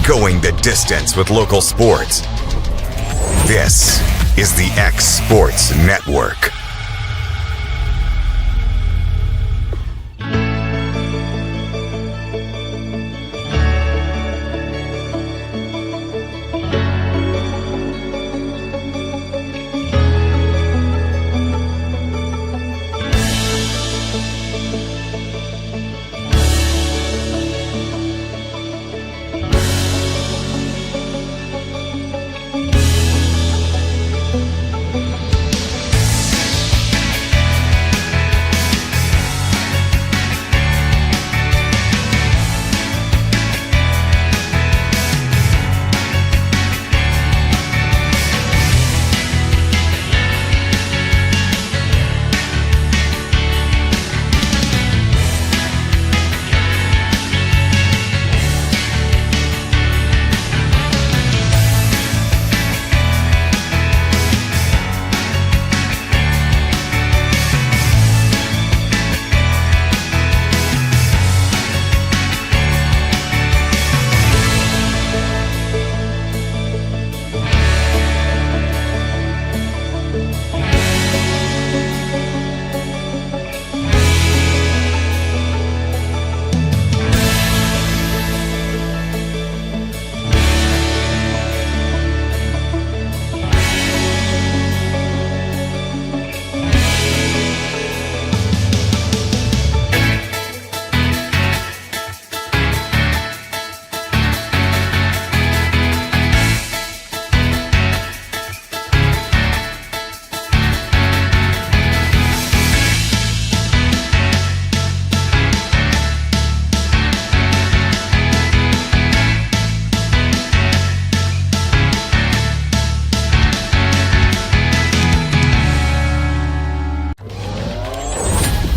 Going the distance with local sports. This is the X Sports Network.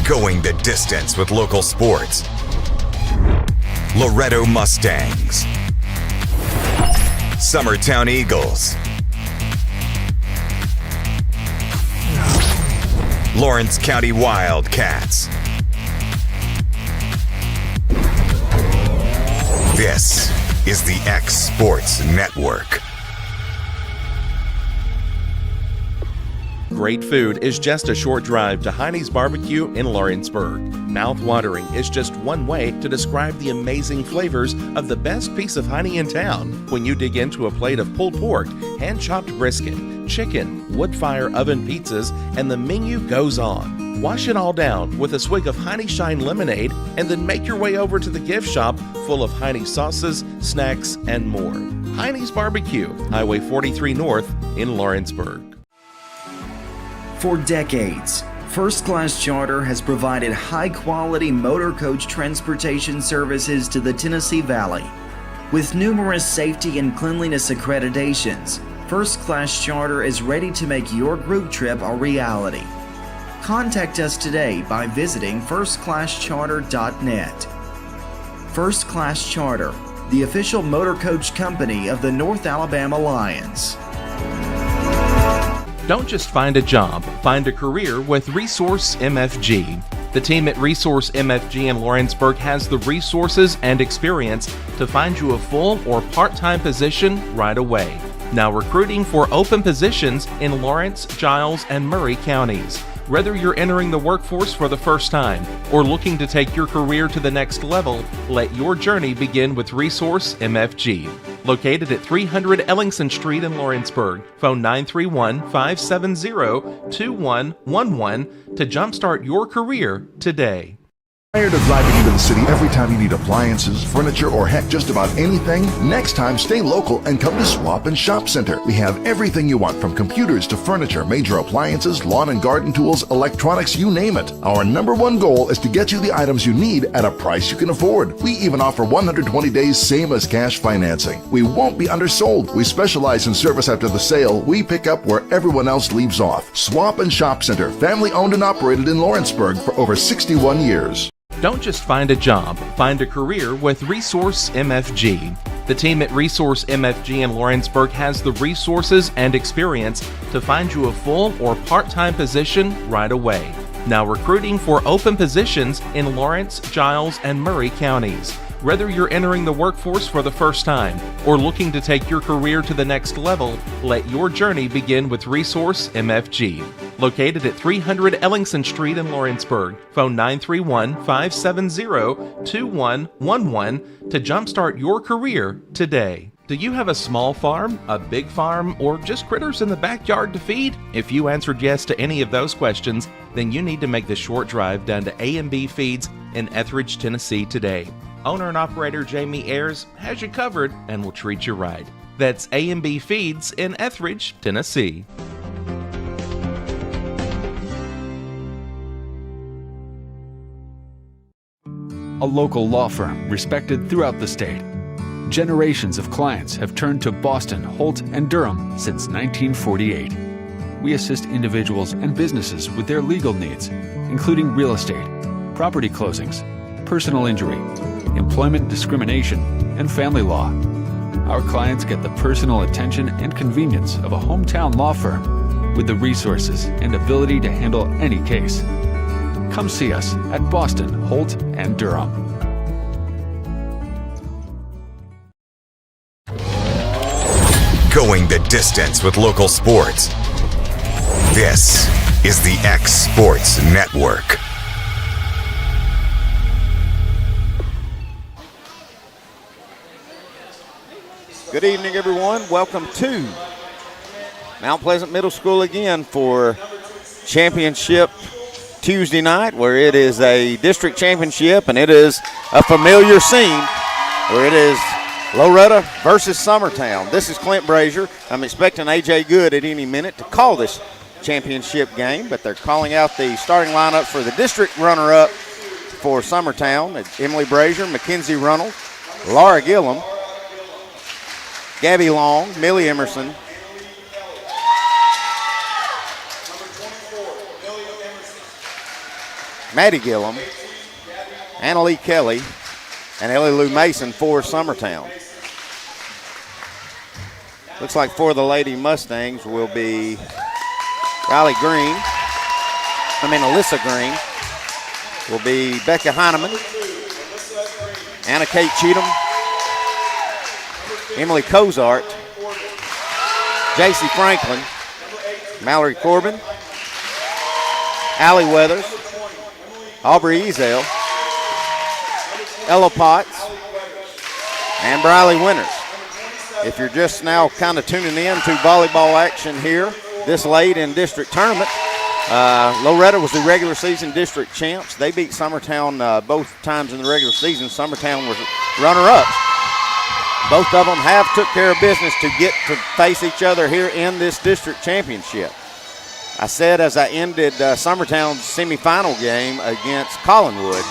Going the distance with local sports. Loretto Mustangs. Summertown Eagles. Lawrence County Wildcats. This is the X Sports Network. Great food is just a short drive to Heine's Barbecue in Lawrenceburg. Mouth-watering is just one way to describe the amazing flavors of the best piece of Heine in town. When you dig into a plate of pulled pork, hand-chopped brisket, chicken, wood-fire oven pizzas, and the menu goes on. Wash it all down with a swig of Heine Shine lemonade and then make your way over to the gift shop full of Heine sauces, snacks, and more. Heine's Barbecue, Highway 43 North in Lawrenceburg. For decades, First Class Charter has provided high-quality motor coach transportation services to the Tennessee Valley. With numerous safety and cleanliness accreditations, First Class Charter is ready to make your group trip a reality. Contact us today by visiting firstclasscharter.net. First Class Charter, the official motor coach company of the North Alabama Lions. Don't just find a job, find a career with Resource MFG. The team at Resource MFG in Lawrenceburg has the resources and experience to find you a full or part-time position right away. Now recruiting for open positions in Lawrence, Giles, and Murray counties. Whether you're entering the workforce for the first time or looking to take your career to the next level, let your journey begin with Resource MFG. Located at 300 Ellingson Street in Lawrenceburg. Phone 931-570-2111 to jumpstart your career today. Tired of driving into the city every time you need appliances, furniture, or heck, just about anything? Next time, stay local and come to Swap and Shop Center. We have everything you want, from computers to furniture, major appliances, lawn and garden tools, electronics, you name it. Our #1 goal is to get you the items you need at a price you can afford. We even offer 120 days same as cash financing. We won't be undersold. We specialize in service after the sale. We pick up where everyone else leaves off. Swap and Shop Center, family owned and operated in Lawrenceburg for over 61 years. Don't just find a job, find a career with Resource MFG. The team at Resource MFG in Lawrenceburg has the resources and experience to find you a full or part-time position right away. Now recruiting for open positions in Lawrence, Giles, and Murray counties. Whether you're entering the workforce for the first time or looking to take your career to the next level, let your journey begin with Resource MFG. Located at 300 Ellingson Street in Lawrenceburg, phone 931-570-2111 to jumpstart your career today. Do you have a small farm, a big farm, or just critters in the backyard to feed? If you answered yes to any of those questions, then you need to make the short drive down to A&B Feeds in Etheridge, Tennessee today. Owner and operator Jamie Ayers has you covered and will treat you right. That's A&B Feeds in Etheridge, Tennessee. A local law firm respected throughout the state. Generations of clients have turned to Boston, Holt, and Durham since 1948. We assist individuals and businesses with their legal needs, including real estate, property closings, personal injury, employment discrimination, and family law. Our clients get the personal attention and convenience of a hometown law firm with the resources and ability to handle any case. Come see us at Boston, Holt, and Durham. Going the distance with local sports. This is the X Sports Network. Good evening, everyone. Welcome to Mount Pleasant Middle School again for Championship Tuesday night, where it is a district championship, and it is a familiar scene where it is Loretto versus Summertown. This is Clint Brazier. I'm expecting A.J. Good at any minute to call this championship game, but they're calling out the starting lineup for the district runner-up for Summertown. It's Emily Brazier, Mackenzie Runnell, Laura Gillum, Gabby Long, Millie Emerson, Maddie Gillum, Annalie Kelly, and Ellie Lou Mason for Summertown. Looks like for the Lady Mustangs will be Alyssa Green, will be Becca Heineman, Anna Kate Cheatham, Emily Cozart, J.C. Franklin, Mallory Corbin, Allie Weathers, Aubrey Ezel, Ella Potts, and Briley Winters. If you're just now kind of tuning in to volleyball action here this late in district tournament, Loretto was the regular season district champs. They beat Summertown both times in the regular season. Summertown was runner-ups. Both of them have took care of business to get to face each other here in this district championship. I said as I ended Summertown's semifinal game against Collinwood,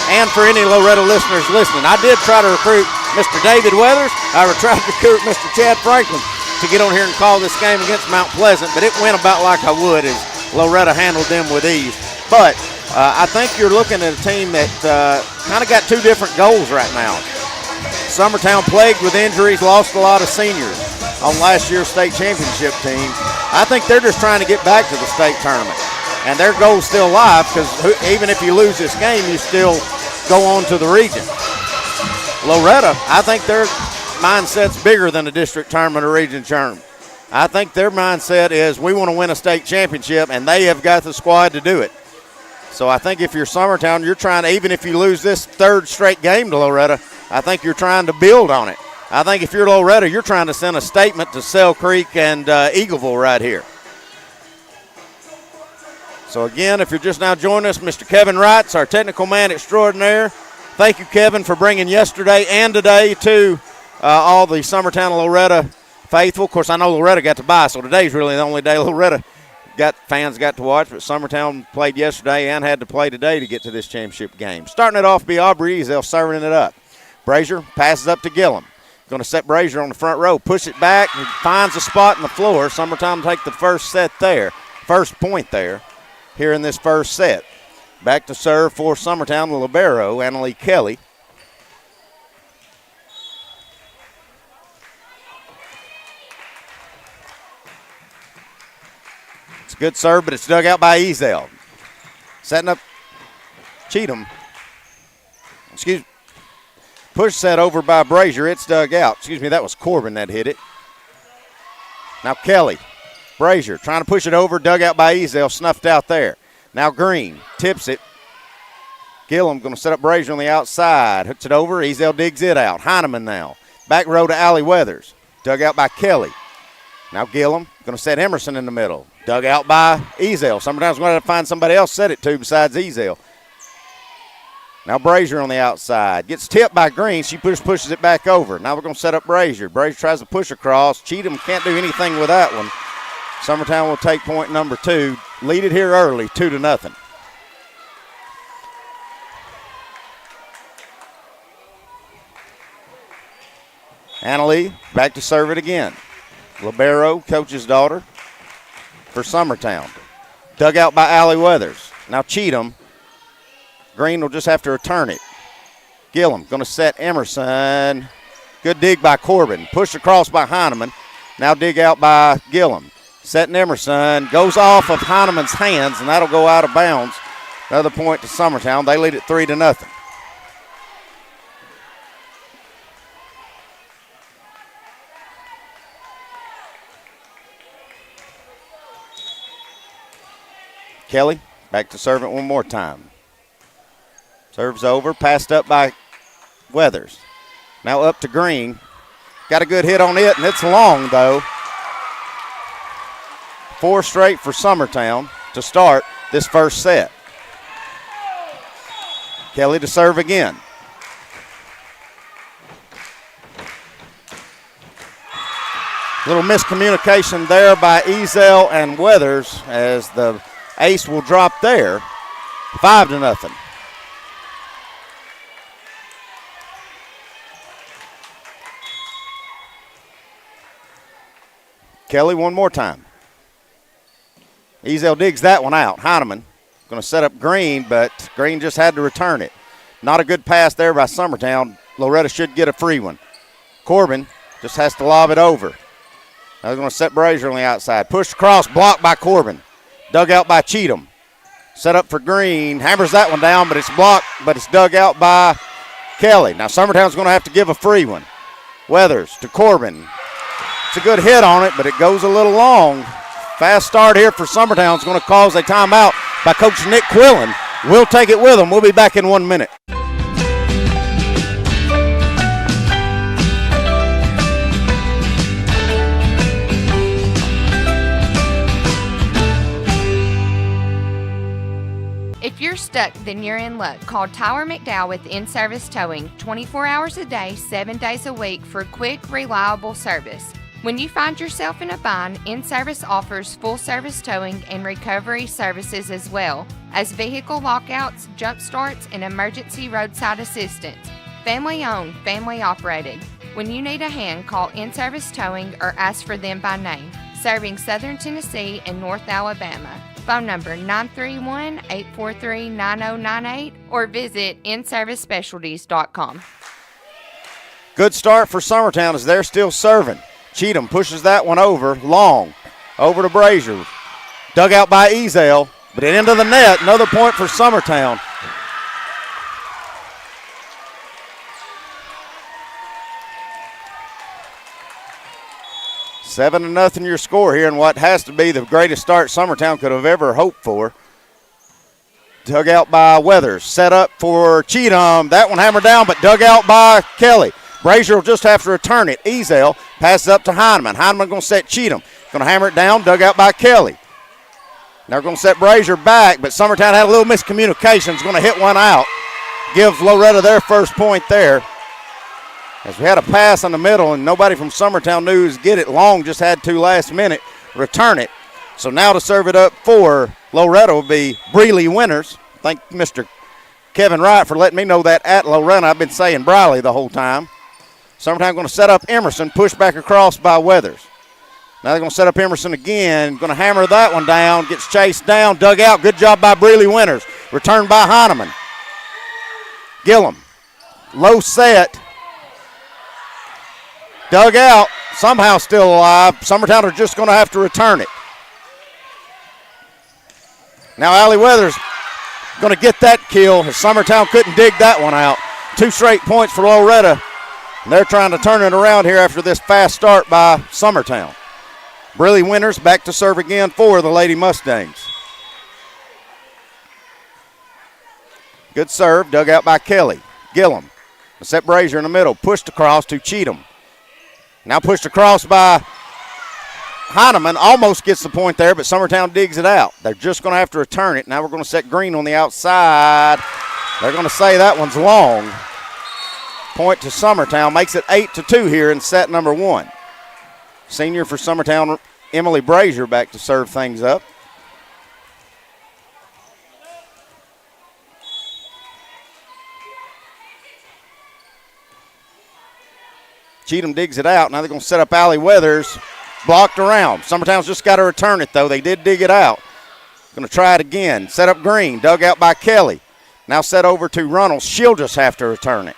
and for any Loretto listeners listening, I did try to recruit Mr. David Weathers. I tried to recruit Mr. Chad Franklin to get on here and call this game against Mount Pleasant, but it went about like I would as Loretto handled them with ease. But I think you're looking at a team that kind of got two different goals right now. Summertown, plagued with injuries, lost a lot of seniors on last year's state championship team. I think they're just trying to get back to the state tournament. And their goal's still alive, because even if you lose this game, you still go on to the region. Loretto, I think their mindset's bigger than a district tournament or region tournament. I think their mindset is we want to win a state championship, and they have got the squad to do it. So I think if you're Summertown, you're trying to, even if you lose this third straight game to Loretto, I think you're trying to build on it. I think if you're Loretto, you're trying to send a statement to Sell Creek and Eagleville right here. So again, if you're just now joining us, Mr. Kevin Wright's our technical man extraordinaire. Thank you, Kevin, for bringing yesterday and today to all the Summertown and Loretto faithful. Of course, I know Loretto got to buy, so today's really the only day Loretto fans got to watch, but Summertown played yesterday and had to play today to get to this championship game. Starting it off be Aubrey Ezel serving it up. Brazier passes up to Gillum. Going to set Brazier on the front row, push it back, and finds a spot in the floor. Summertown take the first point there, here in this first set. Back to serve for Summertown, the libero, Annalie Kelly. It's a good serve, but it's dug out by Ezel. Setting up Cheatham. Push set over by Brazier. It's dug out. Excuse me, that was Corbin that hit it. Now Kelly. Brazier trying to push it over. Dug out by Ezel. Snuffed out there. Now Green tips it. Gillum going to set up Brazier on the outside. Hooks it over. Ezel digs it out. Heineman now. Back row to Allie Weathers. Dug out by Kelly. Now Gillum going to set Emerson in the middle. Dug out by Ezel. Sometimes we're going to have to find somebody else to set it to besides Ezel. Now Brazier on the outside. Gets tipped by Green. She pushes it back over. Now we're going to set up Brazier. Brazier tries to push across. Cheatham can't do anything with that one. Summertown will take point number 2. Lead it here early, 2-0. Annalee back to serve it again. Libero, coach's daughter for Summertown. Dug out by Allie Weathers. Now Cheatham. Green will just have to return it. Gillum going to set Emerson. Good dig by Corbin. Pushed across by Heineman. Now dig out by Gillum. Setting Emerson. Goes off of Heineman's hands, and that'll go out of bounds. Another point to Summertown. They lead it 3-0. Kelly back to serve it one more time. Serves over, passed up by Weathers. Now up to Green. Got a good hit on it, and it's long, though. 4 straight for Summertown to start this first set. Kelly to serve again. Little miscommunication there by Ezel and Weathers as the ace will drop there. 5-0. Kelly one more time. Ezel digs that one out. Heineman going to set up Green, but Green just had to return it. Not a good pass there by Summertown. Loretto should get a free one. Corbin just has to lob it over. Now they're going to set Brazier on the outside. Pushed across, blocked by Corbin. Dug out by Cheatham. Set up for Green. Hammers that one down, but it's blocked, but it's dug out by Kelly. Now Summertown's going to have to give a free one. Weathers to Corbin. It's a good hit on it, but it goes a little long. Fast start here for Summertown is going to cause a timeout by Coach Nick Quillen. We'll take it with him. We'll be back in 1 minute. If you're stuck, then you're in luck. Call Tyler McDowell with In-Service Towing, 24 hours a day, 7 days a week for quick, reliable service. When you find yourself in a bind, In-Service offers full-service towing and recovery services as well as vehicle lockouts, jump starts, and emergency roadside assistance. Family-owned, family-operated. When you need a hand, call In-Service Towing or ask for them by name. Serving Southern Tennessee and North Alabama. Phone number 931-843-9098 or visit inservicespecialties.com. Good start for Summertown as they're still serving. Cheatham pushes that one over, long, over to Brazier. Dug out by Ezel, but it into the net. Another point for Summertown. Seven to nothing your score here in what has to be the greatest start Summertown could have ever hoped for. Dug out by Weathers. Set up for Cheatham. That one hammered down, but dug out by Kelly. Brazier will just have to return it. Ezel passes up to Heineman. Heineman going to set Cheatham. Going to hammer it down. Dug out by Kelly. Now we're going to set Brazier back, but Summertown had a little miscommunication. Is going to hit one out. Give Loretto their first point there. As we had a pass in the middle, and nobody from Summertown knew who to get it. Long just had to last minute return it. So now to serve it up for Loretto will be Breeley Winters. Thank Mr. Kevin Wright for letting me know that at Loretto. I've been saying Briley the whole time. Summertown going to set up Emerson, push back across by Weathers. Now they're going to set up Emerson again. Going to hammer that one down. Gets chased down, dug out. Good job by Breeley Winters. Returned by Heineman. Gillum. Low set. Dug out. Somehow still alive. Summertown are just going to have to return it. Now Allie Weathers going to get that kill as Summertown couldn't dig that one out. 2 straight points for Loretto. And they're trying to turn it around here after this fast start by Summertown. Briley Winters back to serve again for the Lady Mustangs. Good serve, dug out by Kelly. Gillum. Set Brazier in the middle, pushed across to Cheatham. Now pushed across by Heineman, almost gets the point there, but Summertown digs it out. They're just going to have to return it. Now we're going to set Green on the outside. They're going to say that one's long. Point to Summertown, makes it 8-2 here in set number 1. Senior for Summertown, Emily Brazier back to serve things up. Cheatham digs it out. Now they're going to set up Allie Weathers. Blocked around. Summertown's just got to return it, though. They did dig it out. Going to try it again. Set up Green. Dug out by Kelly. Now set over to Runnels. She'll just have to return it.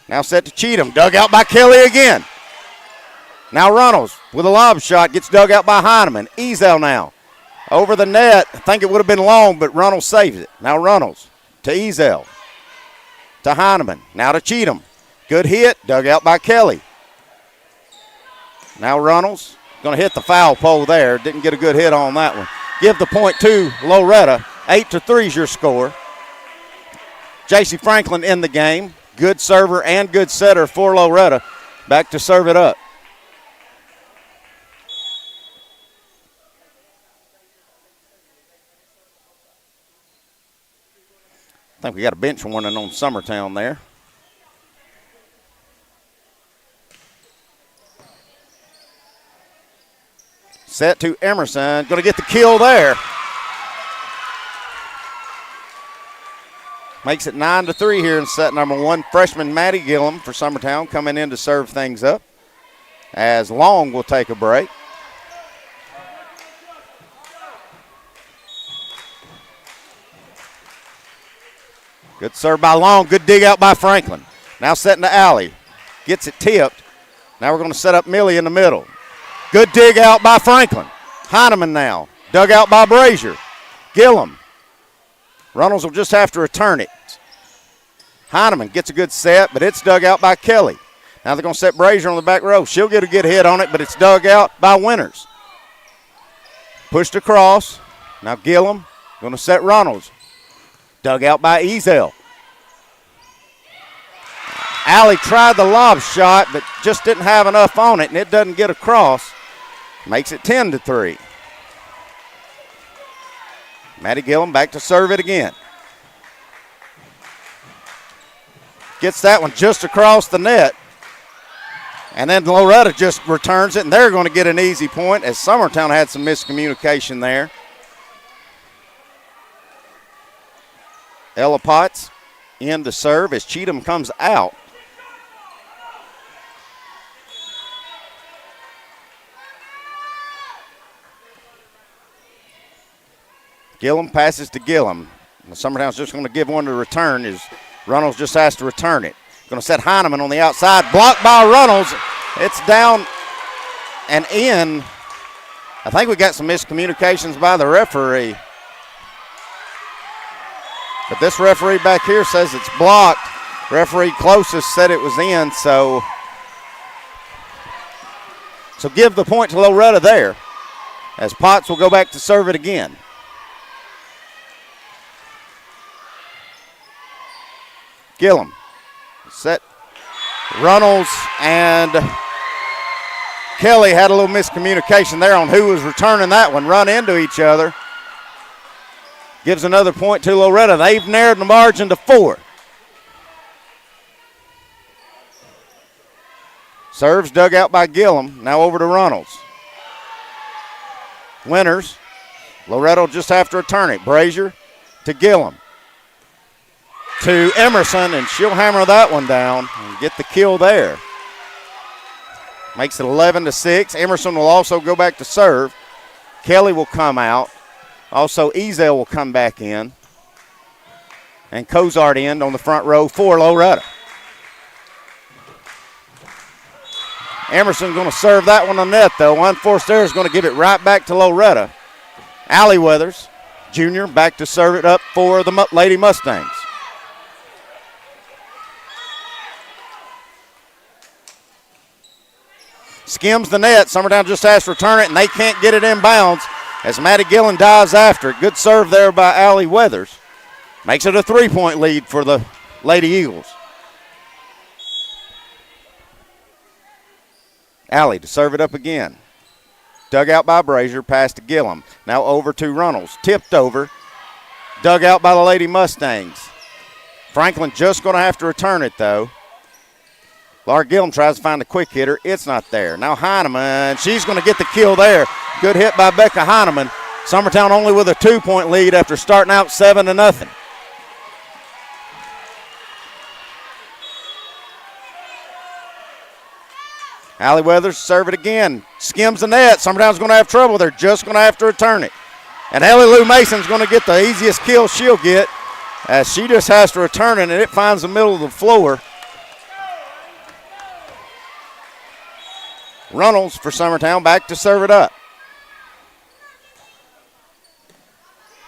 Now set to Cheatham. Dug out by Kelly again. Now Runnels with a lob shot. Gets dug out by Heineman. Ezel now. Over the net. I think it would have been long, but Runnels saves it. Now Runnels to Ezel. To Heineman. Now to Cheatham. Good hit, dug out by Kelly. Now Runnels going to hit the foul pole there. Didn't get a good hit on that one. Give the point to Loretto. 8-3 is your score. J.C. Franklin in the game. Good server and good setter for Loretto. Back to serve it up. I think we got a bench warning on Summertown there. Set to Emerson. Going to get the kill there. Makes it 9-3 here in set number 1. Freshman Maddie Gillum for Summertown coming in to serve things up. As Long will take a break. Good serve by Long. Good dig out by Franklin. Now setting to Alley. Gets it tipped. Now we're going to set up Millie in the middle. Good dig out by Franklin. Heineman now. Dug out by Brazier. Gillum. Runnels will just have to return it. Heineman gets a good set, but it's dug out by Kelly. Now they're going to set Brazier on the back row. She'll get a good hit on it, but it's dug out by Winters. Pushed across. Now Gillum going to set Runnels. Dug out by Ezel. Alley tried the lob shot, but just didn't have enough on it, and it doesn't get across. Makes it 10-3. Maddie Gillum back to serve it again. Gets that one just across the net. And then Loretto just returns it, and they're going to get an easy point as Summertown had some miscommunication there. Ella Potts in to serve as Cheatham comes out. Gillum passes to Gillum. Summertown's just going to give one to return as Runnels just has to return it. Going to set Heineman on the outside. Blocked by Runnels. It's down and in. I think we got some miscommunications by the referee. But this referee back here says it's blocked. Referee closest said it was in, so give the point to Loretto there as Potts will go back to serve it again. Gillum set. Runnels and Kelly had a little miscommunication there on who was returning that one. Run into each other. Gives another point to Loretto. They've narrowed the margin to 4. Serves dug out by Gillum. Now over to Runnels. Winters. Loretto just have to return it. Brazier to Gillum. To Emerson, and she'll hammer that one down and get the kill there. Makes it 11-6. Emerson will also go back to serve. Kelly will come out. Also, Ezel will come back in. And Cozart in on the front row for Loretto. Emerson going to serve that one on net, though. Unforced error is going to give it right back to Loretto. Allie Weathers, junior, back to serve it up for the Lady Mustangs. skims the net. Summertown just has to return it, and they can't get it in bounds as Maddie Gillen dives after it. Good serve there by Allie Weathers. Makes it a 3-point lead for the Lady Eagles. Allie to serve it up again. Dug out by Brazier, pass to Gillum. Now over to Runnels. Tipped over. Dug out by the Lady Mustangs. Franklin just going to have to return it, though. Laura Gillum tries to find a quick hitter. It's not there. Now Heineman, she's going to get the kill there. Good hit by Becca Heineman. Summertown only with a 2-point lead after starting out 7-0. Allie Weathers serve it again. Skims the net. Summertown's going to have trouble. They're just going to have to return it. And Ellie Lou Mason's going to get the easiest kill she'll get as she just has to return it, and it finds the middle of the floor. Runnels for Summertown back to serve it up.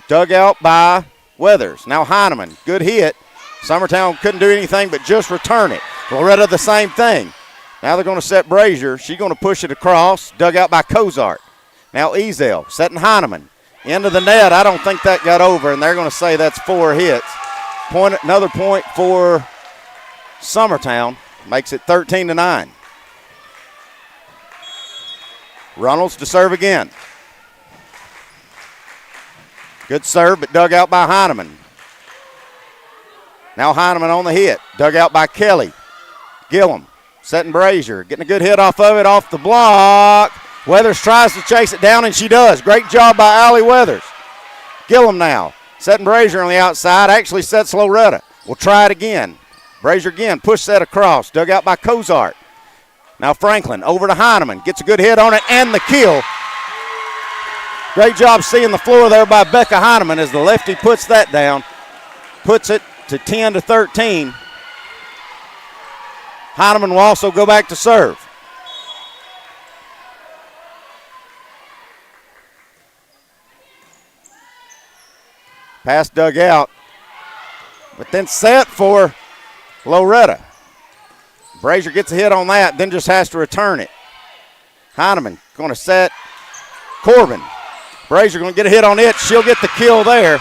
Dug out by Weathers. Now Heineman, good hit. Summertown couldn't do anything but just return it. Loretto the same thing. Now they're going to set Brazier. She's going to push it across. Dug out by Cozart. Now Ezel setting Heineman. Into the net. I don't think that got over, and they're going to say that's 4 hits. Another point for Summertown. Makes it 13-9. Runnels to serve again. Good serve, but dug out by Heineman. Now Heineman on the hit. Dug out by Kelly. Gillum setting Brazier. Getting a good hit off of it, off the block. Weathers tries to chase it down, and she does. Great job by Allie Weathers. Gillum now setting Brazier on the outside. Actually sets Loretto. We'll try it again. Brazier again. Push that across. Dug out by Cozart. Now Franklin over to Heineman. Gets a good hit on it and the kill. Great job seeing the floor there by Becca Heineman as the lefty puts that down. Puts it to 10-13. Heineman will also go back to serve. Pass dug out, but then set for Loretto. Brazier gets a hit on that, then just has to return it. Heineman going to set Corbin. Brazier going to get a hit on it. She'll get the kill there.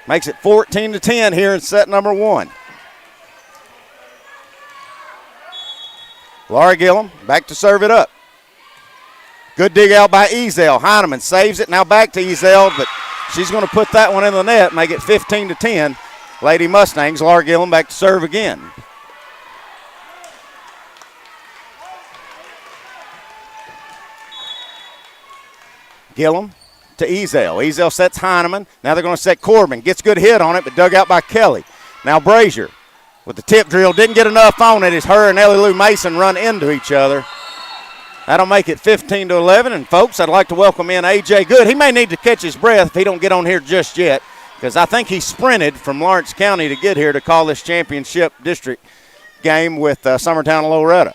Makes it 14-10 here in set number 1. Laura Gillum back to serve it up. Good dig out by Ezel. Heineman saves it. Now back to Ezel, but she's going to put that one in the net, make it 15-10. Lady Mustangs, Laura Gillum back to serve again. Gillum to Ezel. Ezel sets Heineman. Now they're going to set Corbin. Gets good hit on it, but dug out by Kelly. Now Brazier with the tip drill. Didn't get enough on it as her and Ellie Lou Mason run into each other. That'll make it 15-11. And, folks, I'd like to welcome in A.J. Good. He may need to catch his breath if he don't get on here just yet because I think he sprinted from Lawrence County to get here to call this championship district game with Summertown and Loretto.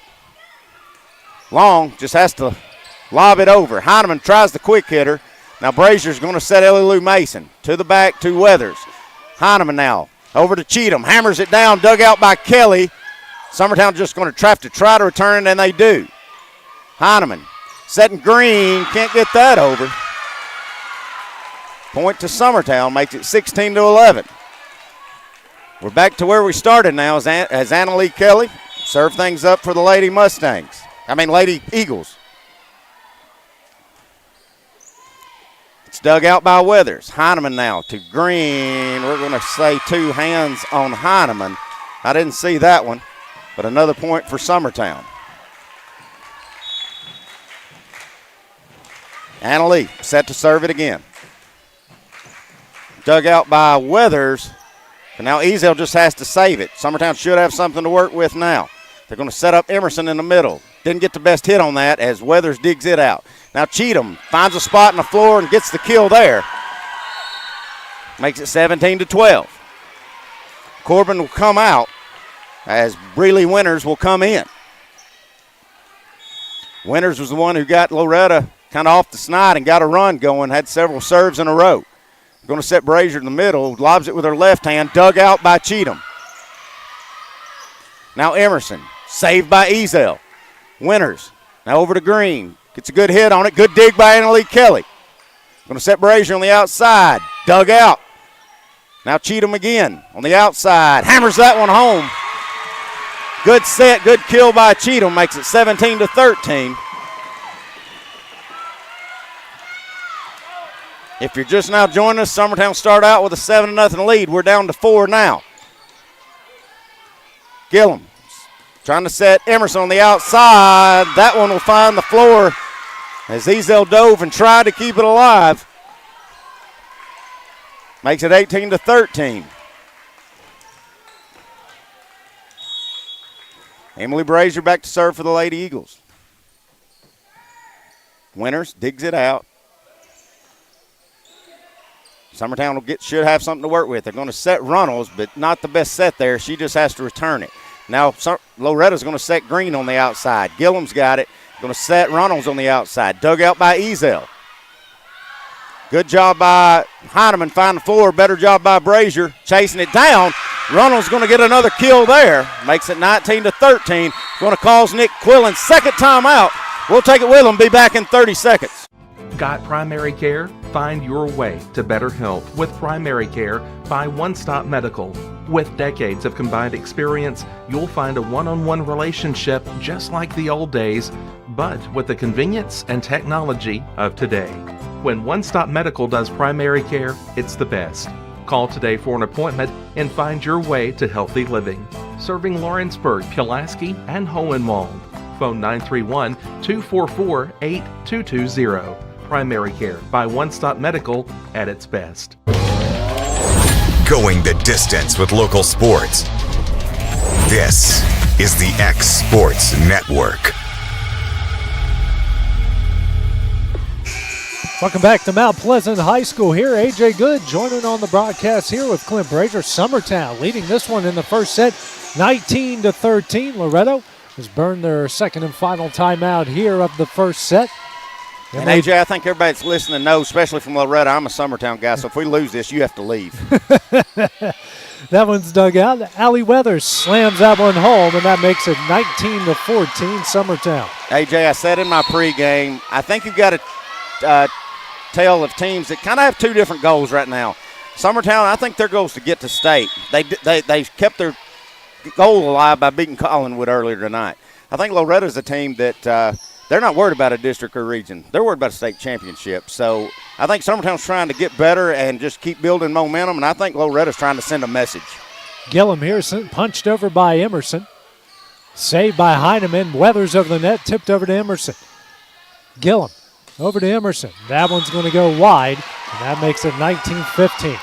Long just has to lob it over. Heineman tries the quick hitter. Now Brazier's going to set Ellie Lou Mason to the back to Weathers. Heineman now over to Cheatham. Hammers it down, dug out by Kelly. Summertown just going to have to try to return it, and they do. Heineman setting Green. Can't get that over. Point to Summertown makes it 16-11. We're back to where we started now as Anna Lee Kelly serve things up for the Lady Eagles. It's dug out by Weathers. Heineman now to Green. We're going to say 2 hands on Heineman. I didn't see that one, but another point for Summertown. Anna Lee set to serve it again. Dug out by Weathers. And now Ezel just has to save it. Summertown should have something to work with now. They're going to set up Emerson in the middle. Didn't get the best hit on that as Weathers digs it out. Now Cheatham finds a spot in the floor and gets the kill there. Makes it 17-12. Corbin will come out as Breeley Winters will come in. Winters was the one who got Loretto kind of off the snide and got a run going, had several serves in a row. Going to set Brazier in the middle, lobs it with her left hand, dug out by Cheatham. Now Emerson, saved by Ezel. Winters, now over to Green. Gets a good hit on it. Good dig by Annalie Kelly. Going to set Brazier on the outside. Dug out. Now Cheatham again on the outside. Hammers that one home. Good set, good kill by Cheatham. Makes it 17-13. If you're just now joining us, Summertown start out with a 7-0 lead. We're down to 4 now. Gillum trying to set Emerson on the outside. That one will find the floor as Ezel dove and tried to keep it alive. Makes it 18-13. Emily Brazier back to serve for the Lady Eagles. Winters digs it out. Summertown should have something to work with. They're going to set Runnels, but not the best set there. She just has to return it. Now Loretto's going to set Green on the outside. Gillum's got it. Going to set Runnels on the outside. Dug out by Ezel. Good job by Heineman. Find the floor. Better job by Brazier. Chasing it down. Runnels going to get another kill there. Makes it 19-13. Going to cause Nick Quillen's second timeout. We'll take it with him. Be back in 30 seconds. Got primary care? Find your way to better health with primary care by One Stop Medical. With decades of combined experience, you'll find a one-on-one relationship just like the old days, but with the convenience and technology of today. When One Stop Medical does primary care, it's the best. Call today for an appointment and find your way to healthy living. Serving Lawrenceburg, Pulaski, and Hohenwald. Phone 931-244-8220. Primary care by One Stop Medical at its best. Going the distance with local sports. This is the X Sports Network. Welcome back to Mount Pleasant High School here. A.J. Good joining on the broadcast here with Clint Brazier. Summertown leading this one in the first set, 19-13. Loretto has burned their second and final timeout here of the first set. And AJ, I think everybody's listening knows, especially from Loretto, I'm a Summertown guy, so if we lose this, you have to leave. That one's dug out. Allie Weathers slams that one home, and that makes it 19-14 Summertown. AJ, I said in my pregame, I think you've got a tale of teams that kind of have two different goals right now. Summertown, I think their goal is to get to state. They kept their goal alive by beating Collinwood earlier tonight. I think Loretto's a team that they're not worried about a district or region. They're worried about a state championship. So I think Summertown's trying to get better and just keep building momentum, and I think Loretto's trying to send a message. Gillum here punched over by Emerson. Saved by Heineman. Weathers over the net, tipped over to Emerson. Gillum over to Emerson. That one's going to go wide, and that makes it 19-15.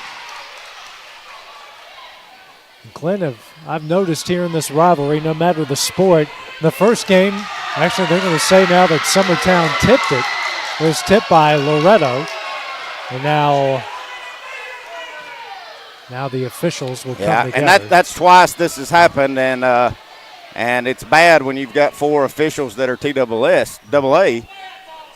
And Clint, I've noticed here in this rivalry, no matter the sport, the first game, actually they're going to say now that Summertown tipped it. It was tipped by Loretto. And now the officials will come together. And that's twice this has happened, and it's bad when you've got four officials that are TAA.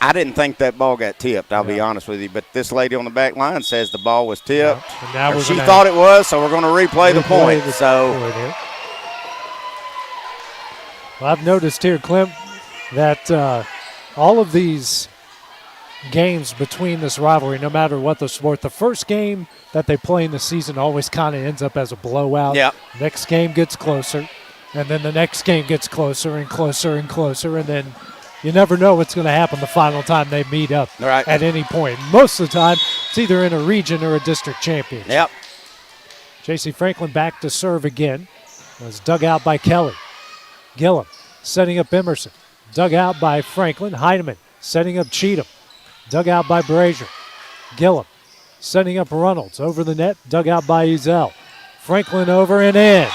I didn't think that ball got tipped, I'll be honest with you. But this lady on the back line says the ball was tipped. Now she thought it was, so we're going to replay the point. Well, I've noticed here, Clem, that all of these games between this rivalry, no matter what the sport, the first game that they play in the season always kind of ends up as a blowout. Yep. Next game gets closer, and then the next game gets closer and closer and closer, and then you never know what's going to happen the final time they meet up at any point. Most of the time, it's either in a region or a district championship. Yep. J.C. Franklin back to serve again. Was dug out by Kelly. Gillum setting up Emerson. Dug out by Franklin. Heineman setting up Cheatham. Dug out by Brazier. Gillum setting up Reynolds. Over the net. Dug out by Ezel. Franklin over and in.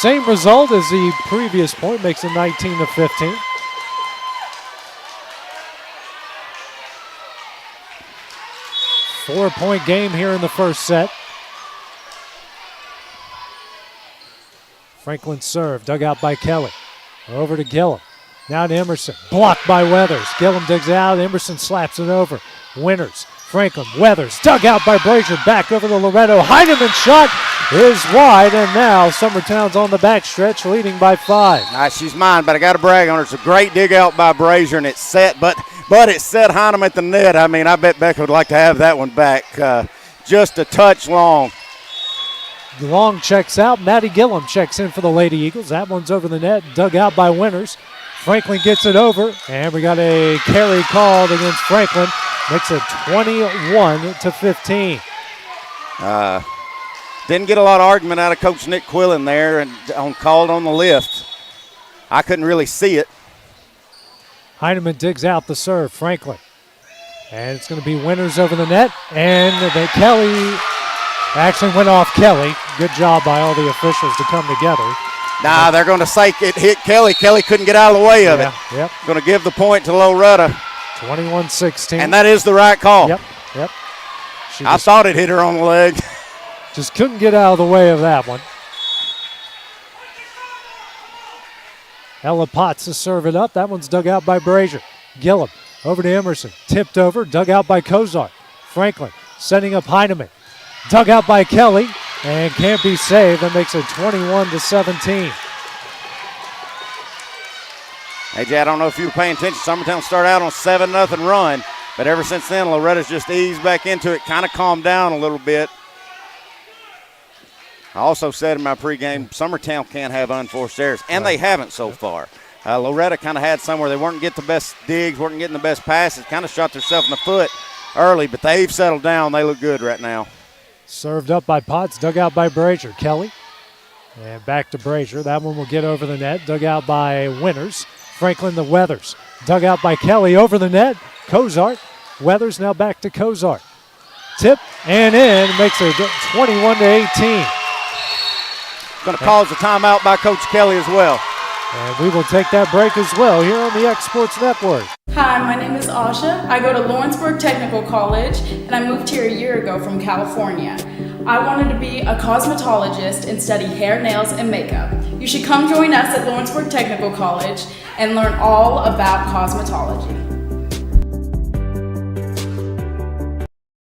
Same result as the previous point, makes it 19-15. Four-point game here in the first set. Franklin serve, dug out by Kelly. Over to Gillum. Now to Emerson. Blocked by Weathers. Gillum digs out. Emerson slaps it over. Winters. Franklin. Weathers. Dug out by Brazier. Back over to Loretto. Heineman shot. is wide, and now Summertown's on the backstretch, leading by 5. Nice, she's mine, but I got to brag on her. It's a great dig out by Brazier, and it's set, but it set Hynum at the net. I mean, I bet Becca would like to have that one back. Just a touch long. Long checks out. Maddie Gillum checks in for the Lady Eagles. That one's over the net, dug out by Winters. Franklin gets it over, and we got a carry called against Franklin. Makes it 21-15. Didn't get a lot of argument out of Coach Nick Quillen there and called on the lift. I couldn't really see it. Heineman digs out the serve. Franklin. And it's going to be Winters over the net. And Kelly actually went off Kelly. Good job by all the officials to come together. Nah, they're going to say it hit Kelly. Kelly couldn't get out of the way of it. Yep. Going to give the point to Loretto. 21-16. And that is the right call. Yep. I thought it hit her on the leg. Just couldn't get out of the way of that one. Ella Potts to serve it up. That one's dug out by Brazier. Gillum over to Emerson. Tipped over, dug out by Kozar. Franklin setting up Heineman. Dug out by Kelly and can't be saved. That makes it 21-17. AJ, I don't know if you were paying attention. Summertown started out on a 7-0 run, but ever since then, Loretta's just eased back into it, kind of calmed down a little bit. I also said in my pregame, Summertown can't have unforced errors, and they haven't so far. Loretto kind of had some where they weren't getting the best digs, weren't getting the best passes, kind of shot themselves in the foot early, but they've settled down. They look good right now. Served up by Potts, dug out by Brazier. Kelly, and back to Brazier. That one will get over the net, dug out by Winters. Franklin the Weathers, dug out by Kelly, over the net. Kozart, Weathers now back to Kozart. Tip and in, makes it 21-18. Going to cause a timeout by Coach Kelly as well. And we will take that break as well here on the X Sports Network. Hi, my name is Asha. I go to Lawrenceburg Technical College, and I moved here a year ago from California. I wanted to be a cosmetologist and study hair, nails, and makeup. You should come join us at Lawrenceburg Technical College and learn all about cosmetology.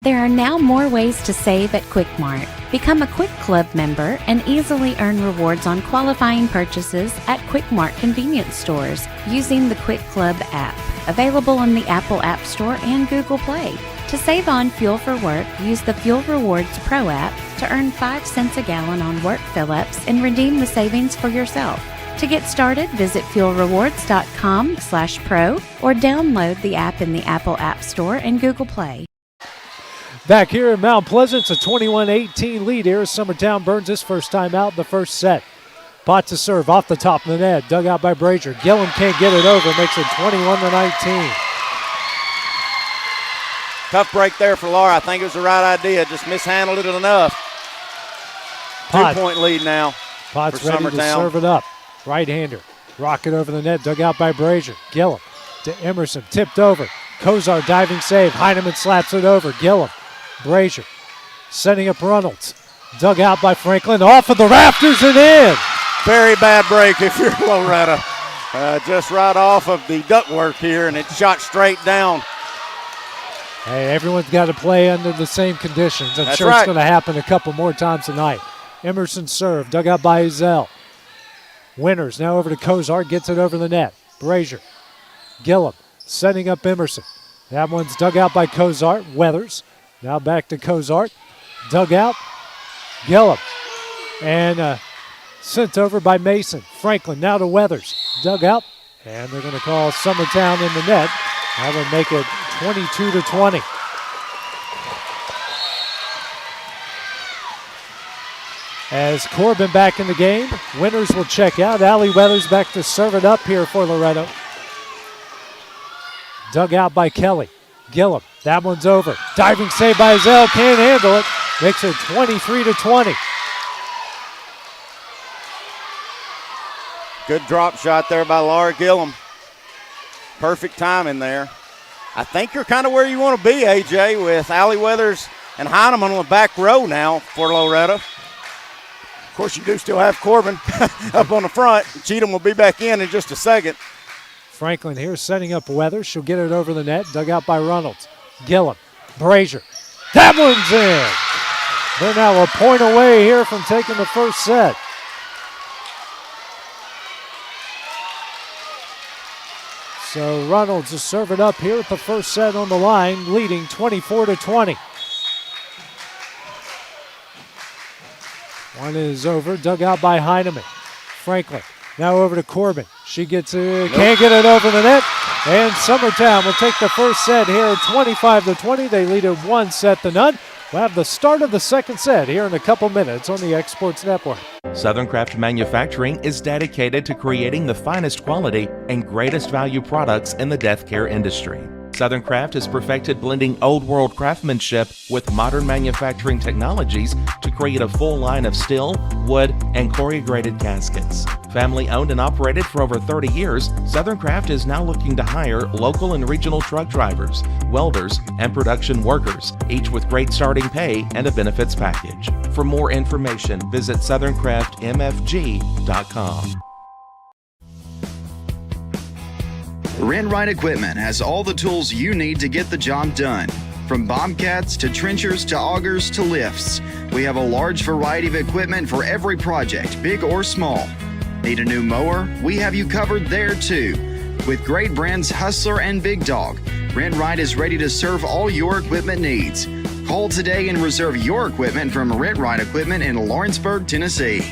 There are now more ways to save at Quick-Mart. Become a Quick Club member and easily earn rewards on qualifying purchases at Quick-Mart convenience stores using the Quick Club app, available on the Apple App Store and Google Play. To save on fuel for work, use the Fuel Rewards Pro app to earn 5 cents a gallon on work fill-ups and redeem the savings for yourself. To get started, visit fuelrewards.com/pro or download the app in the Apple App Store and Google Play. Back here in Mount Pleasant, it's a 21-18 lead here as Summertown burns his first time out in the first set. Pot to serve off the top of the net, dug out by Brazier. Gillum can't get it over, makes it 21-19. Tough break there for Laura. I think it was the right idea, just mishandled it enough. Pot. 2-point lead now. Pot's for ready Summertown. to serve it up. Right-hander, rocket over the net, dug out by Brazier. Gillum to Emerson, tipped over. Kozar diving save. Heineman slaps it over. Gillum. Brazier setting up Reynolds. Dug out by Franklin. Off of the rafters and in. Very bad break if you're Loretto. Just right off of the ductwork here, and it shot straight down. Hey, everyone's got to play under the same conditions. I'm That's sure right. it's going to happen a couple more times tonight. Emerson serve. Dug out by Ezell. Winters now over to Kozart. Gets it over the net. Brazier. Gillum setting up Emerson. That one's dug out by Kozart. Weathers. Now back to Kozart. Dug out. Gillum. And sent over by Mason. Franklin now to Weathers. Dug out. And they're going to call Summertown in the net. That would make it 22-20. As Corbin back in the game, Winters will check out. Allie Weathers back to serve it up here for Loretto. Dug out by Kelly. Gillum, that one's over. Diving save by Zell, can't handle it. Makes it 23-20. Good drop shot there by Laura Gillum. Perfect timing there. I think you're kind of where you want to be, AJ, with Allie Weathers and Heineman on the back row now for Loretto. Of course, you do still have Corbin up on the front. Cheatham will be back in just a second. Franklin here setting up Weathers. She'll get it over the net. Dug out by Reynolds. Gillum. Brazier. That one's in. They're now a point away here from taking the first set. So Reynolds is serving up here with the first set on the line, leading 24-20. One is over, dug out by Heineman. Franklin now over to Corbin. She gets can't get it over the net. And Summertown will take the first set here, 25-20. They lead it 1-0. We'll have the start of the second set here in a couple minutes on the X Sports Network. Southern Craft Manufacturing is dedicated to creating the finest quality and greatest value products in the death care industry. Southern Craft has perfected blending old world craftsmanship with modern manufacturing technologies to create a full line of steel, wood, and corrugated caskets. Family owned and operated for over 30 years, Southern Craft is now looking to hire local and regional truck drivers, welders, and production workers, each with great starting pay and a benefits package. For more information, visit southerncraftmfg.com. Renwright Equipment has all the tools you need to get the job done. From bobcats to trenchers to augers to lifts, we have a large variety of equipment for every project, big or small. Need a new mower? We have you covered there too. With great brands Hustler and Big Dog, Renwright is ready to serve all your equipment needs. Call today and reserve your equipment from Renwright Equipment in Lawrenceburg, Tennessee.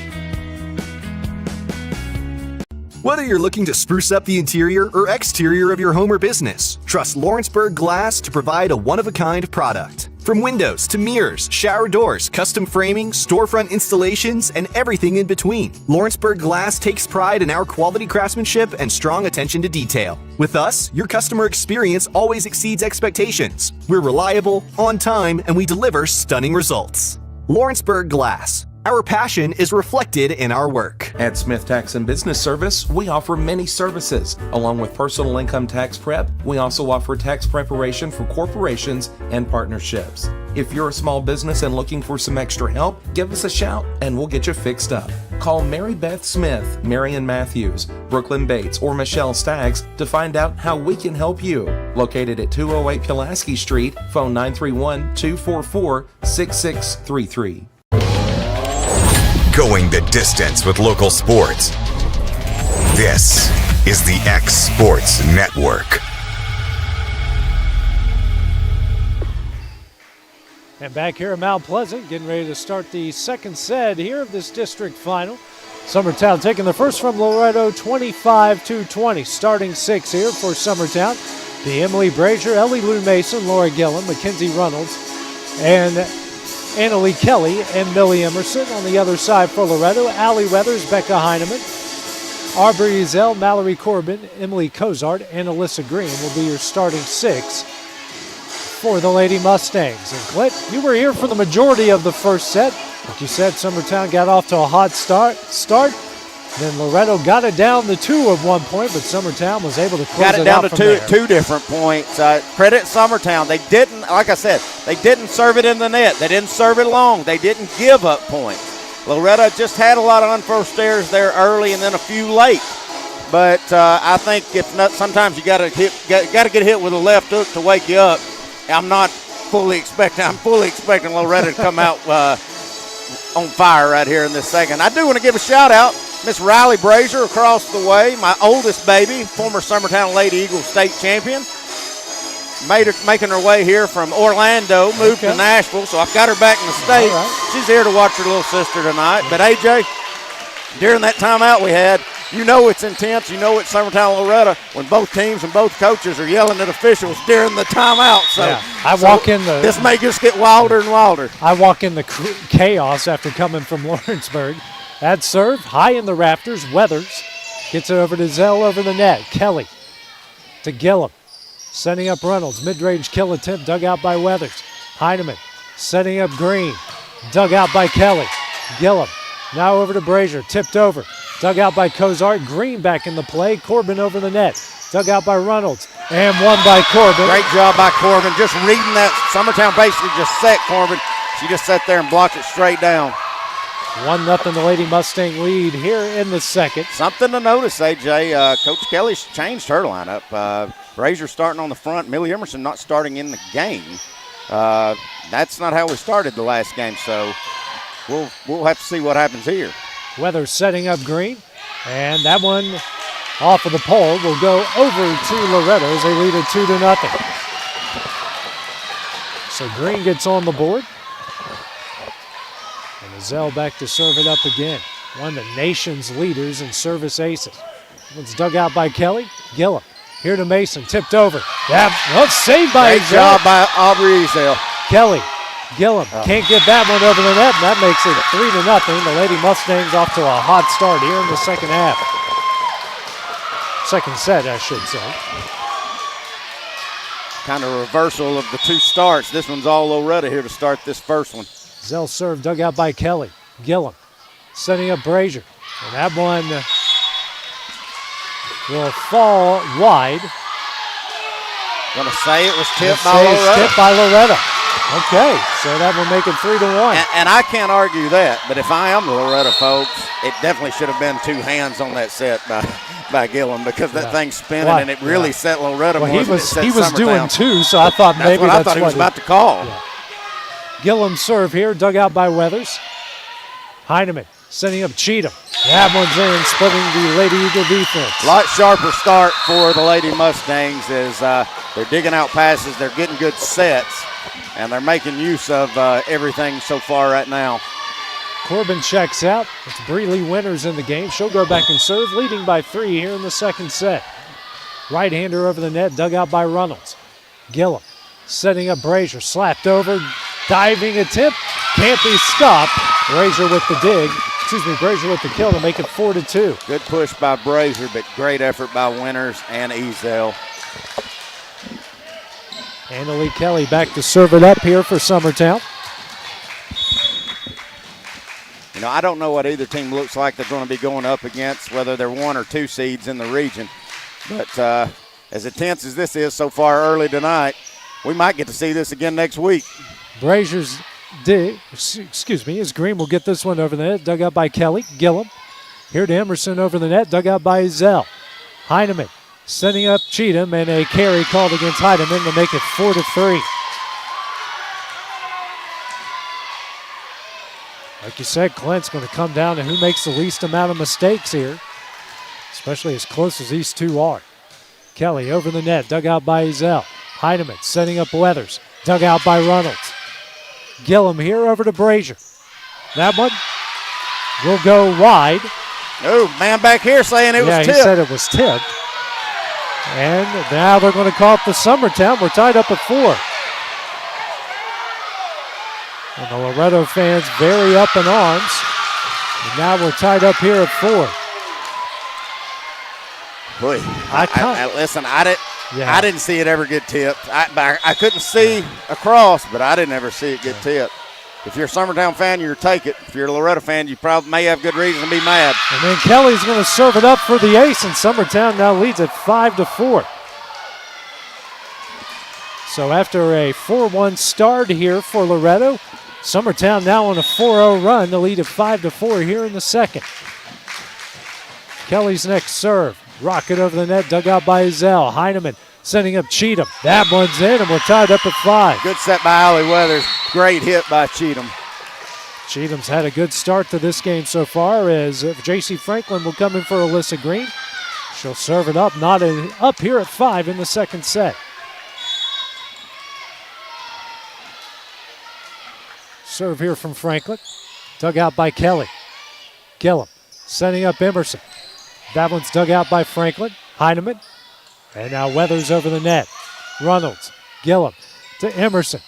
Whether you're looking to spruce up the interior or exterior of your home or business, trust Lawrenceburg Glass to provide a one-of-a-kind product. From windows to mirrors, shower doors, custom framing, storefront installations, and everything in between, Lawrenceburg Glass takes pride in our quality craftsmanship and strong attention to detail. With us, your customer experience always exceeds expectations. We're reliable, on time, and we deliver stunning results. Lawrenceburg Glass. Our passion is reflected in our work. At Smith Tax and Business Service, we offer many services. Along with personal income tax prep, we also offer tax preparation for corporations and partnerships. If you're a small business and looking for some extra help, give us a shout and we'll get you fixed up. Call Mary Beth Smith, Marion Matthews, Brooklyn Bates, or Michelle Staggs to find out how we can help you. Located at 208 Pulaski Street, phone 931-244-6633. Going the distance with local sports. This is the X Sports Network. And back here at Mount Pleasant, getting ready to start the second set here of this district final. Summertown taking the first from Loretto, 25-20. Starting six here for Summertown. The Emily Brazier, Ellie Lou Mason, Laura Gillen, Mackenzie Reynolds, and Annalie Kelly and Millie Emerson. On the other side for Loretto, Allie Weathers, Becca Heineman, Aubrey Ezel, Mallory Corbin, Emily Cozart, and Alyssa Green will be your starting six for the Lady Mustangs. And Clint, you were here for the majority of the first set. Like you said, Summertown got off to a hot start. Then Loretto got it down to two at one point, but Summertown was able to close got it out down to from there. two different points. Credit Summertown. They didn't, like I said, they didn't serve it in the net. They didn't serve it long. They didn't give up points. Loretto just had a lot of unforced errors there early and then a few late. But I think if not, sometimes you got to get hit with a left hook to wake you up. I'm fully expecting Loretto to come out on fire right here in this second. I do want to give a shout out. Miss Riley Brazier across the way, my oldest baby, former Summertown Lady Eagles state champion, making her way here from Orlando, moved to Nashville, so I've got her back in the state. Right. She's here to watch her little sister tonight. But AJ, during that timeout we had, you know it's intense, you know it's Summertown Loretto when both teams and both coaches are yelling at officials during the timeout. So, this may just get wilder and wilder. I walk in the chaos after coming from Lawrenceburg. That serve, high in the rafters. Weathers gets it over to Zell over the net. Kelly to Gillum. Setting up Reynolds. Mid-range kill attempt dug out by Weathers. Heineman setting up Green. Dug out by Kelly. Gillum now over to Brazier. Tipped over. Dug out by Cozart. Green back in the play. Corbin over the net. Dug out by Reynolds. And won by Corbin. Great job by Corbin. Just reading that. Summertown basically just set Corbin. She just sat there and blocked it straight down. 1-0 the Lady Mustang lead here in the second. Something to notice, AJ. Coach Kelly's changed her lineup. Brazier starting on the front. Millie Emerson not starting in the game. That's not how we started the last game, so we'll have to see what happens here. Weathers setting up Green, and that one off of the pole will go over to Loretto as they lead it 2-0. So Green gets on the board. And Azell back to serve it up again. One of the nation's leaders in service aces. One's dug out by Kelly. Gillum here to Mason, tipped over. Saved by Great job by Aubrey Azell. Kelly, Gillum can't get that one over the net, and that makes it 3-0. The Lady Mustangs off to a hot start here in the second half. Second set, I should say. Kind of reversal of the two starts. This one's all Loretto here to start this first one. Zell serve dug out by Kelly. Gillum setting up Brazier. And that one will fall wide. Gonna say it was tipped by Loretto. Tipped by Loretto. Okay, so that will make it 3-1. And I can't argue that, but if I am the Loretto folks, it definitely should have been two hands on that set by Gillum, because that thing's spinning and it really set Loretto more he than it set was doing Summertown. two, so I thought maybe I thought he was about to call. Yeah. Gillum serve here, dug out by Weathers. Heineman setting up Cheatham. That one's in, splitting the Lady Eagle defense. A lot sharper start for the Lady Mustangs as they're digging out passes, they're getting good sets, and they're making use of everything so far right now. Corbin checks out. It's Breeley Winters in the game. She'll go back and serve, leading by 3 here in the second set. Right-hander over the net, dug out by Reynolds. Gillum setting up Brazier, slapped over, diving attempt, can't be stopped. Brazier with the kill to make it 4-2. Good push by Brazier, but great effort by Winters and Ezell. Annalie Kelly back to serve it up here for Summertown. You know, I don't know what either team looks like they're going to be going up against, whether they're 1 or 2 seeds in the region. But as intense as this is so far early tonight, we might get to see this again next week. Brazier's as Green will get this one over the net, dug out by Kelly. Gillum here to Emerson over the net, dug out by Zell. Heineman setting up Cheatham, and a carry called against Heineman to make it 4-3. Like you said, Clint's going to come down to who makes the least amount of mistakes here, especially as close as these two are. Kelly over the net, dug out by Zell. Heineman setting up Weathers, dug out by Reynolds. Gillum here over to Brazier. That one will go wide. Oh, man back here saying it was tipped. Yeah, he said it was tipped. And now they're going to call it the Summertown. We're tied up at 4. And the Loretto fans very up in arms. And now we're tied up here at 4. Boy, listen, I didn't see it ever get tipped. I couldn't see across, but I didn't ever see it get tipped. If you're a Summertown fan, you'll take it. If you're a Loretto fan, you probably may have good reason to be mad. And then Kelly's going to serve it up for the ace, and Summertown now leads at 5-4. So after a 4-1 start here for Loretto, Summertown now on a 4-0 run to lead at 5-4 here in the second. Kelly's next serve. Rocket over the net, dug out by Zell. Heineman sending up Cheatham. That one's in, and we're tied up at 5. Good set by Allie Weathers. Great hit by Cheatham. Cheatham's had a good start to this game so far, as J.C. Franklin will come in for Alyssa Green. She'll serve it up, up here at 5 in the second set. Serve here from Franklin. Dug out by Kelly. Gillum setting up Emerson. That one's dug out by Franklin. Heineman. And now Weathers over the net. Reynolds. Gillum to Emerson.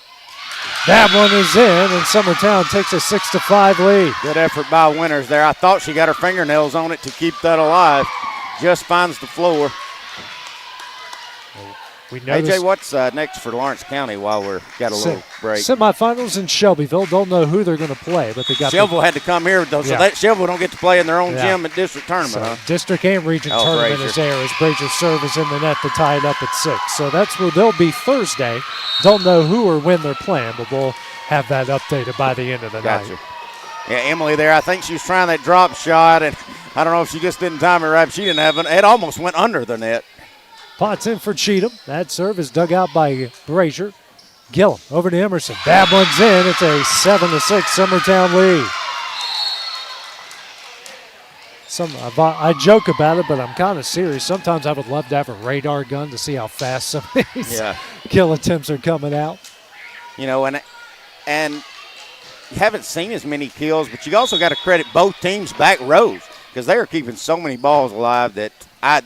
That one is in, and Summertown takes a 6-5 lead. Good effort by Winters there. I thought she got her fingernails on it to keep that alive. Just finds the floor. AJ, what's next for Lawrence County while we're got a little break? Semifinals in Shelbyville. Don't know who they're going to play, but they got Shelbyville had to come here, though, so that Shelbyville don't get to play in their own gym at district tournament, huh? District and region tournament is there as Brazier's serve is in the net to tie it up at 6. So that's where they'll be Thursday. Don't know who or when they're playing, but we'll have that updated by the end of the night. Yeah, Emily there, I think she was trying that drop shot, and I don't know if she just didn't time it right, but she didn't have it. It almost went under the net. Potts in for Cheatham. That serve is dug out by Brazier. Gillum over to Emerson. That one's in. It's a 7-6 Summertown lead. I joke about it, but I'm kind of serious. Sometimes I would love to have a radar gun to see how fast some of these kill attempts are coming out. You know, and you haven't seen as many kills, but you also got to credit both teams' back rows because they are keeping so many balls alive that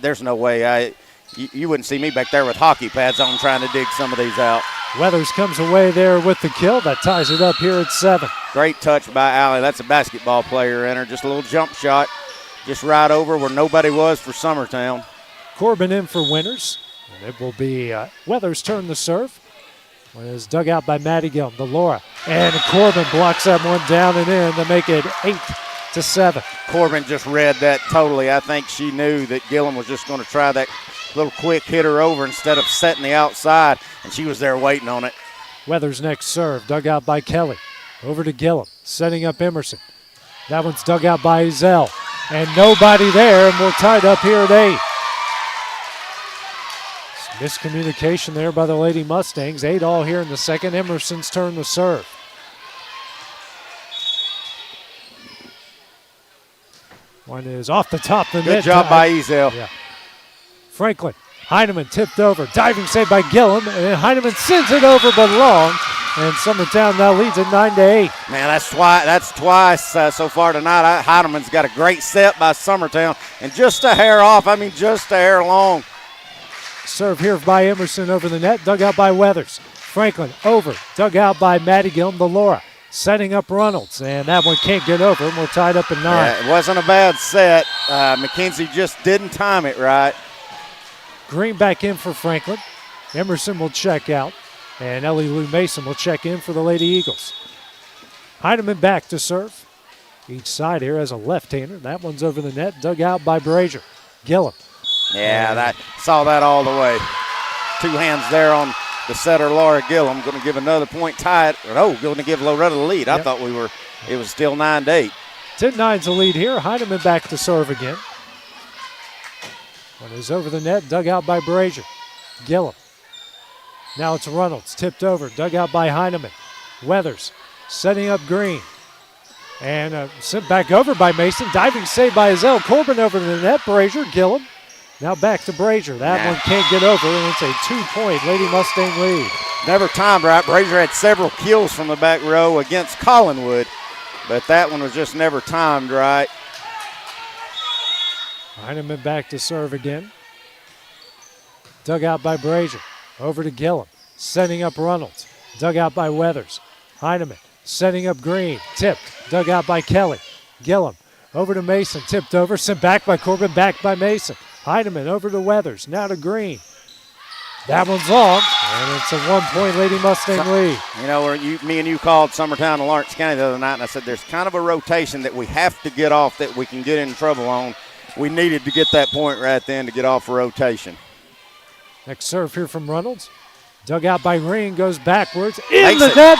there's no way you wouldn't see me back there with hockey pads on trying to dig some of these out. Weathers comes away there with the kill. That ties it up here at 7. Great touch by Allie. That's a basketball player in her. Just a little jump shot. Just right over where nobody was for Summertown. Corbin in for Winters. And it will be Weathers' turn to serve. When it's dug out by Maddie Gillum, the Laura. And Corbin blocks that one down and in to make it 8-7. Corbin just read that totally. I think she knew that Gillum was just going to try that little quick hitter over instead of setting the outside, and she was there waiting on it. Weathers' next serve, dug out by Kelly. Over to Gillum, setting up Emerson. That one's dug out by Ezell. And nobody there, and we're tied up here at 8. Miscommunication there by the Lady Mustangs. 8 all here in the second. Emerson's turn to serve. One is off the top of the net. Good job by Ezell. Yeah. Franklin. Heineman tipped over. Diving save by Gillum. And then Heineman sends it over but long. And Summertown now leads at 9-8. Man, that's twice so far tonight. Heineman's got a great set by Summertown. And just a hair off. I mean, just a hair long. Serve here by Emerson over the net. Dug out by Weathers. Franklin over. Dug out by Maddie Gillum, the Laura. Setting up Reynolds. And that one can't get over. And we're tied up at 9. Yeah, it wasn't a bad set. McKenzie just didn't time it right. Green back in for Franklin. Emerson will check out. And Ellie Lou Mason will check in for the Lady Eagles. Heineman back to serve. Each side here has a left-hander. That one's over the net. Dug out by Brazier. Gillum. Yeah, saw that all the way. 2 hands there on the setter, Laura Gillum. Going to give another point tie it. Going to give Loretto the lead. Yep. I thought it was still 9-8. 10-9's the lead here. Heineman back to serve again. One is over the net, dug out by Brazier. Gillum. Now it's Reynolds, tipped over, dug out by Heineman. Weathers setting up Green. And sent back over by Mason. Diving save by Ezell. Corbin over to the net. Brazier, Gillum. Now back to Brazier. That one can't get over, and it's a 2-point Lady Mustang lead. Never timed right. Brazier had several kills from the back row against Collinwood, but that one was just never timed right. Heineman back to serve again. Dug out by Brazier. Over to Gillum. Setting up Reynolds. Dug out by Weathers. Heineman setting up Green. Tipped. Dug out by Kelly. Gillum. Over to Mason. Tipped over. Sent back by Corbin. Back by Mason. Heineman over to Weathers. Now to Green. That one's long. And it's a 1-point Lady Mustang lead. You know, me and you called Summertown and Lawrence County the other night, and I said there's kind of a rotation that we have to get off that we can get in trouble on. We needed to get that point right then to get off a rotation. Next serve here from Reynolds. Dug out by Green, goes backwards. In the net.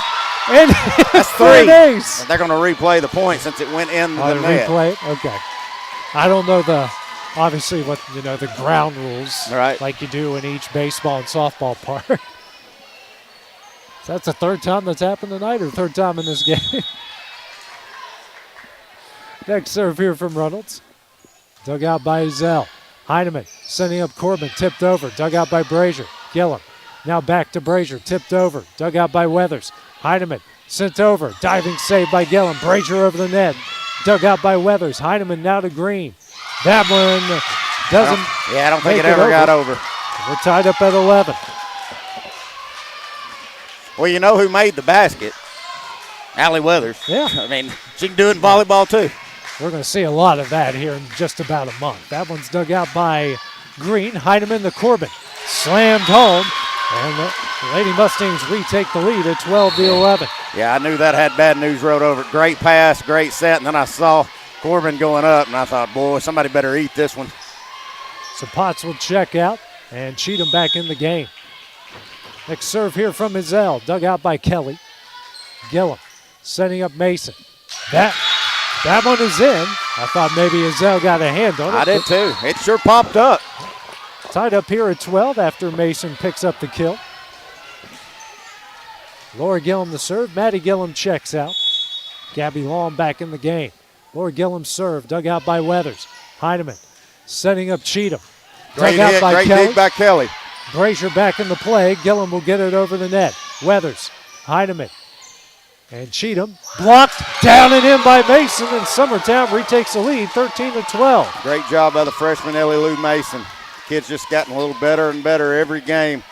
And that's 3. Ace. They're going to replay the point since it went in the net. Replay it? Okay. I don't know obviously the ground rules like you do in each baseball and softball park. So that's the 3rd time that's happened tonight, or 3rd time in this game. Next serve here from Reynolds. Dug out by Ezell. Heineman sending up Corbin, tipped over, dug out by Brazier. Gillum. Now back to Brazier, tipped over, dug out by Weathers. Heineman sent over, diving save by Gillum. Brazier over the net, dug out by Weathers. Heineman now to Green. That one doesn't. I don't think it ever got over. We're tied up at 11. Well, you know who made the basket? Allie Weathers. Yeah. I mean, she can do it in volleyball too. We're going to see a lot of that here in just about a month. That one's dug out by Green. Heineman to Corbin. Slammed home. And the Lady Mustangs retake the lead at 12-11. Yeah, I knew that had bad news wrote over it. Great pass, great set. And then I saw Corbin going up, and I thought, boy, somebody better eat this one. So Potts will check out, and Cheatham back in the game. Next serve here from Ezell. Dug out by Kelly. Gillum setting up Mason. That one is in. I thought maybe Ezell got a hand on it. I did too. It sure popped up. Tied up here at 12 after Mason picks up the kill. Laura Gillum the serve. Maddie Gillum checks out. Gabby Long back in the game. Laura Gillum serve, dug out by Weathers. Heineman setting up Cheatham. Great Dug out hit, by great Kelly. dig by Kelly. Brazier back in the play. Gillum will get it over the net. Weathers, Heineman, and Cheatham blocked down and in by Mason, and Summertown retakes the lead 13-12. Great job by the freshman Ellie Lou Mason. Kid's just gotten a little better and better every game.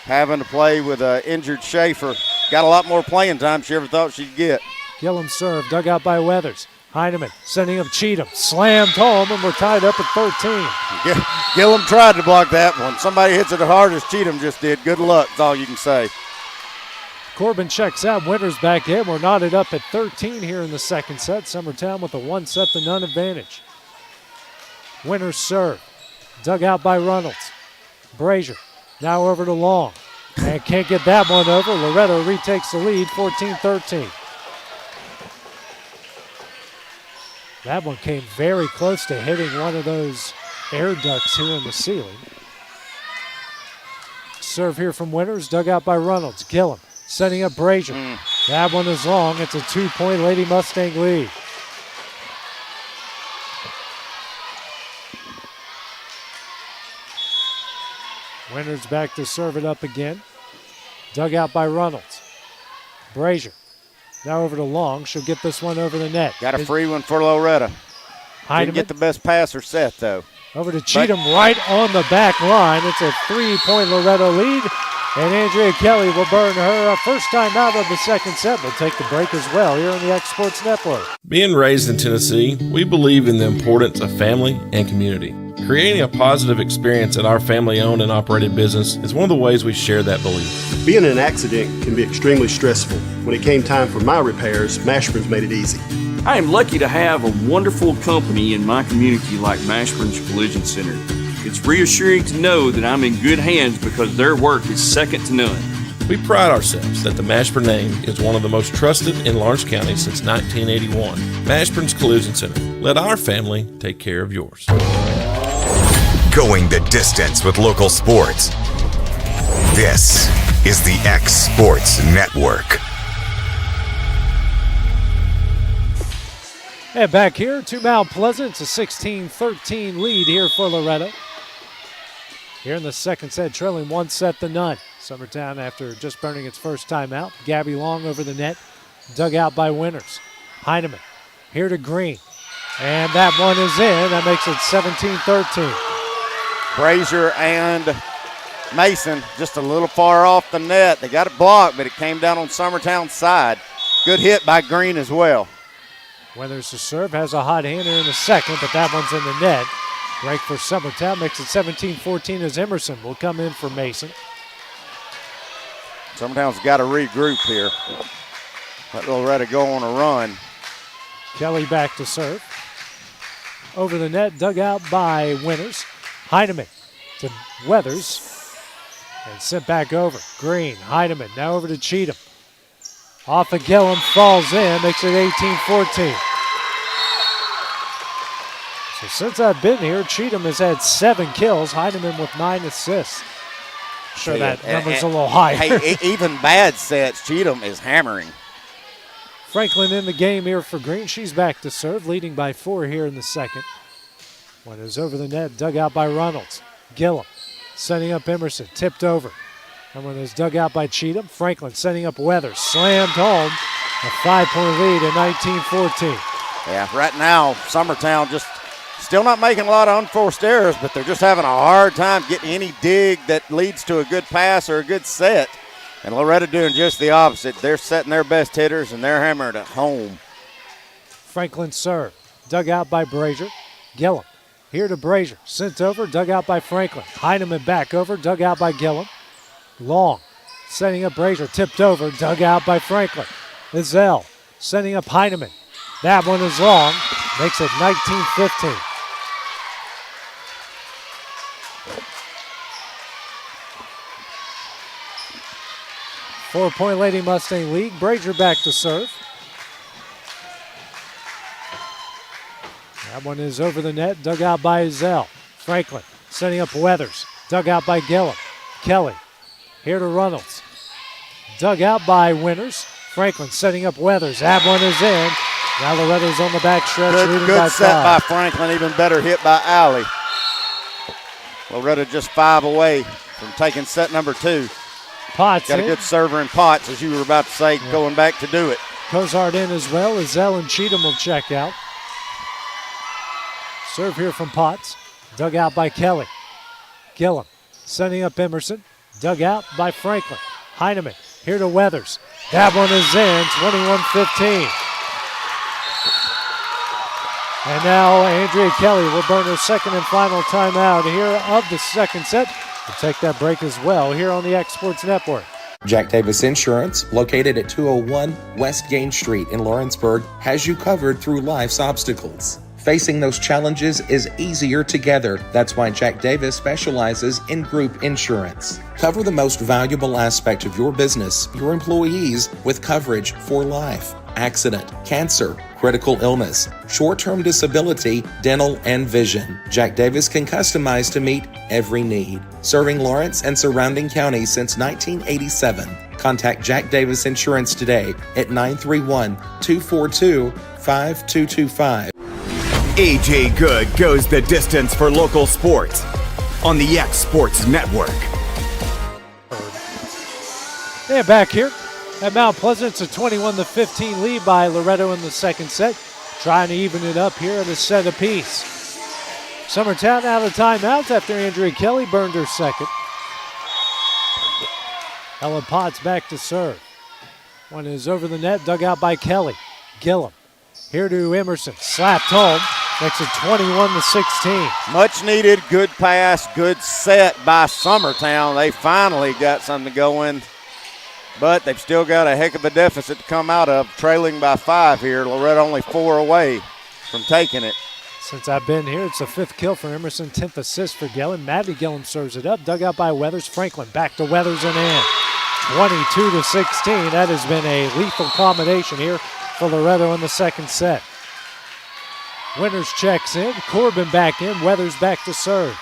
Having to play with an injured Schaefer. Got a lot more playing time she ever thought she'd get. Gillum serve, dug out by Weathers. Heineman sending up Cheatham, slammed home, and we're tied up at 13. Gillum tried to block that one. Somebody hits it as hard as Cheatham just did. Good luck, that's all you can say. Corbin checks out, Winters back in. We're knotted up at 13 here in the second set. Summertown with a 1-0 advantage. Winters serve, dug out by Reynolds. Brazier now over to Long, and can't get that one over. Loretto retakes the lead, 14-13. That one came very close to hitting one of those air ducts here in the ceiling. Serve here from Winters, dug out by Reynolds. Gillum setting up Brazier. That one is long. It's a 2-point Lady Mustang lead. Winters back to serve it up again. Dug out by Reynolds. Brazier. Now over to Long. She'll get this one over the net. Got a free one for Loretto. Heineman. Didn't get the best passer set, though. Over to Cheatham right on the back line. It's a 3-point Loretto lead. And Andrea Kelly will burn her first time out of the second set. We'll take the break as well here on the X Sports Network. Being raised in Tennessee, we believe in the importance of family and community. Creating a positive experience at our family-owned and operated business is one of the ways we share that belief. Being in an accident can be extremely stressful. When it came time for my repairs, Mashburn's made it easy. I am lucky to have a wonderful company in my community like Mashburn's Collision Center. It's reassuring to know that I'm in good hands because their work is second to none. We pride ourselves that the Mashburn name is one of the most trusted in Lawrence County since 1981. Mashburn's Collision Center. Let our family take care of yours. Going the distance with local sports. This is the X Sports Network. And back here to Mount Pleasant. It's a 16-13 lead here for Loretto. Here in the second set, trailing 1-0. Summertown after just burning its first time out. Gabby Long over the net, dug out by Winters. Heineman here to Green. And that one is in. That makes it 17-13. Brazier and Mason just a little far off the net. They got it blocked, but it came down on Summertown's side. Good hit by Green as well. Winters to serve, has a hot hand here in the second, but that one's in the net. Break for Summertown makes it 17-14 as Emerson will come in for Mason. Summertown's got to regroup here. Let Loretto go on a run. Kelly back to serve. Over the net, dug out by Winters. Heineman to Weathers. And sent back over. Green, Heineman, now over to Cheatham. Off of Gillum, falls in, makes it 18-14. So since I've been here, Cheatham has had 7 kills. Heineman with 9 assists. Sure, that number's a little higher. Hey, even bad sets, Cheatham is hammering. Franklin in the game here for Green. She's back to serve, leading by 4 here in the second. One is over the net, dug out by Reynolds. Gillum setting up Emerson, tipped over. And one is dug out by Cheatham. Franklin setting up Weathers, slammed home. A 5-point lead at 19-14. Yeah, right now, Summertown just still not making a lot of unforced errors, but they're just having a hard time getting any dig that leads to a good pass or a good set. And Loretto doing just the opposite. They're setting their best hitters, and they're hammering it home. Franklin serve, dug out by Brazier. Gillum here to Brazier, sent over, dug out by Franklin. Heineman back over, dug out by Gillum. Long setting up Brazier, tipped over, dug out by Franklin. Izell setting up Heineman. That one is long, makes it 19-15. Four-point Lady Mustang lead. Brazier back to serve. That one is over the net, dug out by Izell. Franklin setting up Weathers, dug out by Gillum. Kelly here to Reynolds. dug out by Winters. Franklin setting up Weathers. That one is in. Now Loretto's on the back stretch. Good set by Franklin. Even better hit by Alley. Loretto just 5 away from taking set number 2. Potts got a good server in Potts, as you were about to say, going back to do it. Cozart in as well as Ellen Cheatham will check out. Serve here from Potts. Dug out by Kelly. Gillum setting up Emerson. Dug out by Franklin. Heineman here to Weathers. That one is in, 21-15. And now Andrea Kelly will burn her second and final timeout here of the second set. We'll take that break as well here on the X Sports Network. Jack Davis Insurance, located at 201 West Gain Street in Lawrenceburg, has you covered through life's obstacles. Facing those challenges is easier together. That's why Jack Davis specializes in group insurance. Cover the most valuable aspect of your business, your employees, with coverage for life, accident, cancer, critical illness, short-term disability, dental, and vision. Jack Davis can customize to meet every need. Serving Lawrence and surrounding counties since 1987. Contact Jack Davis Insurance today at 931-242-5225. AJ Good goes the distance for local sports on the X Sports Network. Yeah, back here at Mount Pleasant. It's a 21-15 lead by Loretto in the second set. Trying to even it up here at a set apiece. Summertown out of timeouts after Andrea Kelly burned her second. Ella Potts back to serve. One is over the net, dug out by Kelly. Gillum here to Emerson. Slapped home. Makes it 21-16. Much needed, good pass, good set by Summertown. They finally got something going, but they've still got a heck of a deficit to come out of, trailing by 5 here. Loretto only 4 away from taking it. Since I've been here, it's the 5th kill for Emerson, 10th assist for Gillum. Maddie Gillum serves it up, dug out by Weathers. Franklin back to Weathers and in. 22-16. That has been a lethal combination here for Loretto in the second set. Winters checks in. Corbin back in. Weathers back to serve.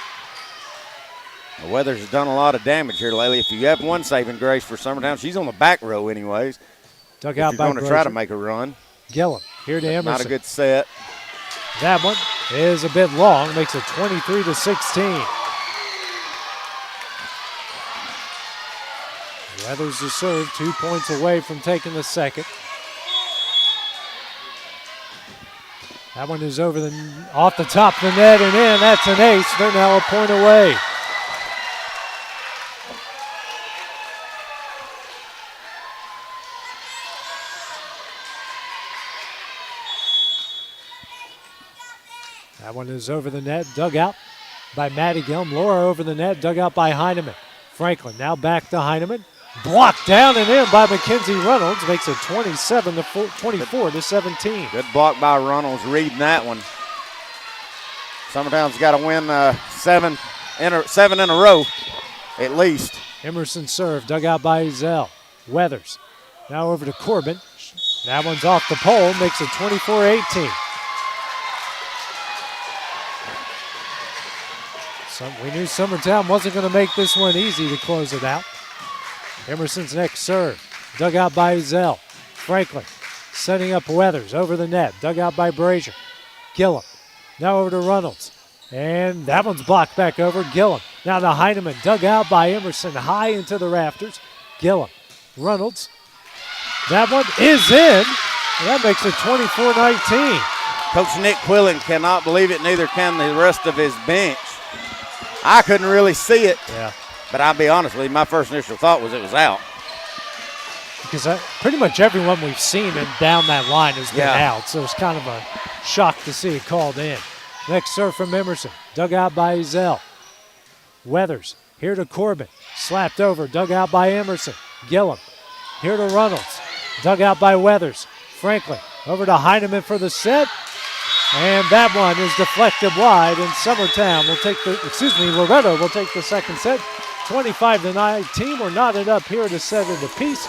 The Weathers has done a lot of damage here lately. If you have one saving grace for Summertown, she's on the back row anyways. Dug out by You're going to try to make a run. Gillum here to Emerson. Not a good set. That one is a bit long. Makes it 23-16. Weathers to serve. 2 points away from taking the second. That one is over off the top of the net and in. That's an ace. They're now a point away. That one is over the net, dug out by Maddie Gillum. Laura over the net, dug out by Heineman. Franklin now back to Heineman. Blocked down and in by Mackenzie Reynolds. Makes it 24-17. Good block by Reynolds, reading that one. Summertown's got to win 7 in a row, at least. Emerson serve, dug out by Zell. Weathers now over to Corbin. That one's off the pole, makes it 24-18. We knew Summertown wasn't going to make this one easy to close it out. Emerson's next serve, dug out by Zell. Franklin setting up Weathers over the net, dug out by Brazier. Gillum now over to Reynolds. And that one's blocked back over. Gillum now to Heineman, dug out by Emerson, high into the rafters. Gillum, Reynolds. That one is in. And that makes it 24-19. Coach Nick Quillen cannot believe it, neither can the rest of his bench. I couldn't really see it. Yeah. But I'll be honest with you, my first initial thought was it was out. Because pretty much everyone we've seen down that line has been out, so it's kind of a shock to see it called in. Next serve from Emerson, dug out by Zell. Weathers here to Corbin, slapped over, dug out by Emerson. Gillum here to Reynolds, dug out by Weathers. Franklin over to Heineman for the set. And that one is deflected wide, and Loretto will take the second set. 25-19. We're knotted up here to set it apiece.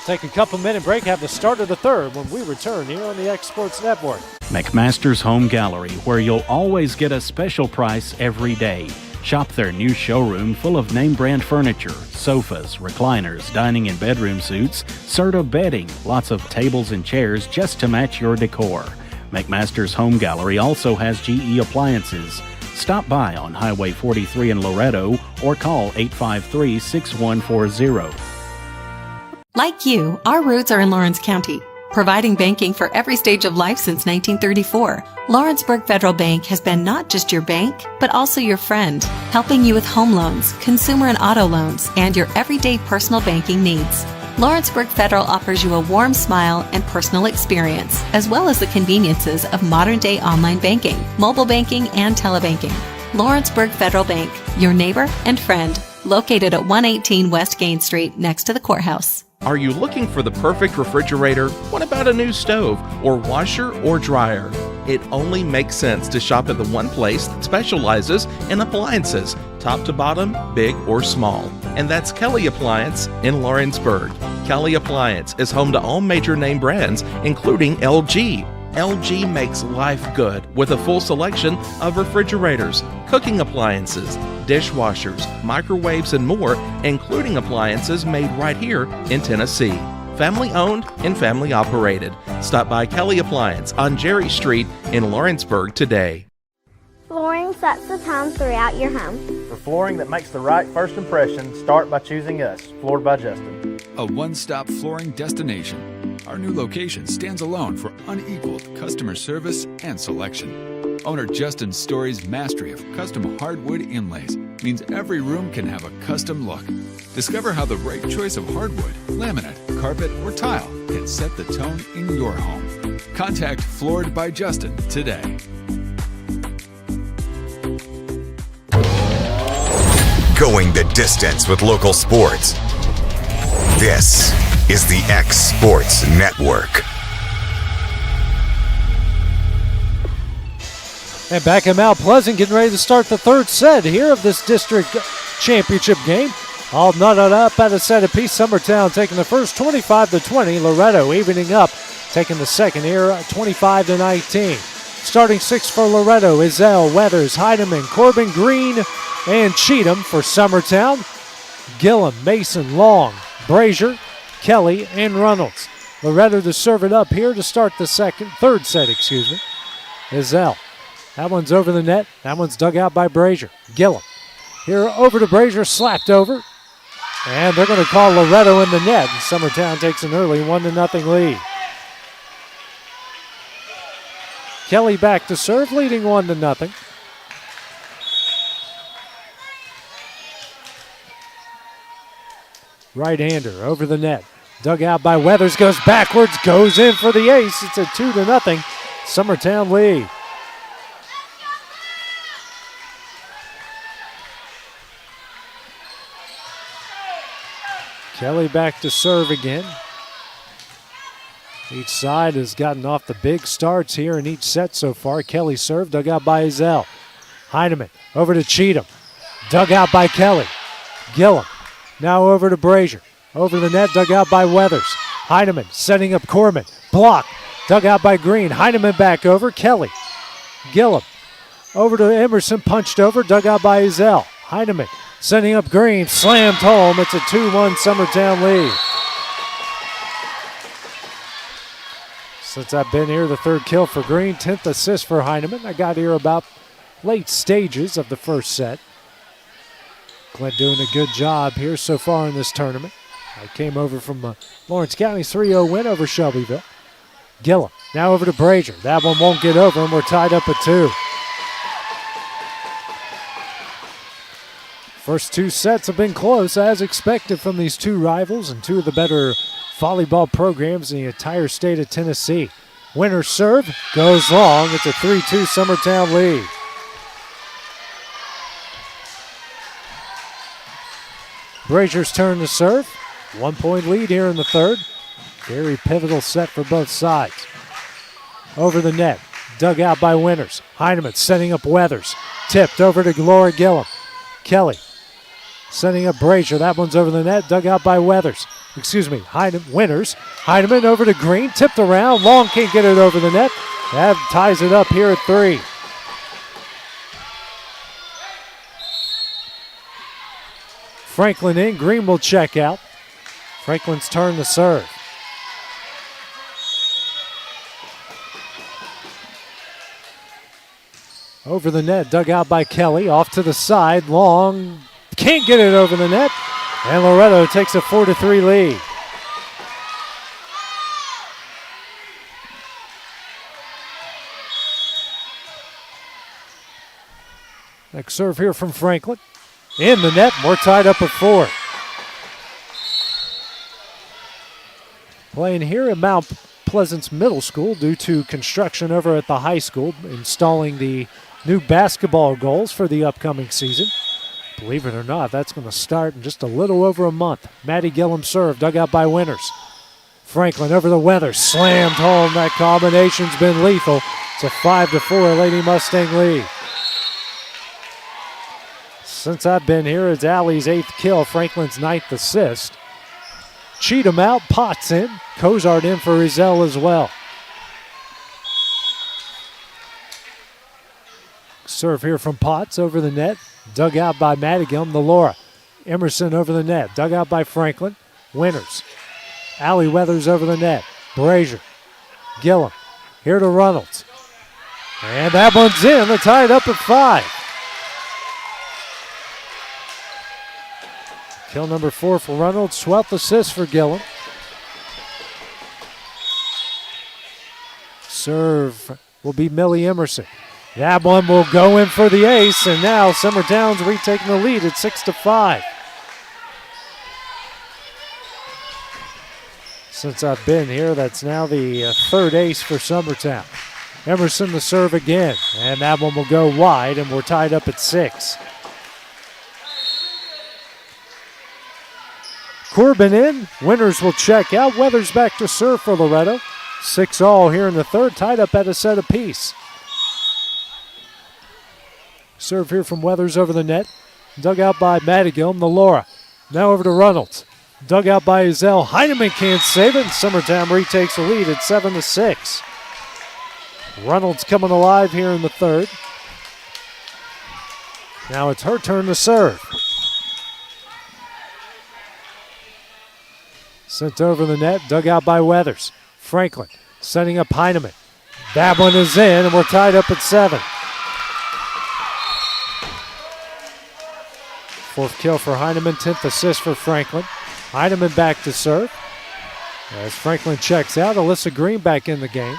Take a couple-minute break, have the start of the third when we return here on the X Sports Network. McMaster's Home Gallery, where you'll always get a special price every day. Shop their new showroom full of name brand furniture, sofas, recliners, dining and bedroom suites, Serta bedding, lots of tables and chairs just to match your decor. McMaster's Home Gallery also has GE appliances. Stop by on Highway 43 in Loretto or call 853-6140. Like you, our roots are in Lawrence County, providing banking for every stage of life since 1934. Lawrenceburg Federal Bank has been not just your bank, but also your friend, helping you with home loans, consumer and auto loans, and your everyday personal banking needs. Lawrenceburg Federal offers you a warm smile and personal experience, as well as the conveniences of modern-day online banking, mobile banking, and telebanking. Lawrenceburg Federal Bank, your neighbor and friend, located at 118 West Gain Street next to the courthouse. Are you looking for the perfect refrigerator? What about a new stove or washer or dryer? It only makes sense to shop at the one place that specializes in appliances, top to bottom, big or small. And that's Kelly Appliance in Lawrenceburg. Kelly Appliance is home to all major name brands, including LG. LG makes life good with a full selection of refrigerators, cooking appliances, dishwashers, microwaves, and more, including appliances made right here in Tennessee. Family owned and family operated. Stop by Kelly Appliance on Jerry Street in Lawrenceburg today. Flooring sets the tone throughout your home. For flooring that makes the right first impression, start by choosing us, Floored by Justin. A one-stop flooring destination. Our new location stands alone for unequaled customer service and selection. Owner Justin Story's mastery of custom hardwood inlays means every room can have a custom look. Discover how the right choice of hardwood, laminate, carpet, or tile can set the tone in your home. Contact Floored by Justin today. Going the distance with local sports. This is the X Sports Network. And back in Mount Pleasant, getting ready to start the third set here of this district championship game. All knotted up at a set apiece. Summertown taking the first 25-20. Loretto evening up, taking the second here 25-19. Starting six for Loretto, Izell, Weathers, Heidemann, Corbin, Green, and Cheatham. For Summertown, Gillum, Mason, Long, Brazier, Kelly, and Reynolds. Loretto to serve it up here to start the third set. Izell. That one's over the net. That one's dug out by Brazier. Gillum. Here over to Brazier, slapped over. And they're going to call Loretto in the net. And Summertown takes an early 1-0 lead. Kelly back to serve, leading 1-0. Right-hander over the net. Dug out by Weathers, goes backwards, goes in for the ace. It's a 2-0 Summertown lead. Kelly back to serve again. Each side has gotten off the big starts here in each set so far. Kelly served, dug out by Izell. Heinemann over to Cheatham. Dug out by Kelly. Gillum now over to Brazier. Over the net, dug out by Weathers. Heinemann setting up Corman. Block. Dug out by Green. Heinemann back over. Kelly. Gillum over to Emerson. Punched over. Dug out by Izell. Heinemann setting up Green. Slammed home. It's a 2-1 Summertown lead. Since I've been here, the third kill for Green, 10th assist for Heinemann. I got here about late stages of the first set. Glenn doing a good job here so far in this tournament. I came over from Lawrence County's 3-0 win over Shelbyville. Gillum now over to Brazier. That one won't get over, and we're tied up at 2. First two sets have been close, as expected from these two rivals and two of the better volleyball programs in the entire state of Tennessee. Winner serve goes long. It's a 3-2 Summertown lead. Brazier's turn to serve. 1 point lead here in the third. Very pivotal set for both sides. Over the net. Dug out by Winters. Heinemann setting up Weathers. Tipped over to Laura Gillum. Kelly setting up Brazier. That one's over the net. Dug out by Weathers. Winters. Heinemann over to Green. Tipped around. Long can't get it over the net. That ties it up here at 3. Franklin in. Green will check out. Franklin's turn to serve. Over the net, dug out by Kelly. Off to the side, long. Can't get it over the net. And Loretto takes a 4-3 lead. Next serve here from Franklin. In the net, we're tied up at 4. Playing here at Mount Pleasant's Middle School due to construction over at the high school, installing the new basketball goals for the upcoming season. Believe it or not, that's going to start in just a little over a month. Maddie Gillum serve, dug out by Winters. Franklin over the weather, slammed home. That combination's been lethal. It's a 5-4 Lady Mustang lead. Since I've been here, it's Allie's 8th kill, Franklin's 9th assist. Cheatham out, Potts in. Cozart in for Rizal as well. Serve here from Potts over the net. Dug out by Madigan, the Laura. Emerson over the net. Dug out by Franklin. Winters. Allie Weathers over the net. Brazier. Gillum. Here to Reynolds. And that one's in. They're tied up at 5. Kill number 4 for Reynolds. 12th assist for Gillum. Serve will be Millie Emerson. That one will go in for the ace, and now Summertown's retaking the lead at 6-5. Since I've been here, that's now the third ace for Summertown. Emerson the serve again, and that one will go wide, and we're tied up at 6. Corbin in. Winters will check out. Weathers back to serve for Loretto. 6-all here in the third, tied up at a set apiece. Serve here from Weathers over the net. Dug out by Madigan, the Laura. Now over to Reynolds. Dug out by Izell. Heineman can't save it. Summertown retakes the lead at 7-6. Reynolds coming alive here in the third. Now it's her turn to serve. Sent over the net. Dug out by Weathers. Franklin setting up Heineman. That one is in, and we're tied up at 7. 4th kill for Heineman, 10th assist for Franklin. Heineman back to serve. As Franklin checks out, Alyssa Green back in the game.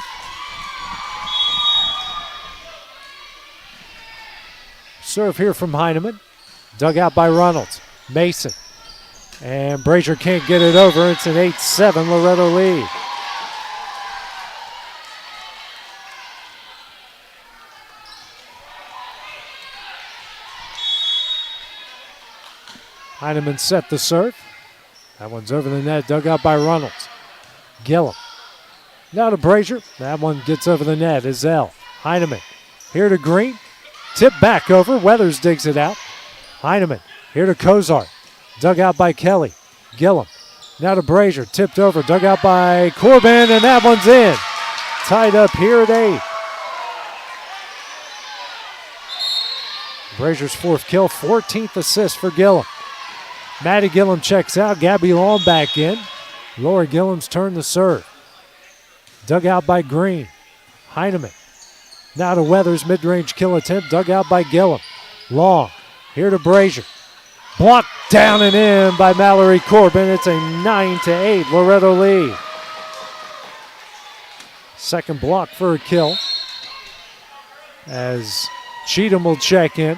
Serve here from Heineman. Dug out by Reynolds. Mason. And Brazier can't get it over. It's an 8-7 Loretto lead. Heineman set the serve. That one's over the net, dug out by Reynolds. Gillum. Now to Brazier. That one gets over the net. Izell. Heineman. Here to Green. Tip back over. Weathers digs it out. Heineman. Here to Cozart. Dug out by Kelly. Gillum. Now to Brazier. Tipped over. Dug out by Corbin. And that one's in. Tied up here at 8. Brazier's 4th kill. 14th assist for Gillum. Maddie Gillum checks out. Gabby Long back in. Laura Gillum's turn to serve. Dug out by Green. Heineman. Now to Weathers. Mid-range kill attempt. Dug out by Gillum. Long. Here to Brazier. Blocked down and in by Mallory Corbin. It's a 9-8 Loretto lead. Second block for a kill. As Cheatham will check in.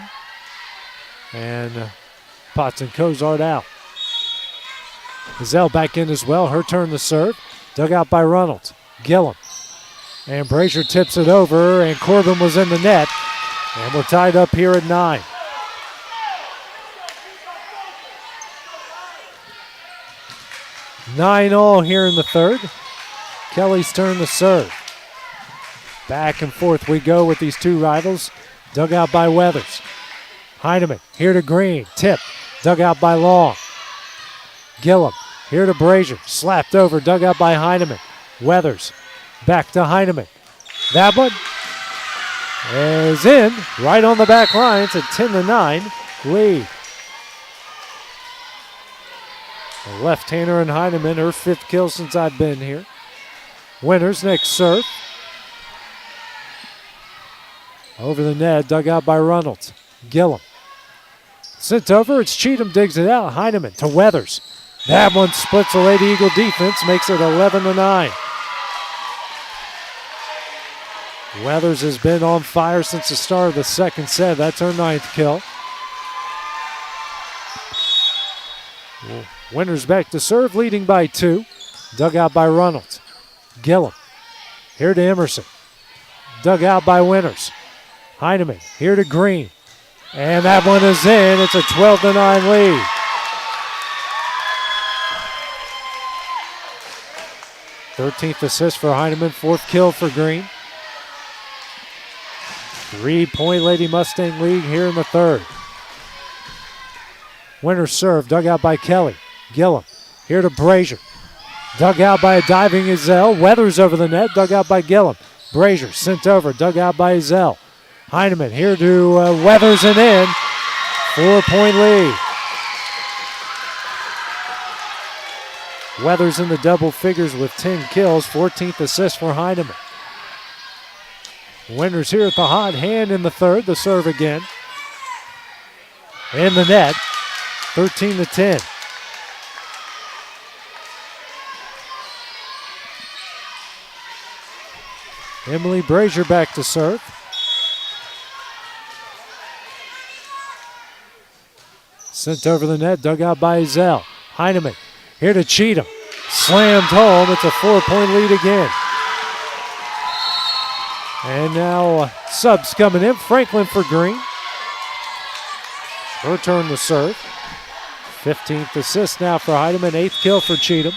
And Potts and Cozart out. Gazelle back in as well. Her turn to serve. Dug out by Reynolds. Gillum. And Brazier tips it over, and Corbin was in the net. And we're tied up here at 9. Nine all here in the third. Kelly's turn to serve. Back and forth we go with these two rivals. Dug out by Weathers. Heineman here to Green. Tip. Dug out by Long. Gillum here to Brazier. Slapped over. Dug out by Heineman. Weathers back to Heineman. That one is in right on the back line. It's a 10-9 lead. The left-hander and Heineman, her 5th kill since I've been here. Winters next serve. Over the net, dug out by Reynolds. Gillum. Sent over, it's Cheatham, digs it out. Heineman to Weathers. That one splits the Lady Eagle defense, makes it 11-9. Weathers has been on fire since the start of the second set. That's her 9th kill. Winters back to serve, leading by 2. Dug out by Reynolds. Gillum. Here to Emerson. Dug out by Winters. Heineman here to Green. And that one is in. It's a 12-9 lead. Thirteenth assist for Heineman, 4th kill for Green. 3-point Lady Mustang lead here in the 3rd. Winters serve, dug out by Kelly. Gillum here to Brazier. Dug out by a diving Ezell. Weathers over the net, dug out by Gillum. Brazier sent over, dug out by Ezell. Heineman here to Weathers and in. 4-point lead. Weathers in the double figures with 10 kills, 14th assist for Heineman. Winters here at the hot hand in the 3rd. The serve again. In the net, 13-10. Emily Brazier back to serve. Sent over the net, dug out by Ezell. Heineman here to Cheatham. Slammed home. It's a 4-point lead again. And now subs coming in. Franklin for Green. Her turn to serve. 15th assist now for Heineman. 8th kill for Cheatham.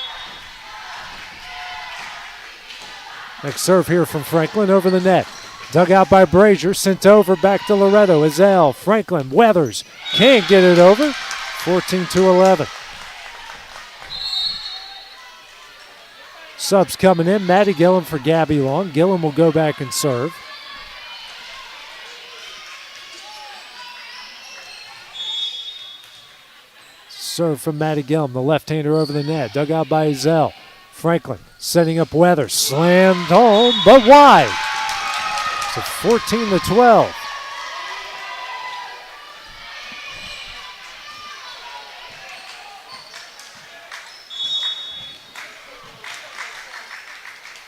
Next serve here from Franklin over the net. Dug out by Brazier. Sent over back to Loretto. Ezell. Franklin. Weathers. Can't get it over. 14-11. Subs coming in. Maddie Gillum for Gabby Long. Gillum will go back and serve. Serve from Maddie Gillum, the left-hander over the net. Dug out by Ezell. Franklin setting up Weathers. Slammed home, but wide. It's 14-12.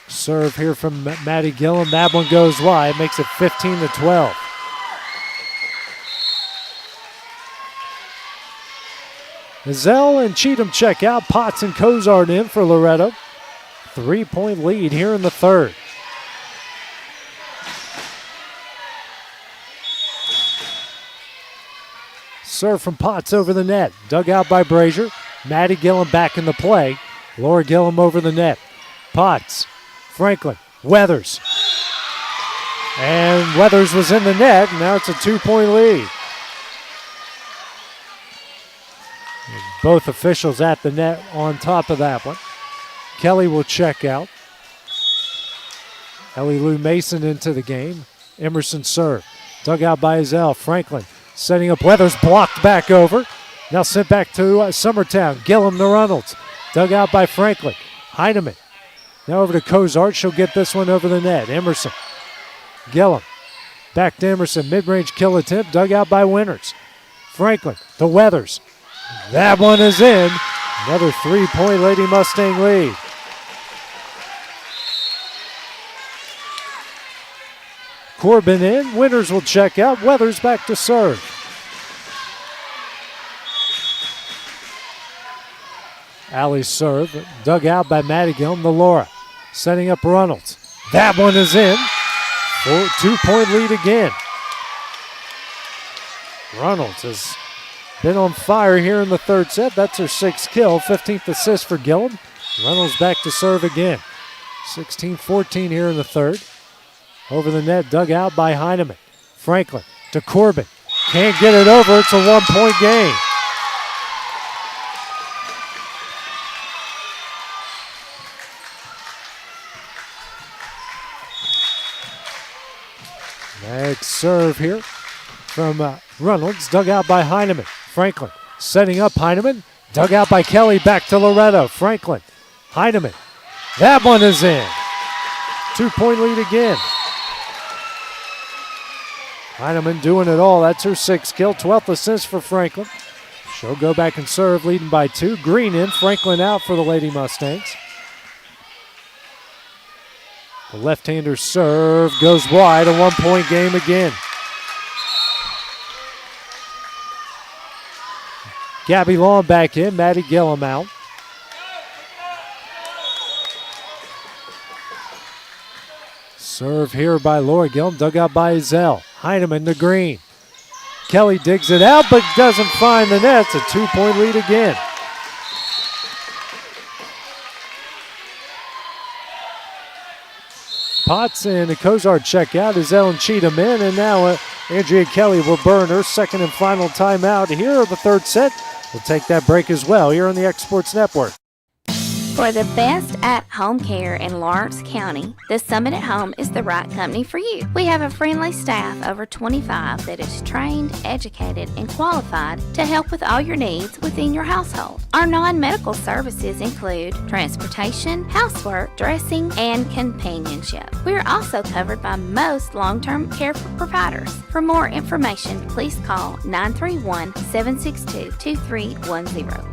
Serve here from Maddie Gillum. That one goes wide. Makes it 15-12. Ezell and Cheatham check out. Potts and Cozart in for Loretto. 3-point lead here in the 3rd. Serve from Potts over the net. Dug out by Brazier. Maddie Gillum back in the play. Laura Gillum over the net. Potts. Franklin. Weathers. And Weathers was in the net. And now it's a 2-point lead. Both officials at the net on top of that one. Kelly will check out. Ellie Lou Mason into the game. Emerson serve. Dug out by Ezell. Franklin setting up Weathers. Blocked back over. Now sent back to Summertown. Gillum to Reynolds. Dug out by Franklin. Heineman. Now over to Cozart. She'll get this one over the net. Emerson. Gillum. Back to Emerson. Mid-range kill attempt. Dug out by Winters. Franklin to Weathers. That one is in. Another 3-point Lady Mustang lead. Corbin in. Winters will check out. Weathers back to serve. Alley's serve. Dug out by Maddie Gillum. The Laura. Setting up Reynolds. That one is in. 2-point lead again. Reynolds has been on fire here in the 3rd set. That's her 6th kill. 15th assist for Gillum. Reynolds back to serve again. 16-14 here in the 3rd. Over the net, dug out by Heineman. Franklin to Corbin. Can't get it over. It's a 1-point game. Next serve here from Reynolds. Dug out by Heineman. Franklin setting up Heineman. Dug out by Kelly, back to Loretto. Franklin, Heineman. That one is in. 2-point lead again. Heineman doing it all. That's her 6th kill, 12th assist for Franklin. She'll go back and serve, leading by 2. Green in, Franklin out for the Lady Mustangs. The left-hander serve goes wide, a 1-point game again. Gabby Long back in, Maddie Gillum out. Serve here by Laura Gillum, dug out by Zell. Heineman to Green. Kelly digs it out but doesn't find the net. It's a 2-point lead again. Potts and Kozard check out as Ellen Cheatham in, and now Andrea Kelly will burn her second and final timeout here of the third set. We'll take that break as well here on the X Sports Network. For the best at-home care in Lawrence County, the Summit at Home is the right company for you. We have a friendly staff, over 25, that is trained, educated, and qualified to help with all your needs within your household. Our non-medical services include transportation, housework, dressing, and companionship. We are also covered by most long-term care providers. For more information, please call 931-762-2310.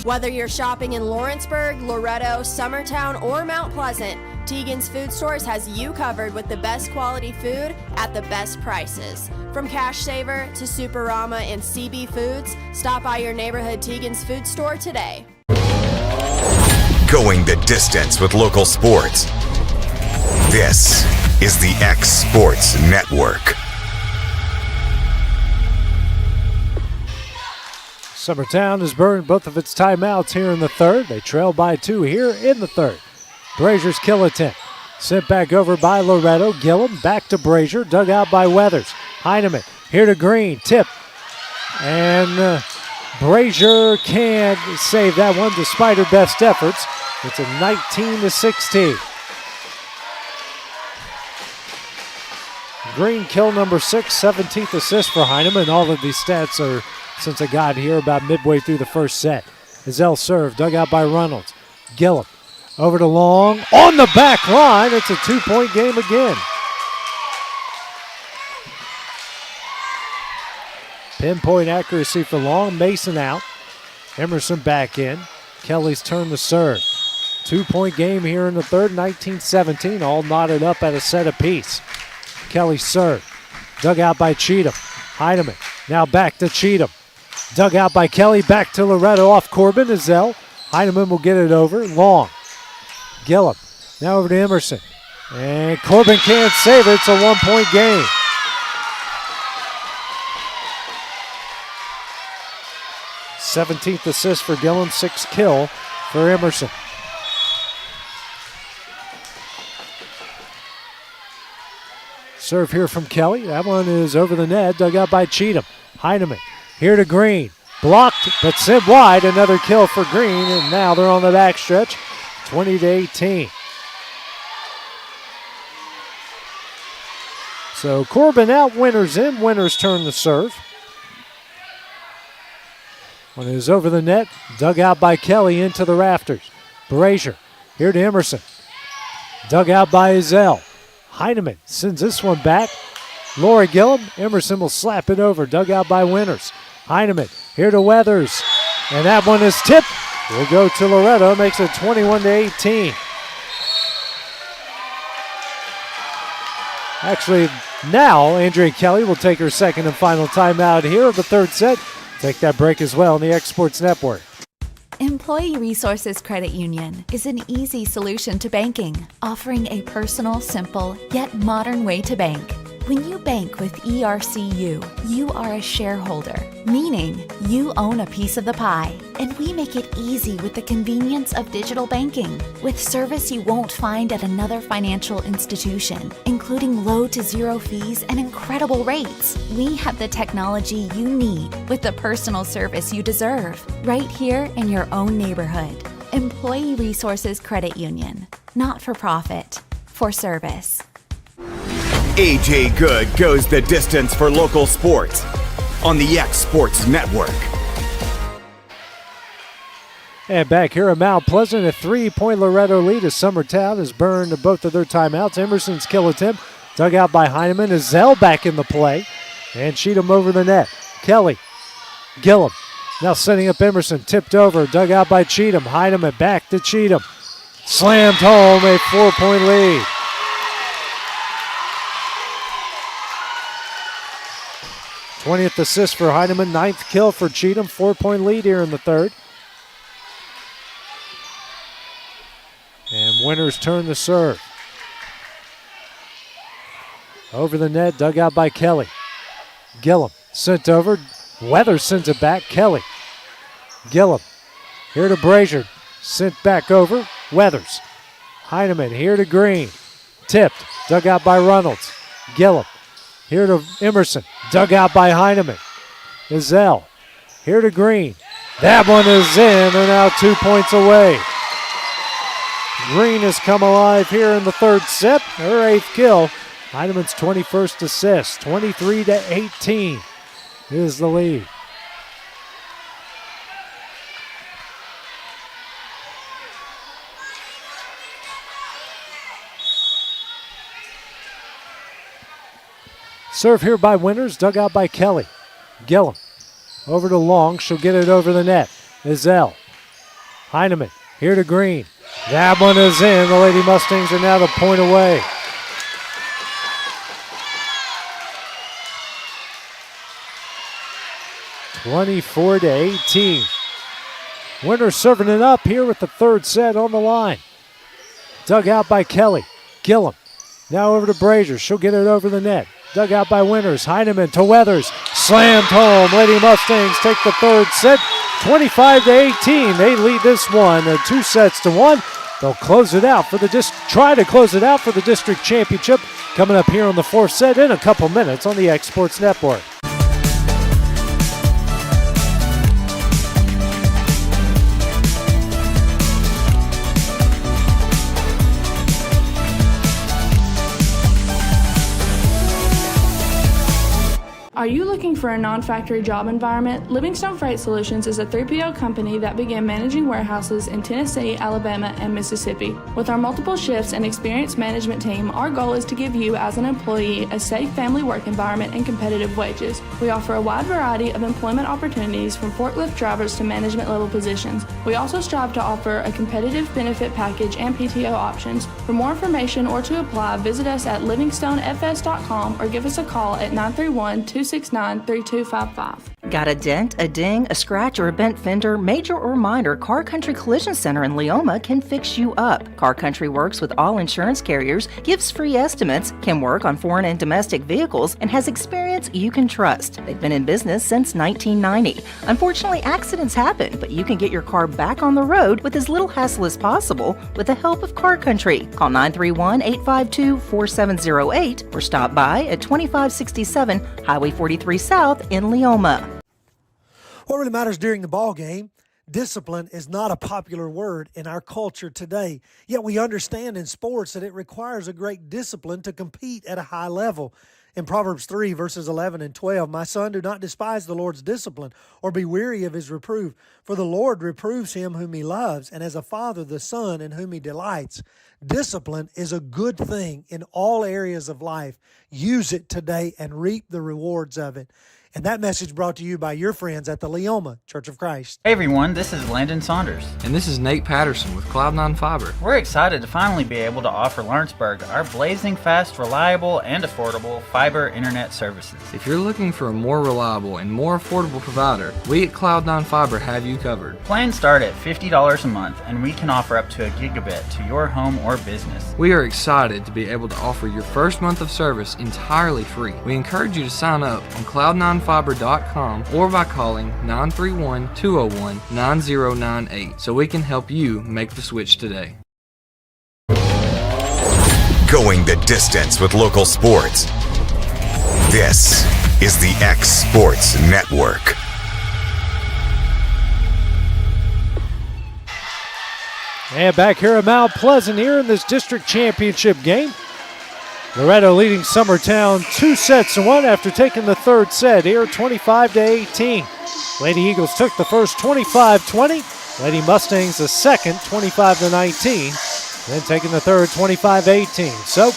Whether you're shopping in Lawrenceburg, Loretto, Summertown, or Mount Pleasant, Tegan's Food Stores has you covered with the best quality food at the best prices. From Cash Saver to Superama and CB Foods, stop by your neighborhood Tegan's Food Store today. Going the distance with local sports. This is the X Sports Network. Summertown has burned both of its timeouts here in the third. They trail by 2 here in the third. Brazier's kill attempt. Sent back over by Loretto. Gillum back to Brazier. Dug out by Weathers. Heineman here to Green. Tip. And Brazier can't save that one despite her best efforts. It's a 19-16. Green kill number 6, 17th assist for Heineman. All of these stats are since I got here about midway through the first set. Zell serve, dug out by Reynolds. Gillum over to Long. On the back line, it's a 2-point game again. Pinpoint accuracy for Long. Mason out. Emerson back in. Kelly's turn to serve. 2-point game here in the third, 19-17, all knotted up at a set apiece. Kelly serve. Dug out by Cheatham. Heineman now back to Cheatham. Dug out by Kelly, back to Loretto off Corbin. Azell. Heineman will get it over. Long. Gillum. Now over to Emerson. And Corbin can't save it. It's a 1-point game. Seventeenth assist for Gillum, 6th kill for Emerson. Serve here from Kelly. That one is over the net. Dug out by Cheatham. Heineman. Here to Green. Blocked, but sent wide. Another kill for Green, and now they're on the backstretch. 20-18. So Corbin out, Winters in. Winters turn to serve. One is over the net. Dug out by Kelly into the rafters. Brazier. Here to Emerson. Dug out by Azell. Heineman sends this one back. Laura Gillum. Emerson will slap it over. Dug out by Winters. Heineman here to Weathers. And that one is tipped. Will go to Loretto. Makes it 21-18. Actually, now Andrea Kelly will take her second and final timeout here of the third set. Take that break as well on the X Sports Network. Employee Resources Credit Union is an easy solution to banking, offering a personal, simple, yet modern way to bank. When you bank with ERCU, you are a shareholder, meaning you own a piece of the pie. And we make it easy with the convenience of digital banking, with service you won't find at another financial institution, including low to zero fees and incredible rates. We have the technology you need with the personal service you deserve, right here in your own neighborhood. Employee Resources Credit Union, not for profit, for service. AJ Good goes the distance for local sports on the X Sports Network. And back here at Mount Pleasant, a 3-point Loretto lead as Summertown has burned both of their timeouts. Emerson's kill attempt dug out by Heineman. Zell back in the play. And Cheatham over the net. Kelly. Gillum. Now setting up Emerson. Tipped over. Dug out by Cheatham. Heineman back to Cheatham. Slammed home. A 4-point lead. th assist for Heineman. 9th kill for Cheatham. 4-point lead here in the third. And Winters turn the serve. Over the net, dug out by Kelly. Gillum sent over. Weathers sends it back. Kelly. Gillum. Here to Brazier. Sent back over. Weathers. Heineman here to Green. Tipped. Dug out by Reynolds. Gillum. Here to Emerson. Dug out by Heineman. Izell. Here to Green. That one is in. They're now 2 points away. Green has come alive here in the third set. Her 8th kill. Heineman's 21st assist. 23-18 is the lead. Serve here by Winters, dug out by Kelly. Gillum over to Long. She'll get it over the net. Izell. Heineman here to Green. That one is in. The Lady Mustangs are now the point away. (24-18). Winters serving it up here with the third set on the line. Dug out by Kelly. Gillum. Now over to Brazier. She'll get it over the net. Dug out by Winters. Heineman to Weathers. Slammed home. Lady Mustangs take the third set. 25-18. They lead this one 2-1. They'll close it out for the try to close it out for the district championship. Coming up here on the fourth set in a couple minutes on the X Sports Network. Are you looking for a non-factory job environment? Livingstone Freight Solutions is a 3PL company that began managing warehouses in Tennessee, Alabama, and Mississippi. With our multiple shifts and experienced management team, our goal is to give you as an employee a safe family work environment and competitive wages. We offer a wide variety of employment opportunities from forklift drivers to management level positions. We also strive to offer a competitive benefit package and PTO options. For more information or to apply, visit us at livingstonefs.com or give us a call at 931-269-3255. Got a dent, a ding, a scratch, or a bent fender? Major or minor, Car Country Collision Center in Leoma can fix you up. Car Country works with all insurance carriers, gives free estimates, can work on foreign and domestic vehicles, and has experience you can trust. They've been in business since 1990. Unfortunately, accidents happen, but you can get your car back on the road with as little hassle as possible with the help of Car Country. Call 931-852-4708 or stop by at 2567 Highway 43 South in Leoma. What really matters during the ball game, discipline is not a popular word in our culture today. Yet we understand in sports that it requires a great discipline to compete at a high level. In Proverbs 3, verses 11 and 12, "My son, do not despise the Lord's discipline, or be weary of his reproof. For the Lord reproves him whom he loves, and as a father the son in whom he delights." Discipline is a good thing in all areas of life. Use it today and reap the rewards of it. And that message brought to you by your friends at the Leoma Church of Christ. Hey everyone, this is Landon Saunders. And this is Nate Patterson with Cloud9 Fiber. We're excited to finally be able to offer Lawrenceburg our blazing fast, reliable, and affordable fiber internet services. If you're looking for a more reliable and more affordable provider, we at Cloud9 Fiber have you covered. Plans start at $50 a month, and we can offer up to a gigabit to your home or business. We are excited to be able to offer your first month of service entirely free. We encourage you to sign up on Cloud9Fiber.com or by calling 931-201-9098 so we can help you make the switch today. Going the distance with local sports. This is the X Sports Network. And back here at Mount Pleasant here in this district championship game. Loretto leading Summertown 2-1 after taking the third set here, 25-18. Lady Eagles took the first 25-20, Lady Mustangs the second, 25-19. Then taking the third, 25-18. So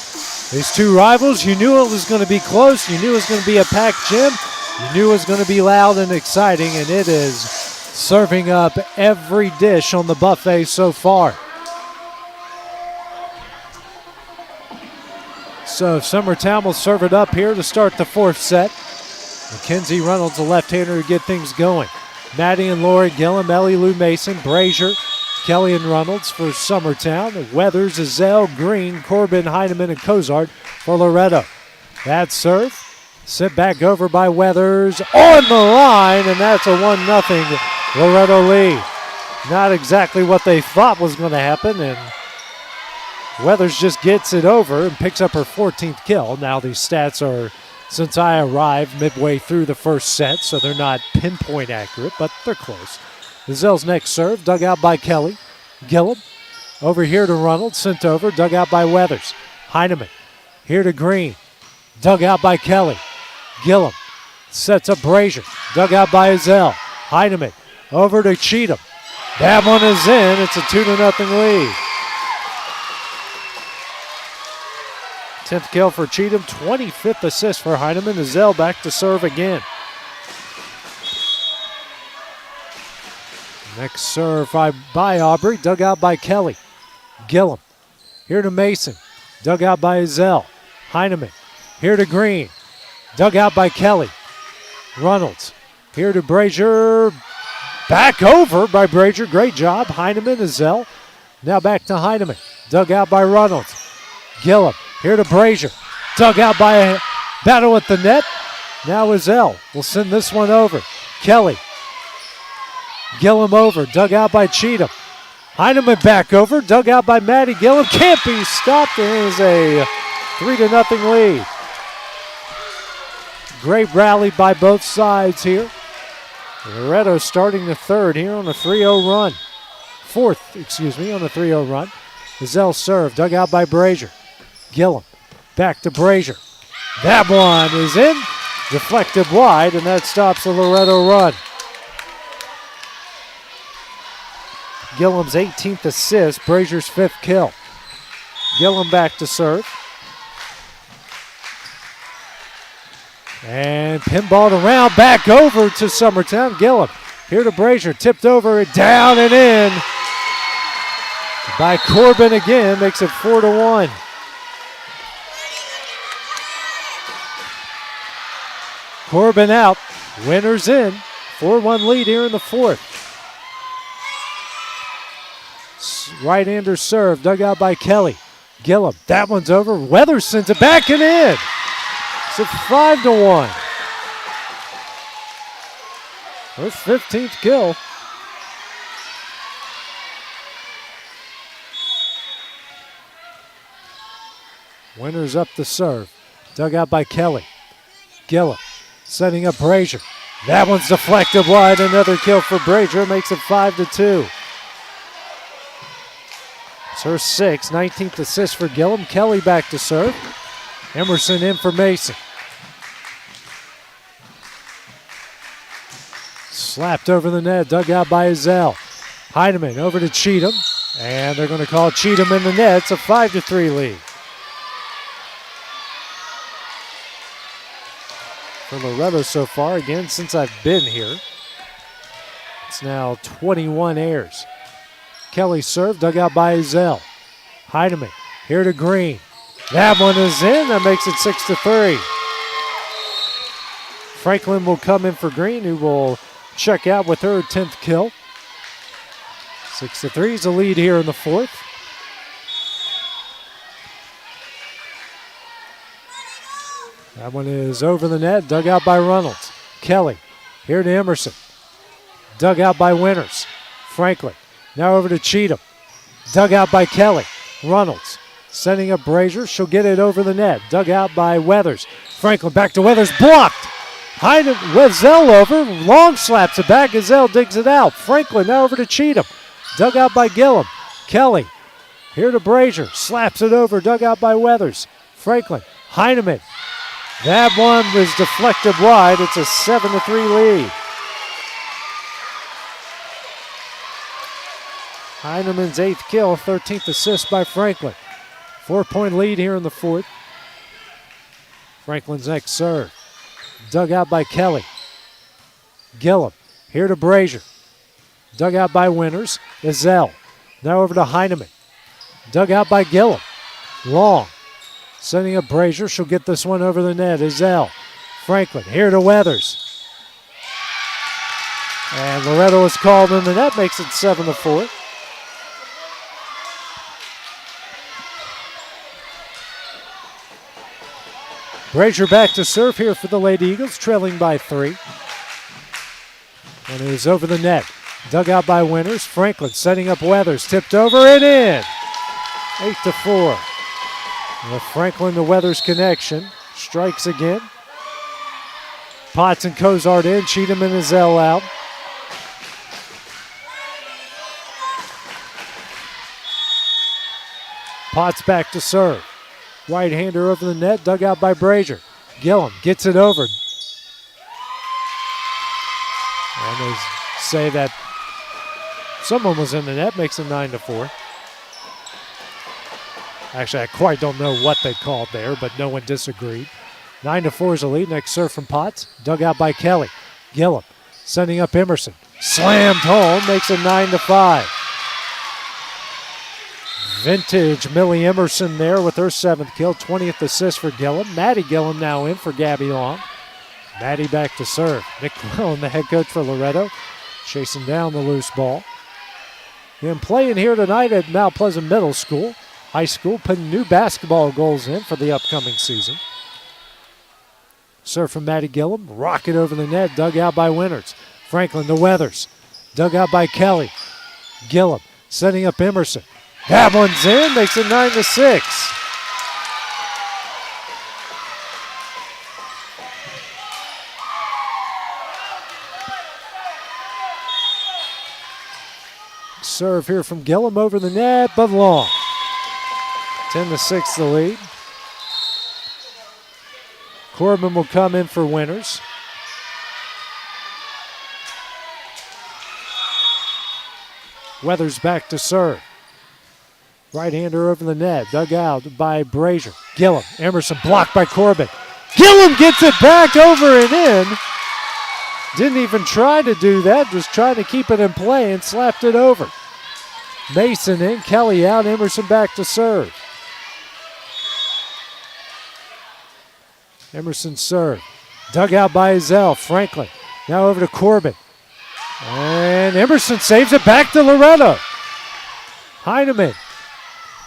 these two rivals, you knew it was going to be close. You knew it was going to be a packed gym. You knew it was going to be loud and exciting, and it is serving up every dish on the buffet so far. So Summertown will serve it up here to start the fourth set. Mackenzie Reynolds, the left-hander, to get things going. Maddie and Lori Gillum, Ellie Lou Mason, Brazier, Kelly and Reynolds for Summertown. Weathers, Azell, Green, Corbin, Heineman, and Cozart for Loretto. That serve. Sent back over by Weathers on the line, and that's a 1-0 Loretto lead. Not exactly what they thought was going to happen, and Weathers just gets it over and picks up her 14th kill. Now these stats are, since I arrived midway through the first set, so they're not pinpoint accurate, but they're close. Azell's next serve, dug out by Kelly. Gillum over here to Reynolds, sent over, dug out by Weathers. Heineman here to Green, dug out by Kelly. Gillum sets up Brazier, dug out by Azell. Heineman over to Cheatham. That one is in. It's a 2-0 lead. 10th kill for Cheatham, 25th assist for Heineman. Azell back to serve again. Next serve by Aubrey, dug out by Kelly. Gillum here to Mason, dug out by Azell. Heineman here to Green, dug out by Kelly. Reynolds here to Brazier, back over by Brazier, great job. Heineman, Azell, now back to Heineman, dug out by Reynolds. Gillum here to Brazier, dug out by a battle at the net. Now Azell will send this one over. Kelly, Gillum over, dug out by Cheatham. Heineman back over, dug out by Maddie Gillum. Can't be stopped. It is a 3-0 lead. Great rally by both sides here. Loretto starting the third here on a 3-0 run. Fourth, on a 3-0 run. Azell serve, dug out by Brazier. Gillum back to Brazier. That one is in, deflected wide, and that stops the Loretto run. Gillum's 18th assist, Brazier's 5th kill. Gillum back to serve. And pinballed around, back over to Summertown. Gillum here to Brazier, tipped over, down and in by Corbin again, makes it 4-1. Corbin out, winners in, 4-1 lead here in the fourth. Right-hander serve, dug out by Kelly. Gillum, that one's over. Weathers sends it back and in. It's a 5-1. Her 15th kill. Winners up the serve. Dug out by Kelly. Gillum setting up Brazier. That one's deflected wide. Another kill for Brazier. Makes it 5-2. It's her 6th, 19th assist for Gillum. Kelly back to serve. Emerson in for Mason. Slapped over the net, dug out by Azell. Heineman over to Cheatham, and they're going to call Cheatham in the net. It's a 5-3 lead. For Loretto so far, again, since I've been here, it's now 21 airs. Kelly serve, dug out by Azell. Heineman here to Green. That one is in. That makes it 6-3. Franklin will come in for Green, who will check out with her 10th kill. 6-3 is the lead here in the fourth. That one is over the net, dug out by Reynolds. Kelly here to Emerson. Dug out by Winters. Franklin now over to Cheatham. Dug out by Kelly. Reynolds sending up Brazier. She'll get it over the net. Dug out by Weathers. Franklin back to Weathers. Blocked. Heineman with Azell over. Long slaps it back. Azell digs it out. Franklin now over to Cheatham. Dug out by Gillum. Kelly here to Brazier. Slaps it over. Dug out by Weathers. Franklin. Heineman. That one was deflected wide. It's a 7-3 lead. Heineman's 8th kill, 13th assist by Franklin. 4-point lead here in the fourth. Franklin's next serve. Dug out by Kelly. Gillum here to Brazier. Dug out by Winters. Ezell. Now over to Heineman. Dug out by Gillum. Long. Sending up Brazier. She'll get this one over the net. Ezell. Franklin here to Weathers. And Loretto is called in the net. Makes it 7-4. Brazier back to serve here for the Lady Eagles, trailing by 3. And it is over the net. Dug out by Winters. Franklin setting up Weathers. Tipped over and in. 8-4. The Franklin to Weathers connection. Strikes again. Potts and Cozart in. Cheatham and Ezell out. Potts back to serve. Right-hander over the net, dug out by Brazier. Gillum gets it over. And they say that someone was in the net, makes it 9-4. Actually, I quite don't know what they called there, but no one disagreed. 9-4 is the lead. Next serve from Potts, dug out by Kelly. Gillum sending up Emerson. Slammed home, makes it 9-5. Vintage Millie Emerson there with her 7th kill, 20th assist for Gillum. Maddie Gillum now in for Gabby Long. Maddie back to serve. Nick Quillen, the head coach for Loretto, chasing down the loose ball. Been playing here tonight at Mount Pleasant Middle School. High school putting new basketball goals in for the upcoming season. Serve from Maddie Gillum. Rocket over the net, dug out by Winters. Franklin to Weathers. Dug out by Kelly. Gillum setting up Emerson. That one's in, makes it 9-6. Serve here from Gillum over the net, but long. 10-6 the lead. Corbin will come in for Winters. Weathers back to serve. Right-hander over the net, dug out by Brazier. Gillum, Emerson blocked by Corbin. Gillum gets it back over and in. Didn't even try to do that, just trying to keep it in play and slapped it over. Mason in, Kelly out, Emerson back to serve. Emerson serve. Dug out by Ezell. Franklin now over to Corbin. And Emerson saves it back to Loretto. Heineman.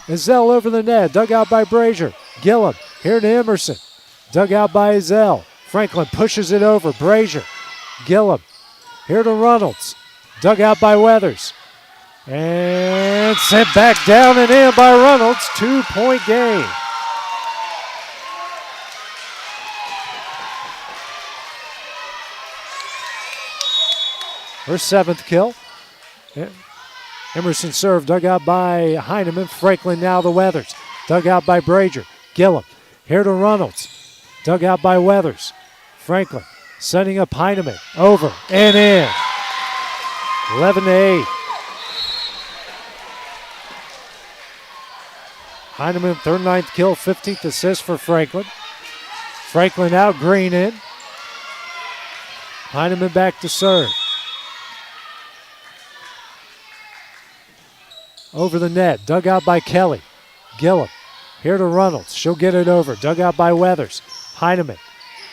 Ezell over the net. Dug out by Brazier. Gillum here to Emerson. Dug out by Ezell. Franklin pushes it over. Brazier. Gillum here to Reynolds. Dug out by Weathers. And sent back down and in by Reynolds. 2-point game. Her 7th kill. Emerson serve, dug out by Heineman. Franklin now the Weathers. Dug out by Brazier. Gillum here to Reynolds. Dug out by Weathers. Franklin setting up Heineman. Over and in. 11-8. Heineman, 9th kill, 15th assist for Franklin. Franklin out, Green in. Heineman back to serve. Over the net, dug out by Kelly. Gillum here to Reynolds. She'll get it over. Dug out by Weathers. Heineman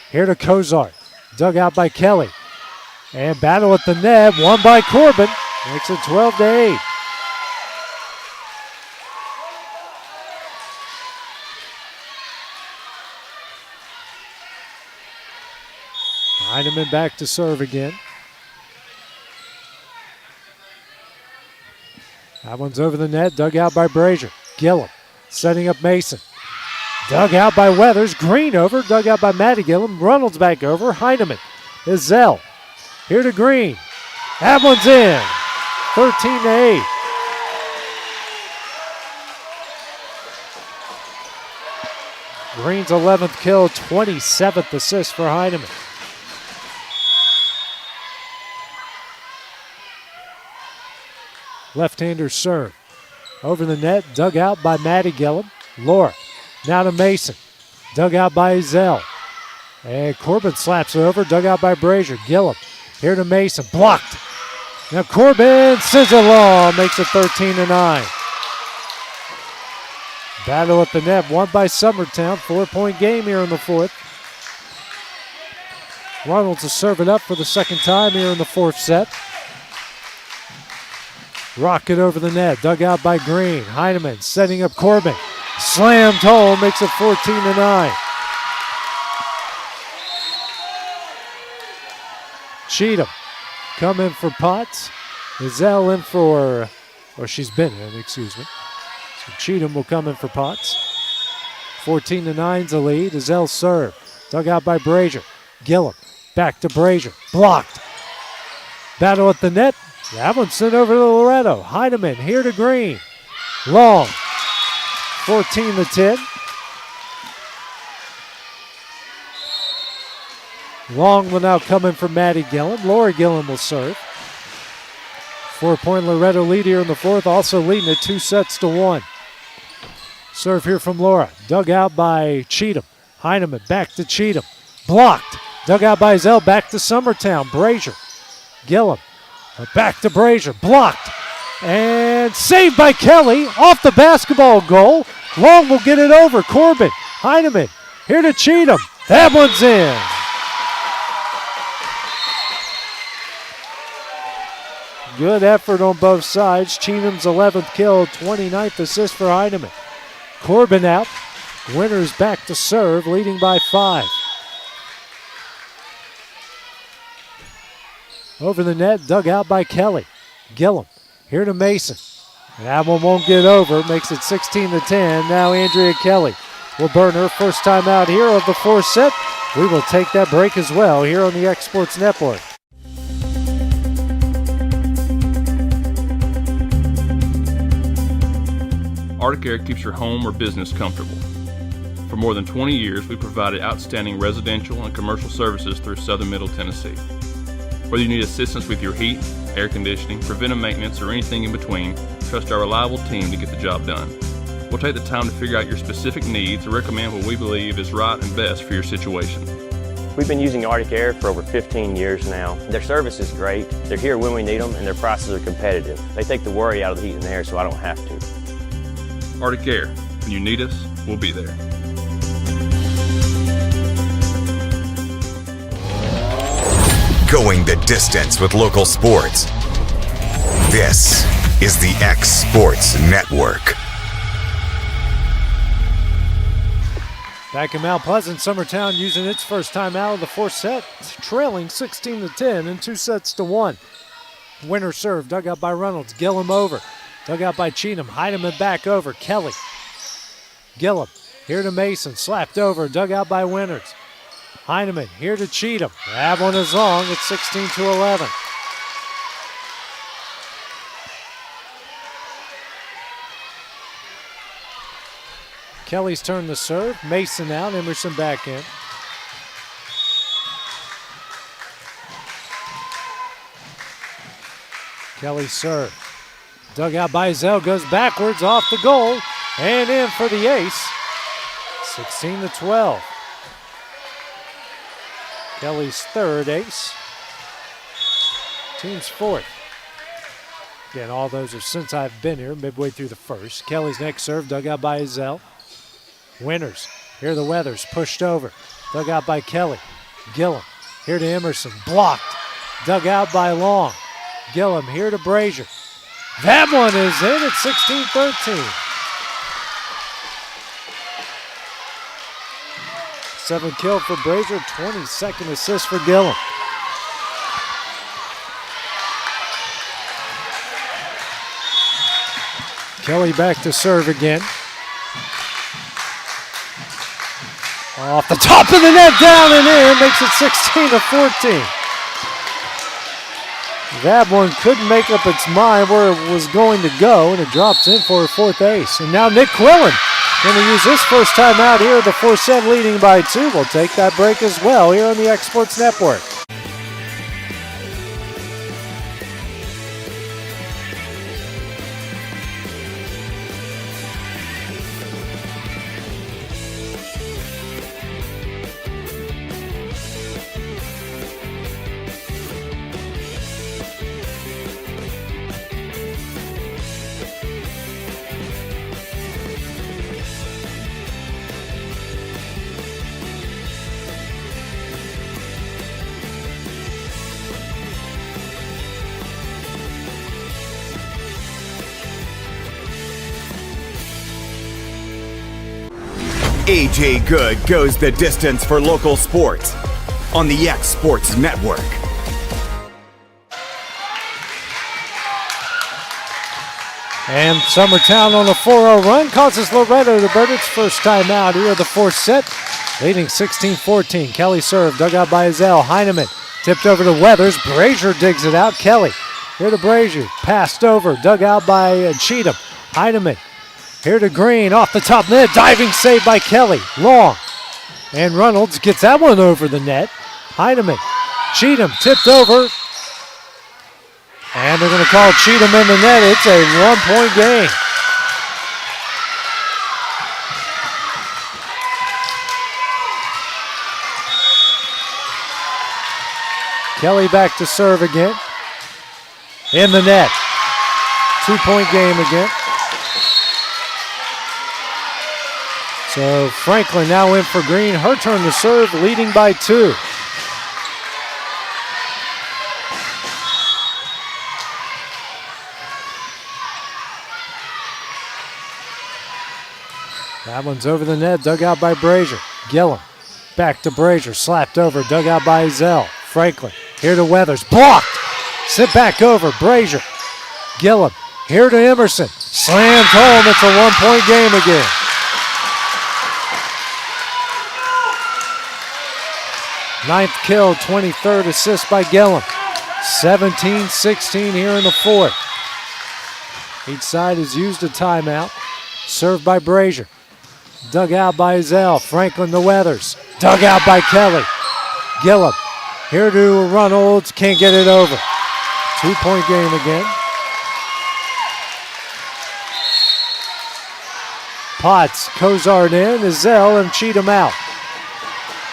here to Cozart. Dug out by Kelly. And battle at the net, won by Corbin. Makes it 12-8. Heineman back to serve again. That one's over the net, dug out by Brazier. Gillum setting up Mason. Dug out by Weathers. Green over, dug out by Maddie Gillum. Reynolds back over. Heineman. Ezell here to Green. That one's in. 13-8. Green's 11th kill, 27th assist for Heineman. Left-hander serve. Over the net, dug out by Maddie Gillum. Laura, now to Mason. Dug out by Zell. And Corbin slaps it over, dug out by Brazier. Gillum, here to Mason, blocked. Now Corbin sends it long, makes it 13-9. Battle at the net, won by Summertown. 4-point game here in the fourth. Reynolds will serve it up for the second time here in the fourth set. Rocket over the net, dug out by Green. Heineman setting up Corbin. Slammed home, makes it 14-9. Cheatham come in for Potts. Zell in for, or she's been in, excuse me. So Cheatham will come in for Potts. 14-9's the lead. Zell serve. Dug out by Brazier. Gillum back to Brazier. Blocked. Battle at the net. That one sent over to Loretto. Heineman here to Green. Long. 14-10. Long will now come in for Maddie Gillum. Laura Gillum will serve. 4-point Loretto lead here in the fourth, also leading at 2-1. Serve here from Laura. Dug out by Cheatham. Heineman back to Cheatham. Blocked. Dug out by Zell. Back to Summertown. Brazier. Gillum. Back to Brazier. Blocked. And saved by Kelly. Off the basketball goal. Long will get it over. Corbin. Heineman. Here to Cheatham. That one's in. Good effort on both sides. Cheatham's 11th kill, 29th assist for Heineman. Corbin out. Winters back to serve, leading by 5. Over the net, dug out by Kelly. Gillum, here to Mason. That one won't get over, makes it 16-10. Now Andrea Kelly will burn her first time out here of the fourth set. We will take that break as well here on the X Sports Network. Arctic Air keeps your home or business comfortable. For more than 20 years, we provided outstanding residential and commercial services through Southern Middle Tennessee. Whether you need assistance with your heat, air conditioning, preventive maintenance, or anything in between, trust our reliable team to get the job done. We'll take the time to figure out your specific needs and recommend what we believe is right and best for your situation. We've been using Arctic Air for over 15 years now. Their service is great, they're here when we need them, and their prices are competitive. They take the worry out of the heat and air so I don't have to. Arctic Air. When you need us, we'll be there. Going the distance with local sports. This is the X Sports Network. Back in Mount Pleasant, Summertown using its first time out of the fourth set, trailing 16-10 in 2-1. Winner serve, dug out by Reynolds. Gillum over. Dug out by Cheatham. Heineman back over. Kelly. Gillum. Here to Mason. Slapped over. Dug out by Winters. Heineman here to Cheatham. That one is long. It's 16-11. Kelly's turn to serve. Mason out. Emerson back in. Kelly serve. Dug out by Zell, goes backwards off the goal and in for the ace. 16-12. Kelly's third ace. Team's fourth. Again, all those are since I've been here, midway through the first. Kelly's next serve, dug out by Zell. Winters, here the Weathers, pushed over. Dug out by Kelly. Gillum, here to Emerson, blocked. Dug out by Long. Gillum, here to Brazier. That one is in at 16-13. 7 kill for Brazier, 22nd assist for Gillum. Kelly back to serve again. Off the top of the net, down and in, makes it 16-14. That one couldn't make up its mind where it was going to go, and it drops in for her fourth ace. And now Nick Quillen going to use his first time out here at the fourth set, leading by 2. We'll take that break as well here on the X Sports Network. AJ Good goes the distance for local sports on the X Sports Network. And Summertown on a 4-0 run causes Loretto to burn its first time out here of the fourth set, leading 16-14. Kelly served, dug out by Azell. Heineman tipped over to Weathers. Brazier digs it out. Kelly here to Brazier. Passed over, dug out by Cheatham. Heineman here to Green, off the top net. Diving save by Kelly. Long. And Reynolds gets that one over the net. Heineman. Cheatham tipped over. And they're going to call Cheatham in the net. It's a 1-point game. Kelly back to serve again. In the net. 2-point game again. So Franklin now in for Green. Her turn to serve, leading by 2. That one's over the net, dug out by Brazier. Gillum back to Brazier, slapped over, dug out by Zell. Franklin here to Weathers, blocked. Sent back over, Brazier. Gillum here to Emerson, slammed home. It's a 1-point game again. Ninth kill, 23rd assist by Gillum. 17-16 here in the fourth. Each side has used a timeout. Served by Brazier. Dug out by Zell. Franklin to Weathers. Dug out by Kelly. Gillum here to Reynolds. Can't get it over. 2-point game again. Potts, Cozart in, Zell and Cheatham out.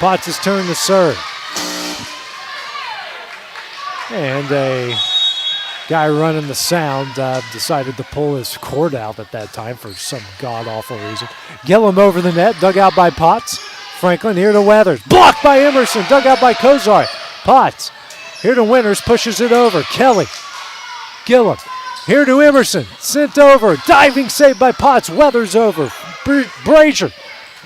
Potts' turn to serve. And a guy running the sound decided to pull his cord out at that time for some god-awful reason. Gillum over the net, dug out by Potts. Franklin here to Weathers. Blocked by Emerson, dug out by Cozart. Potts here to Winters, pushes it over. Kelly. Gillum here to Emerson, sent over. Diving save by Potts. Weathers over. Brazier.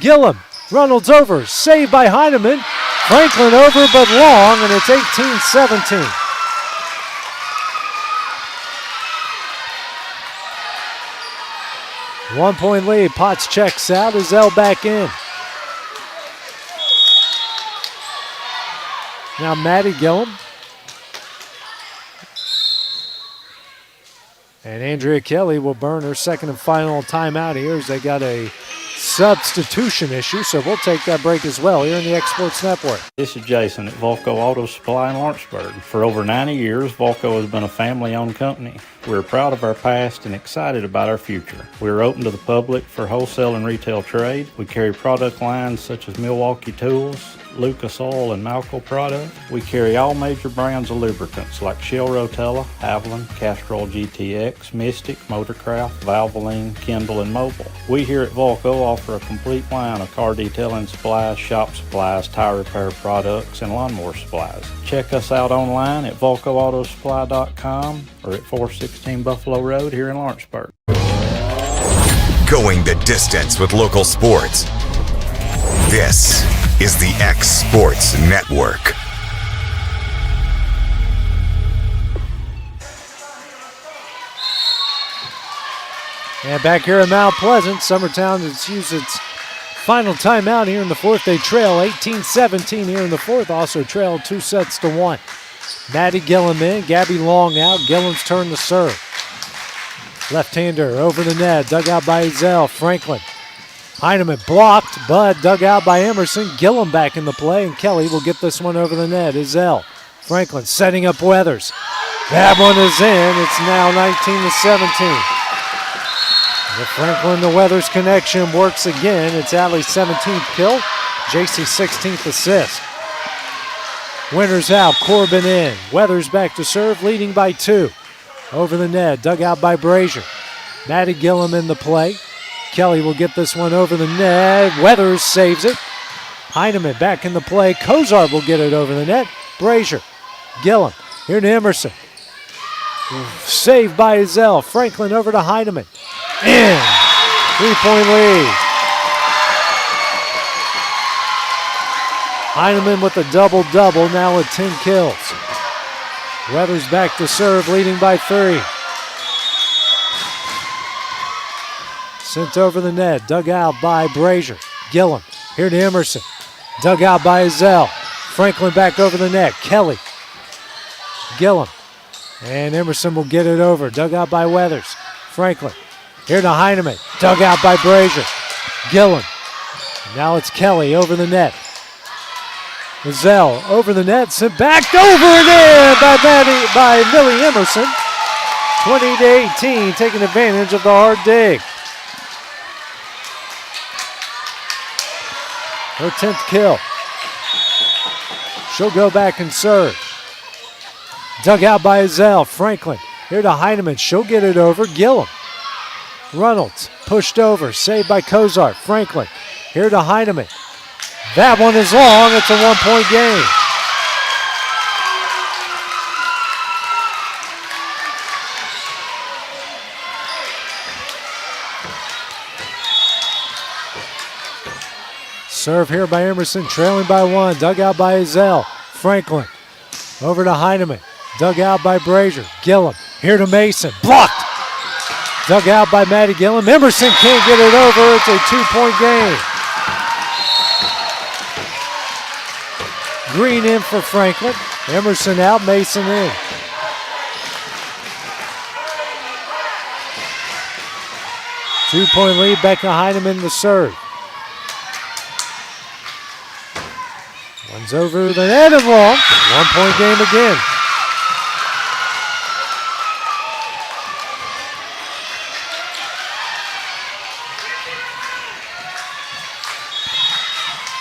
Gillum. Reynolds over. Saved by Heineman. Franklin over but long, and it's 18-17. One-point lead. Potts checks out. Azell back in. Now Maddie Gillum. And Andrea Kelly will burn her second and final timeout here as they got a substitution issue, so we'll take that break as well here in the X Sports Network. This is Jason at Volco Auto Supply in Lawrenceburg. For over 90 years, Volco has been a family-owned company. We're proud of our past and excited about our future. We're open to the public for wholesale and retail trade. We carry product lines such as Milwaukee Tools, Lucas Oil, and Malco products. We carry all major brands of lubricants like Shell Rotella, Haviland, Castrol GTX, Mystic, Motorcraft, Valvoline, Kindle, and Mobile. We here at Volco offer a complete line of car detailing supplies, shop supplies, tire repair products, and lawnmower supplies. Check us out online at VolcoAutosupply.com or at 416 Buffalo Road here in Lawrenceburg. Going the distance with local sports. This is the X Sports Network. And back here at Mount Pleasant, Summertown has used its final timeout here in the fourth. They trail 18-17 here in the fourth, also trail 2-1. Maddie Gillum in, Gabby Long out. Gillum's turn to serve. Left-hander over the net, dug out by Zell. Franklin. Heineman blocked, but dug out by Emerson. Gillum back in the play, and Kelly will get this one over the net. Izell. Franklin setting up Weathers. That one is in. It's now 19-17. The Franklin to Weathers connection works again. It's Allie's 17th kill, JC's 16th assist. Winters out, Corbin in. Weathers back to serve, leading by 2. Over the net, dug out by Brazier. Maddie Gillum in the play. Kelly will get this one over the net. Weathers saves it. Heineman back in the play. Cozart will get it over the net. Brazier. Gillum. Here to Emerson. Saved by Zell. Franklin over to Heineman. In. 3-point lead. Heineman with a double-double, now with 10 kills. Weathers back to serve, leading by 3. Sent over the net, dug out by Brazier. Gillum, here to Emerson. Dug out by Azell. Franklin back over the net. Kelly. Gillum. And Emerson will get it over. Dug out by Weathers. Franklin. Here to Heineman. Dug out by Brazier. Gillum. Now it's Kelly over the net. Azell over the net. Sent back over and in by Millie Emerson. 20-18, taking advantage of the hard dig. Her 10th kill. She'll go back and serve. Dug out by Azell. Franklin here to Heineman. She'll get it over. Gillum. Reynolds pushed over. Saved by Kozart. Franklin here to Heineman. That one is long. It's a 1-point game. Serve here by Emerson, trailing by 1. Dug out by Azell. Franklin over to Heineman. Dug out by Brazier. Gillum here to Mason. Blocked. Dug out by Maddie Gillum. Emerson can't get it over. It's a 2-point game. Green in for Franklin. Emerson out, Mason in. Two-point lead, Becca Heineman to serve. One's over the net and long. 1-point game again.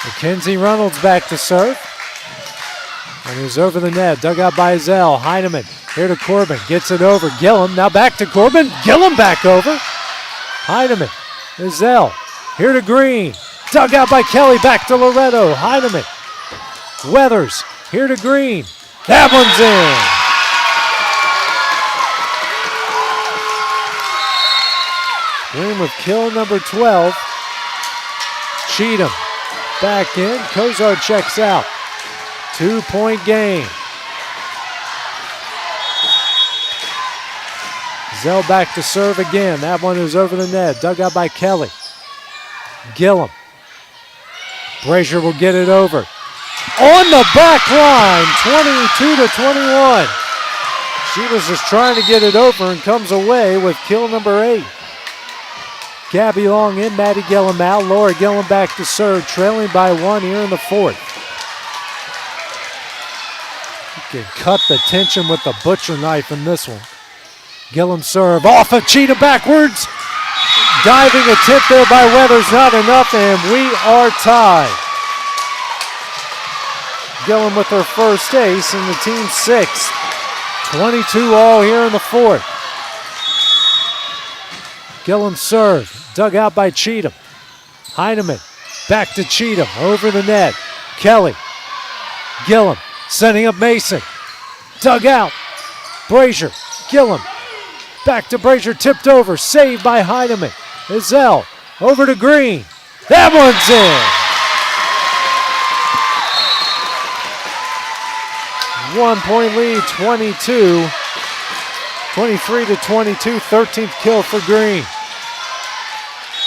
Mackenzie Reynolds back to serve. And he's over the net. Dug out by Azell. Heineman here to Corbin. Gets it over. Gillum now back to Corbin. Gillum back over. Heineman. Azell here to Green. Dug out by Kelly. Back to Loretto. Heineman. Weathers here to Green. That one's in. Green with kill number 12. Cheatham back in. Kozar checks out. 2-point game. Zell back to serve again. That one is over the net. Dug out by Kelly. Gillum. Brazier will get it over. On the back line, 22-21. She was just trying to get it over and comes away with kill number 8. Gabby Long in, Maddie Gillum out. Laura Gillum back to serve, trailing by 1 here in the 4th. You can cut the tension with the butcher knife in this one. Gillum serve off of Cheetah backwards. Diving attempt there by Weathers, not enough, and we are tied. Gillum with her first ace and the team's 6th. 22 all here in the 4th. Gillum serve, dug out by Cheatham. Heineman back to Cheatham, over the net. Kelly, Gillum setting up Mason. Dug out, Brazier, Gillum. Back to Brazier, tipped over, saved by Heineman. Azell over to Green. That one's in. 1-point lead, 23-22, 13th kill for Green.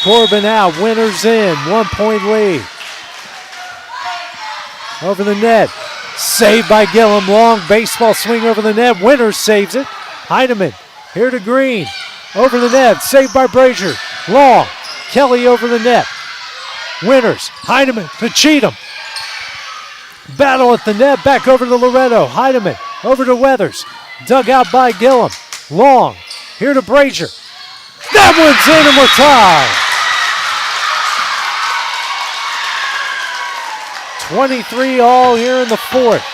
Corbin out, Winters in, 1-point lead. Over the net, saved by Gillum, long baseball swing over the net. Winters saves it. Heineman here to Green, over the net, saved by Brazier. Long, Kelly over the net. Winters, Heineman to Cheatham. Battle at the net, back over to Loretto. Heineman over to Weathers. Dug out by Gillum. Long, here to Brazier. That one's in and we're tied. 23 all here in the 4th.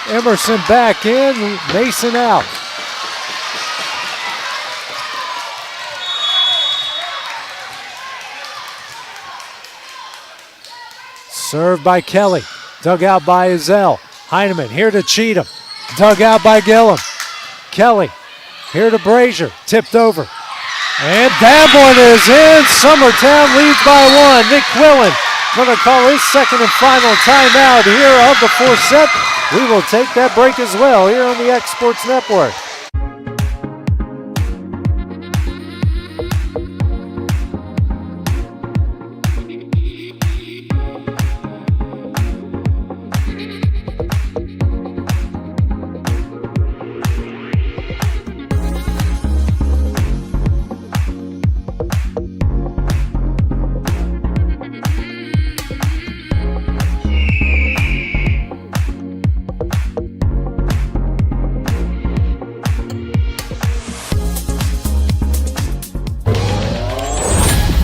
Emerson back in, Mason out. Served by Kelly. Dug out by Azell. Heineman here to Cheatham. Dug out by Gillum. Kelly here to Brazier. Tipped over. And that one is in. Summertown leads by 1. Nick Quillen going to call his second and final timeout here of the fourth set. We will take that break as well here on the X Sports Network.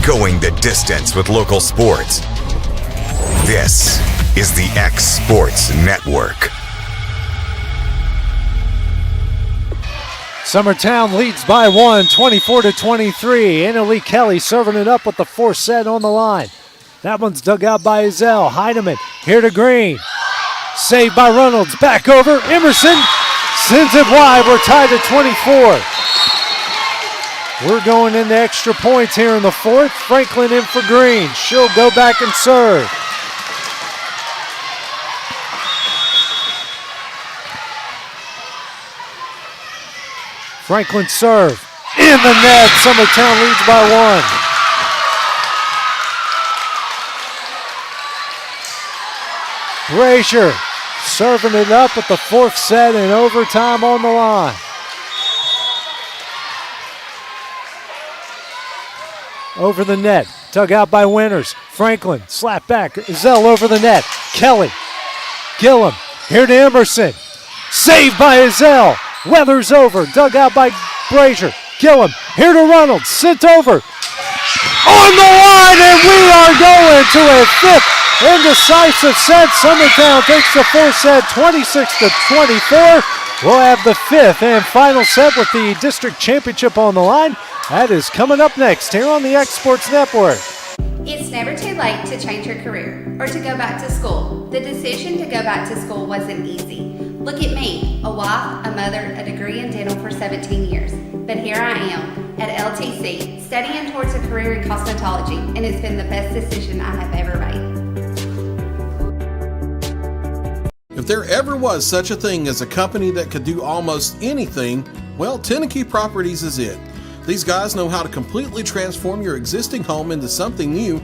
Going the distance with local sports. This is the X Sports Network. Summertown leads by one, 24-23. Annalie Kelly serving it up with the fourth set on the line. That one's dug out by Ezell. Heidemann here to Green. Saved by Reynolds. Back over. Emerson sends it wide. We're tied at 24. We're going into extra points here in the fourth. Franklin in for Green. She'll go back and serve. Franklin serve. In the net. Summertown leads by one. Brazier serving it up with the fourth set and overtime on the line. Over the net, dug out by Winters. Franklin, slap back, Ezell over the net. Kelly, Gillum, here to Emerson. Saved by Ezell. Weathers over, dug out by Brazier. Gillum, here to Reynolds, sent over. On the line, and we are going to a fifth indecisive set. Summertown takes the fourth set, 26-24. We'll have the fifth and final set with the district championship on the line. That is coming up next here on the X Sports Network. It's never too late to change your career or to go back to school. The decision to go back to school wasn't easy. Look at me, a wife, a mother, a degree in dental for 17 years. But here I am at LTC studying towards a career in cosmetology, and it's been the best decision I have ever made. If there ever was such a thing as a company that could do almost anything, well, Tenneke Properties is it. These guys know how to completely transform your existing home into something new,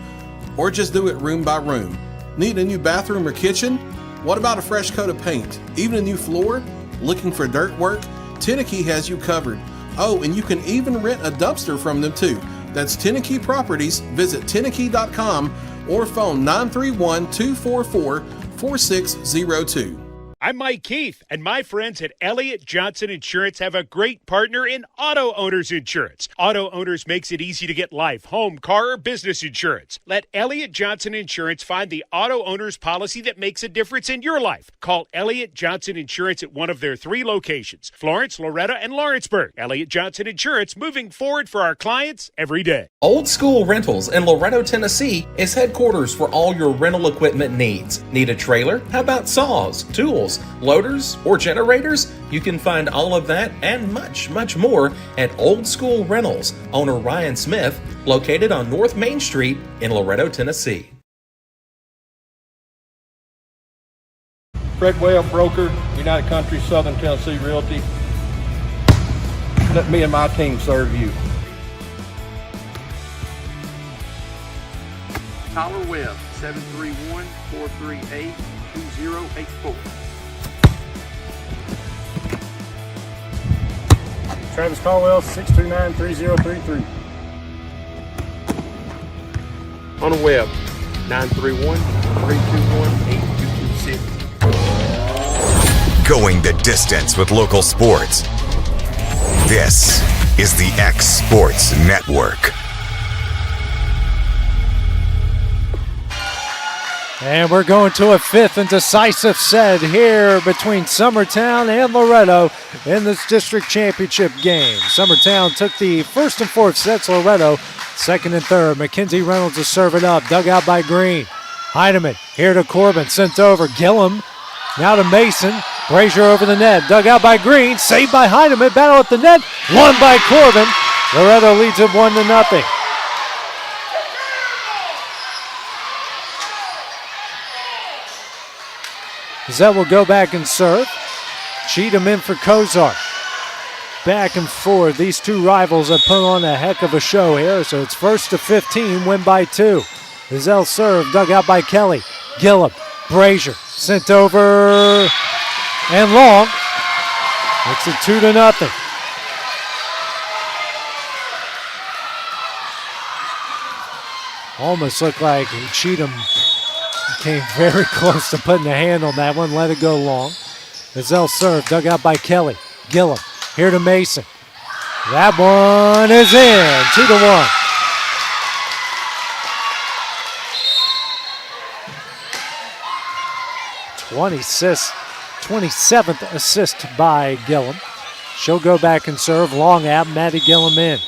or just do it room by room. Need a new bathroom or kitchen? What about a fresh coat of paint? Even a new floor? Looking for dirt work? Tenneke has you covered. Oh, and you can even rent a dumpster from them too. That's Tenneke Properties. Visit Tenneke.com or phone 931-244-4602. I'm Mike Keith, and my friends at Elliott Johnson Insurance have a great partner in Auto Owners Insurance. Auto Owners makes it easy to get life, home, car, or business insurance. Let Elliott Johnson Insurance find the Auto Owners policy that makes a difference in your life. Call Elliott Johnson Insurance at one of their 3 locations, Florence, Loretto, and Lawrenceburg. Elliott Johnson Insurance, moving forward for our clients every day. Old School Rentals in Loretto, Tennessee is headquarters for all your rental equipment needs. Need a trailer? How about saws, tools, loaders, or generators? You can find all of that and much, much more at Old School Rentals. Owner Ryan Smith, located on North Main Street in Loretto, Tennessee. Fred Webb, broker, United Country Southern Tennessee Realty. Let me and my team serve you. Tyler Webb, 731-438-2084. Travis Caldwell, 629-3033. On the web, 931-321-8226. Going the distance with local sports. This is the X Sports Network. And we're going to a fifth and decisive set here between Summertown and Loretto in this district championship game. Summertown took the first and fourth sets, Loretto second and third. Mackenzie Reynolds is serving up, dug out by Green. Heidemann here to Corbin, sent over. Gillum now to Mason. Brazier over the net, dug out by Green, saved by Heidemann, battle at the net, won by Corbin. Loretto leads it 1-0. Zell will go back and serve. Cheatham in for Kozar. Back and forth. These two rivals have put on a heck of a show here. So it's first to 15, win by 2. Zell serve, dug out by Kelly. Gillum, Brazier, sent over and long. Makes it 2-0. Almost looked like Cheatham came very close to putting a hand on that one. Let it go long. Zell serve, dug out by Kelly. Gillum, here to Mason. That one is in, 2-1. Assist, 27th assist by Gillum. She'll go back and serve. Long out, Maddie Gillum in.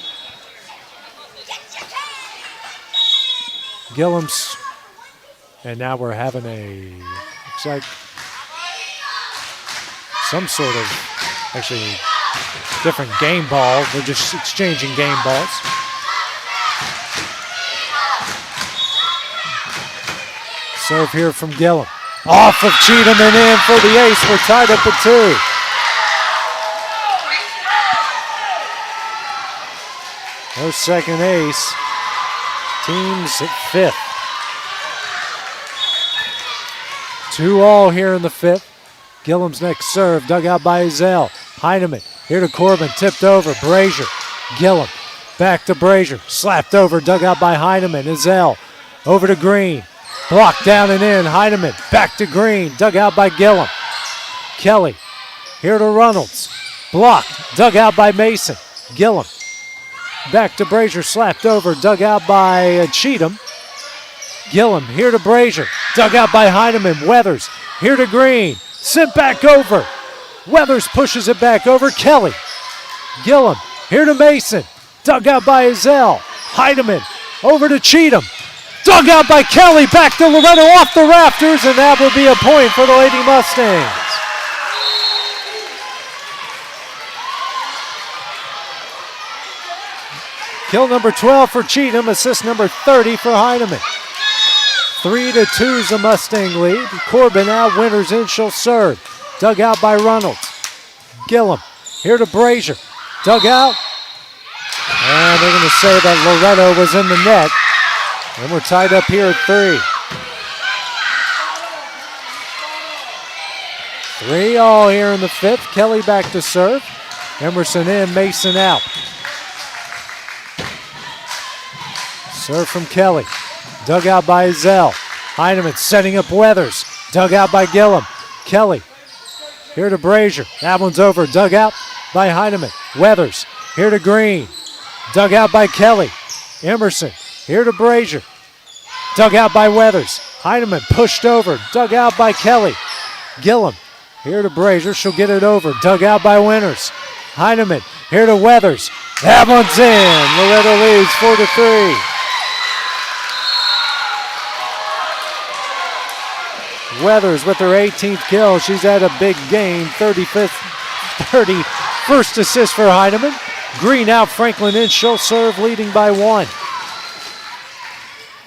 Gillum's, and now we're having looks like some sort of, actually, different game ball. They're just exchanging game balls. Serve here from Gillum. Off of Cheatham and in for the ace. We're tied up at 2. Their second ace. Teams at 5th. 2-2 here in the 5th. Gillum's next serve, dug out by Zell. Heineman here to Corbin, tipped over. Brazier, Gillum, back to Brazier, slapped over, dug out by Heineman. Zell over to Green, blocked down and in. Heineman back to Green, dug out by Gillum. Kelly here to Reynolds, blocked, dug out by Mason. Gillum back to Brazier, slapped over, dug out by Cheatham. Gillum here to Brazier, dug out by Heineman. Weathers here to Green, sent back over. Weathers pushes it back over. Kelly, Gillum here to Mason, dug out by Zell. Heineman over to Cheatham, dug out by Kelly, back to Loretto off the rafters, and that will be a point for the Lady Mustangs. Kill number 12 for Cheatham, assist number 30 for Heineman. 3-2 is the Mustang lead. Corbin out, Winters in, she'll serve. Dug out by Reynolds. Gillum here to Brazier, dug out. And they're going to say that Loretto was in the net. And we're tied up here at 3. 3-3 here in the 5th. Kelly back to serve. Emerson in, Mason out. Serve from Kelly. Dug out by Zell. Heineman setting up Weathers. Dug out by Gillum. Kelly here to Brazier. That one's over. Dug out by Heineman. Weathers here to Green. Dug out by Kelly. Emerson here to Brazier. Dug out by Weathers. Heineman pushed over. Dug out by Kelly. Gillum here to Brazier. She'll get it over. Dug out by Winters. Heineman here to Weathers. That one's in. Loretto leads 4-3. Weathers with her 18th kill. She's had a big game. 31st assist for Heineman. Green out, Franklin in. She'll serve, leading by 1.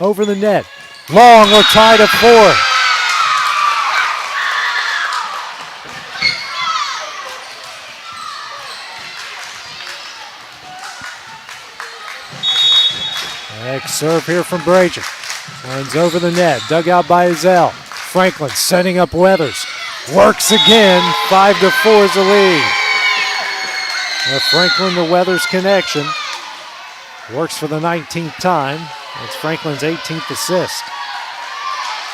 Over the net. Long, we're tied at 4. Next serve here from Brazier. Runs over the net. Dug out by Zell. Franklin setting up Weathers. Works again. 5-4 is the lead. Franklin to Weathers connection. Works for the 19th time. It's Franklin's 18th assist.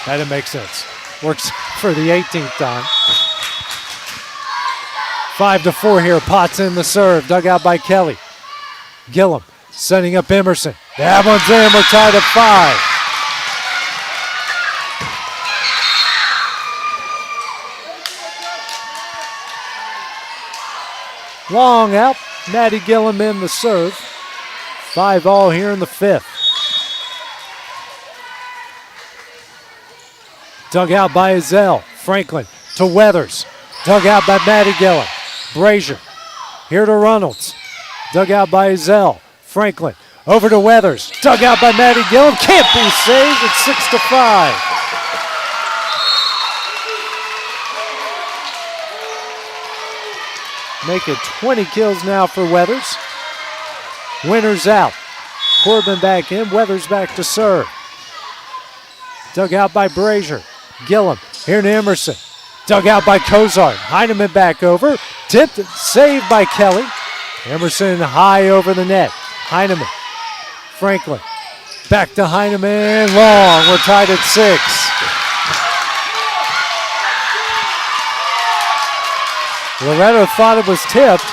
That didn't make sense. Works for the 18th time. 5-4 here. Potts in the serve. Dug out by Kelly. Gillum setting up Emerson. That one's in. We're tied at 5. Long out. Maddie Gillum in the serve. 5-5 here in the 5th. Dug out by Zell. Franklin to Weathers. Dug out by Maddie Gillum. Brazier here to Reynolds. Dug out by Zell. Franklin over to Weathers. Dug out by Maddie Gillum. Can't be saved. It's 6-5. Make it 20 kills now for Weathers. Winters out. Corbin back in. Weathers back to serve. Dug out by Brazier. Gillum here to Emerson. Dug out by Cozart. Heineman back over. Tipped. Saved by Kelly. Emerson high over the net. Heineman. Franklin. Back to Heineman. Long. We're tied at 6. Loretto thought it was tipped.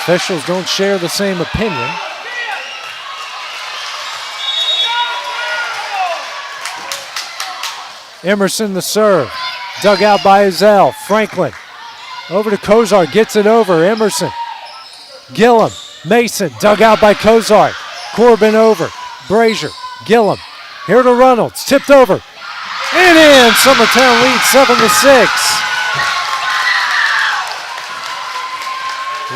Officials don't share the same opinion. Emerson the serve. Dug out by Azell. Franklin. Over to Cozart. Gets it over. Emerson. Gillum. Mason. Dug out by Cozart. Corbin over. Brazier. Gillum. Here to Reynolds. Tipped over. And in. Summertown leads 7-6.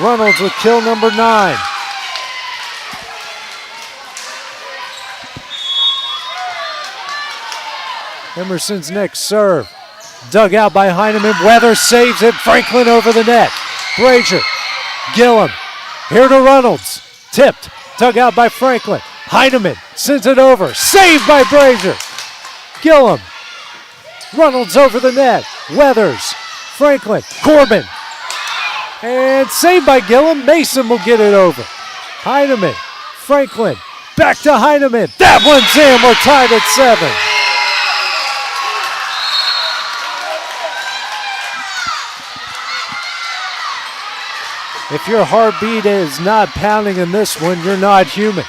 Reynolds with kill number 9. Emerson's next serve. Dug out by Heineman. Weathers saves it. Franklin over the net. Brazier. Gillum. Here to Reynolds. Tipped. Dug out by Franklin. Heineman sends it over. Saved by Brazier. Gillum. Reynolds over the net. Weathers. Franklin. Corbin. And saved by Gillum. Mason will get it over. Heineman. Franklin. Back to Heineman. That one's in. We're tied at 7. If your heartbeat is not pounding in this one, you're not human.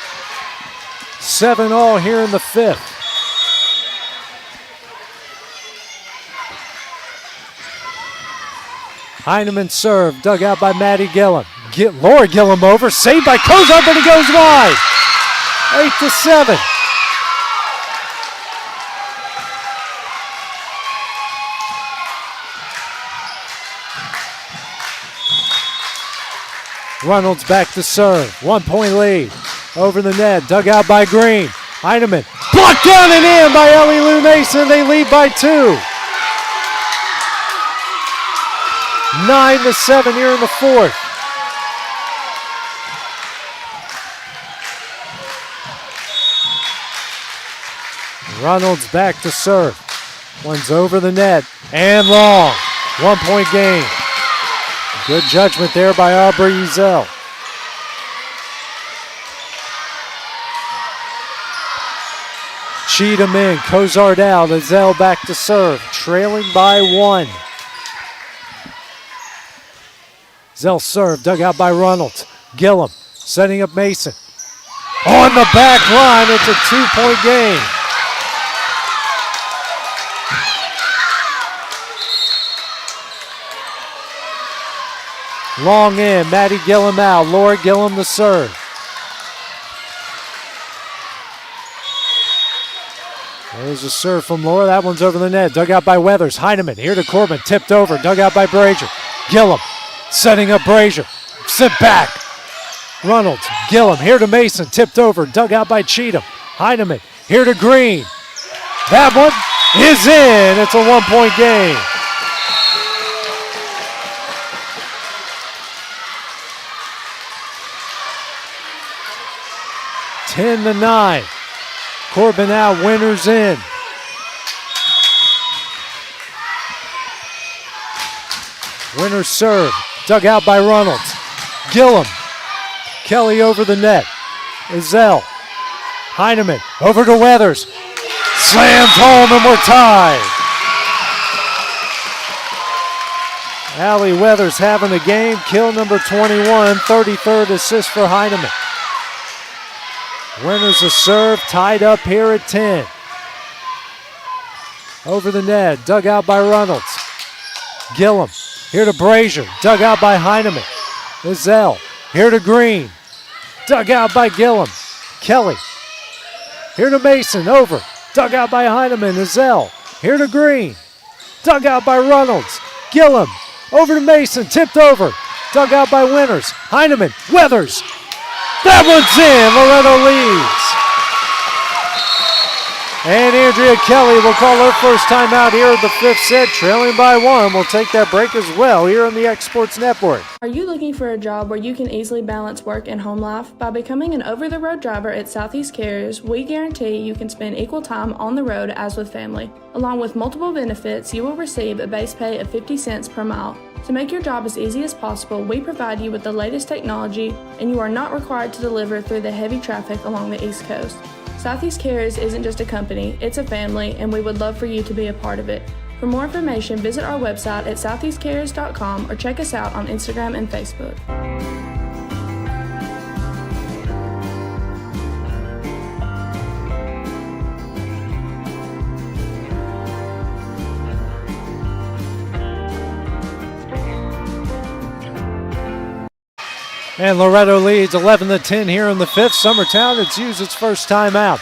7-all here in the 5th. Heineman serve, dug out by Maddie Gillum. Laura Gillum over, saved by Cozart, but he goes wide. 8-7. Reynolds back to serve. 1-point lead. Over the net. Dug out by Green. Heineman. Blocked down and in by Ellie Lou Mason. They lead by 2. 9-7 here in the 4th. Reynolds back to serve. One's over the net and long. 1-point game. Good judgment there by Aubrey Ezell. Cheatham in, Cozart out, Ezell back to serve, trailing by 1. Ezell serve, dug out by Reynolds. Gillum setting up Mason. On the back line, it's a 2-point game. Long in, Maddie Gillum out, Laura Gillum the serve. There's a serve from Laura, that one's over the net, dug out by Weathers. Heineman here to Corbin, tipped over, dug out by Brazier. Gillum setting up Brazier, sent back. Reynolds, Gillum here to Mason, tipped over, dug out by Cheatham. Heineman here to Green. That one is in, it's a 1-point game. Ten to 9. Corbin out, Winters in. Winters serve, dug out by Reynolds. Gillum, Kelly over the net. Ezell, Heineman over to Weathers. Slammed home and we're tied. Allie Weathers having a game. Kill number 21, 33rd assist for Heineman. Winters a serve, tied up here at 10. Over the net, dug out by Reynolds. Gillum, here to Brazier, dug out by Heineman. Ezell, here to Green, dug out by Gillum. Kelly, here to Mason, over, dug out by Heineman. Ezell, here to Green, dug out by Reynolds. Gillum, over to Mason, tipped over, dug out by Winters. Heineman, Weathers. That one's in. Loretto leads. And Andrea Kelly will call her first time out here at the 5th set, trailing by 1. We'll take that break as well here on the X Sports Network. Are you looking for a job where you can easily balance work and home life? By becoming an over-the-road driver at Southeast Carriers, we guarantee you can spend equal time on the road as with family. Along with multiple benefits, you will receive a base pay of 50 cents per mile. To make your job as easy as possible, we provide you with the latest technology, and you are not required to deliver through the heavy traffic along the East Coast. Southeast Carriers isn't just a company, it's a family, and we would love for you to be a part of it. For more information, visit our website at southeastcarriers.com or check us out on Instagram and Facebook. And Loretto leads 11-10 here in the 5th. Summertown has used its first time out.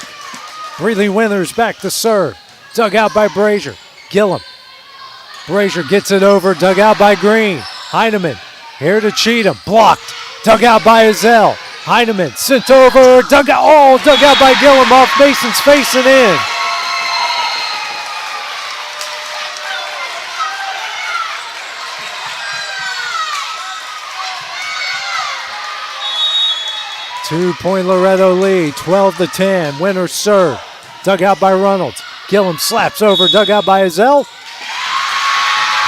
Breeley Winters back to serve. Dug out by Brazier. Gillum. Brazier gets it over. Dug out by Green. Heineman here to Cheatham. Blocked. Dug out by Azell. Heineman sent over. Dug out by Gillum off Mason's face and in. Two-point Loretto lead, 12-10. Winters serve. Dug out by Reynolds. Gillum slaps over, dug out by Azell.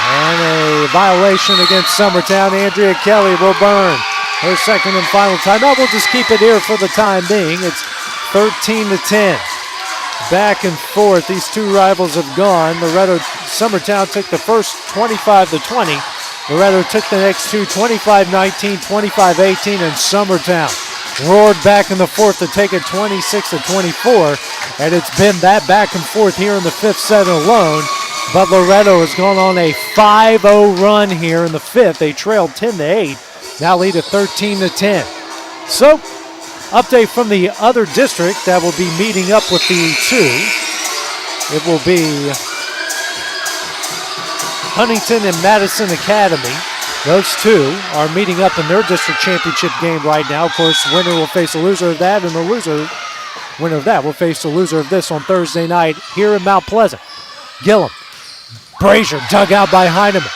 And a violation against Summertown. Andrea Kelly will burn her second and final timeout. We'll just keep it here for the time being. It's 13-10. Back and forth. These two rivals have gone. Summertown took the first 25-20. Loretto took the next two, 25-19, 25-18, and Summertown roared back in the fourth to take it 26-24, and it's been that back and forth here in the 5th set alone. But Loretto has gone on a 5-0 run here in the 5th. They trailed 10-8, now lead at 13-10. So, update from the other district that will be meeting up with the two. It will be Huntington and Madison Academy. Those two are meeting up in their district championship game right now. Of course, winner will face a loser of that, and the winner of that will face the loser of this on Thursday night here in Mount Pleasant. Gillum. Brazier dug out by Heineman.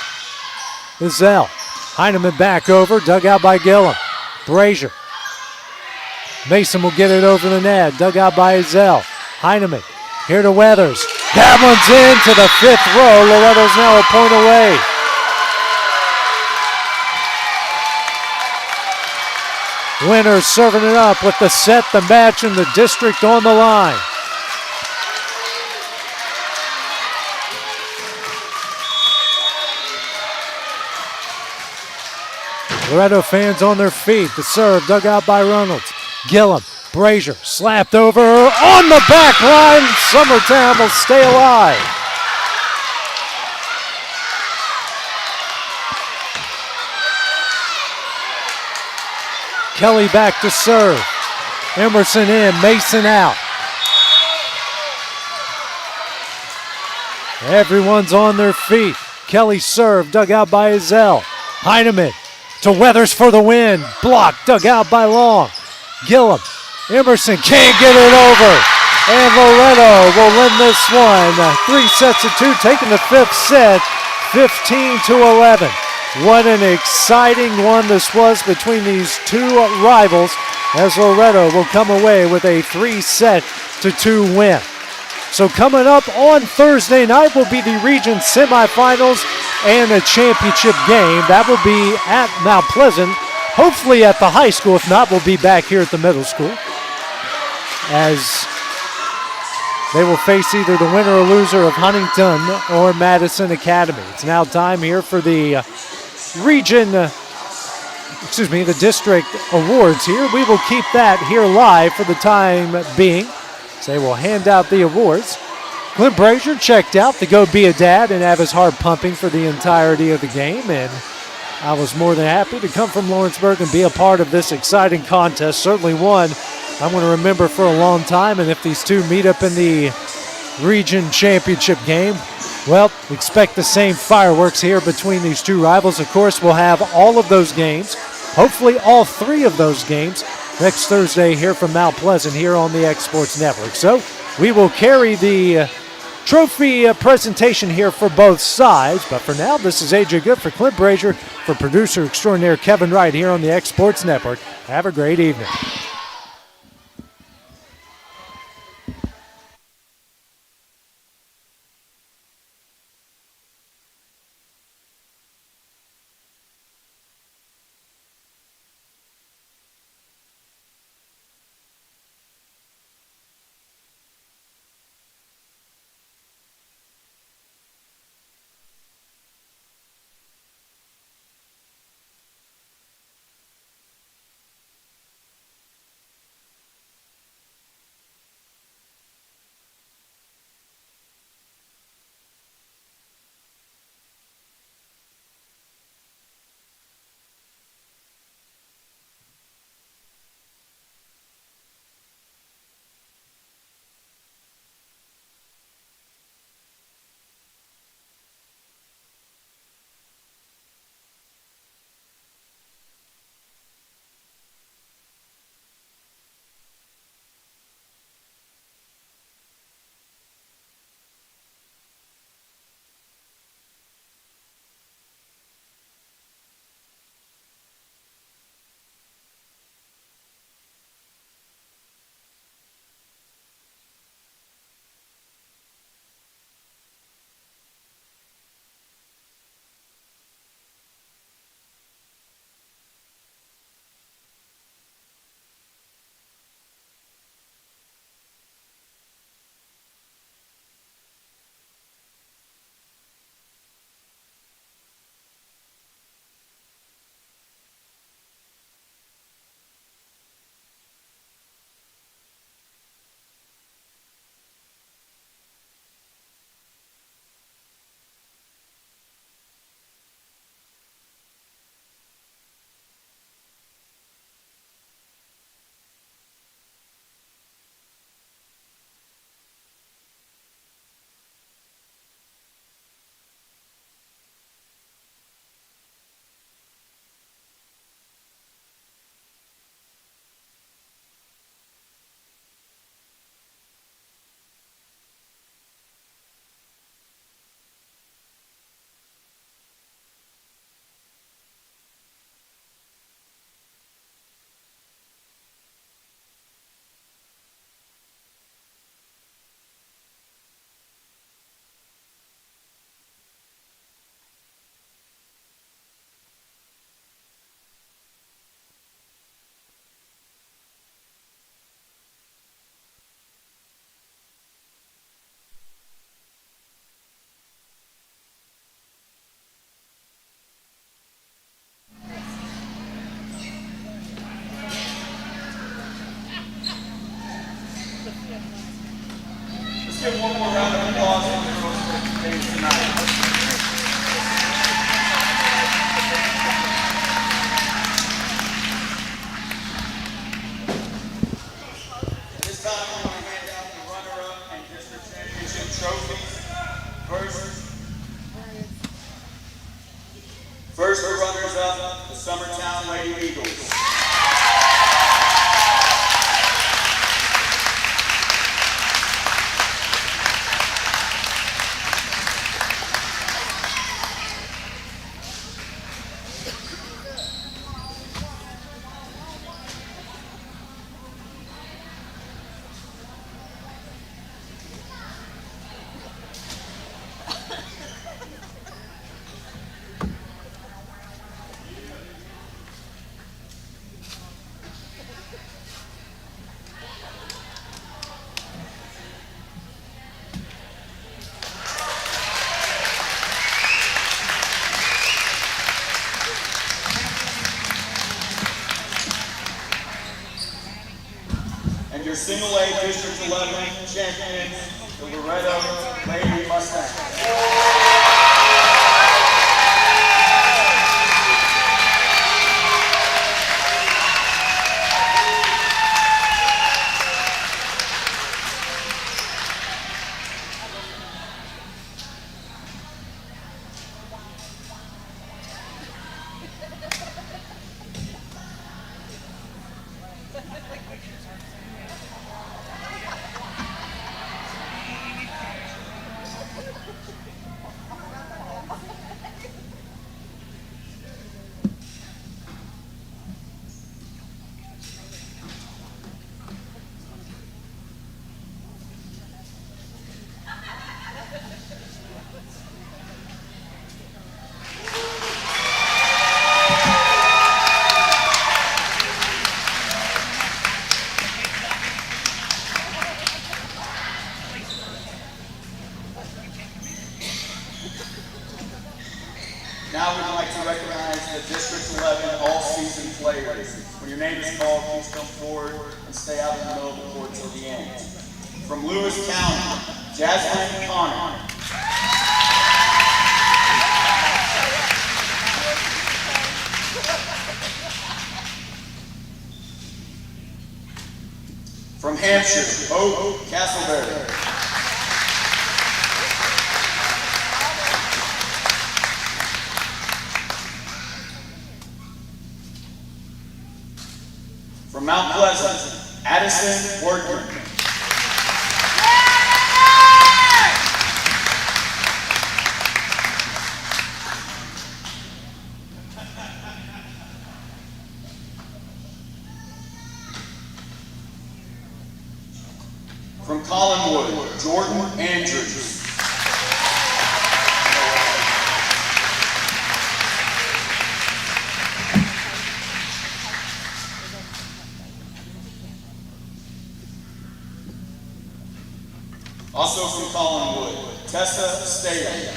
Azell. Heineman back over, dug out by Gillum. Brazier. Mason will get it over the net, dug out by Azell. Heineman here to Weathers. That one's into the 5th row. Loretto's now a point away. Winters serving it up with the set, the match, and the district on the line. Loretto fans on their feet. The serve dug out by Reynolds. Gillum, Brazier, slapped over on the back line. Summertown will stay alive. Kelly back to serve. Emerson in, Mason out. Everyone's on their feet. Kelly serve, dug out by Azell. Heineman to Weathers for the win. Blocked, dug out by Long. Gillum, Emerson can't get it over. And Loretto will win this one. 3-2, taking the 5th set, 15-11. What an exciting one this was between these two rivals, as Loretto will come away with a 3-2 win. So coming up on Thursday night will be the region semifinals and a championship game. That will be at Mount Pleasant, hopefully at the high school. If not, we'll be back here at the middle school, as they will face either the winner or loser of Huntington or Madison Academy. It's now time here for the the district awards here. We will keep that here live for the time being. So they will hand out the awards. Clint Brazier checked out to go be a dad and have his heart pumping for the entirety of the game. And I was more than happy to come from Lawrenceburg and be a part of this exciting contest. Certainly one I'm going to remember for a long time. And if these two meet up in the region championship game, well, expect the same fireworks here between these two rivals. Of course, we'll have all of those games, hopefully all 3 of those games, next Thursday here from Mount Pleasant here on the X Sports Network. So We will carry the trophy presentation here for both sides. But for now, this is AJ Good for Clint Brazier, for producer extraordinaire Kevin Wright here on the X Sports Network. Have a great evening. Let's give one more round of applause for the girls' team tonight. This time I'm going to hand out the runner-up and district championship trophies. First for runners-up, the Summertown Lady Eagles. And your single A District 11 champions, the Loretto Lady Mustangs. recognize the District 11 all-season players. When your name is called, please come forward and stay out in the middle of the court till the end. From Lewis County, Jasmine Connor. From Hampshire, Hope Castleberry. From Mount Pleasant, Addison Workman. From Collinwood, Jordan Andrews. Also from Collinwood, Tessa Staley.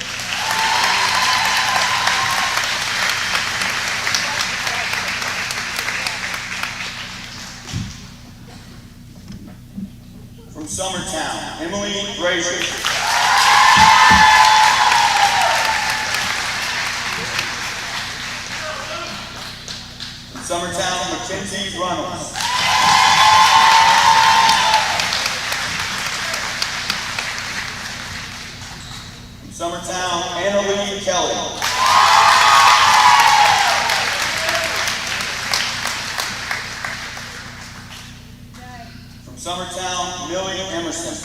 From Summertown, Emily Brazier. From Summertown, Mackenzie Reynolds. From Summertown, Annalie Kelly. From Summertown, Millie Emerson.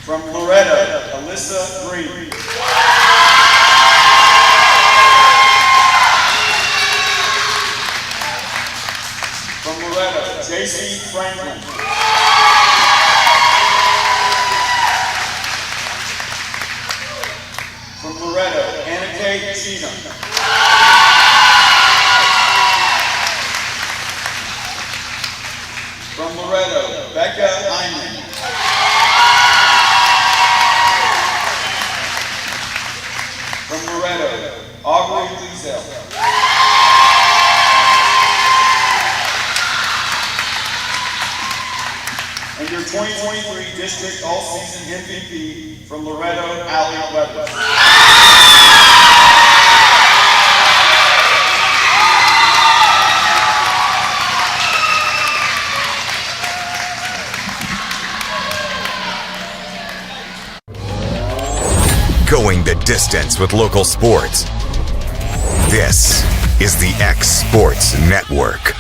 From Loretto, Alyssa Green. From Loretto, JC Franklin. From Loretto, Anna Kate Cheatham. From Loretto, Becca Hyman. From Loretto, Aubrey Liesel. And your 2023 District All-Season MVP from Loretto, Allie Weber. Going the distance with local sports. This is the X Sports Network.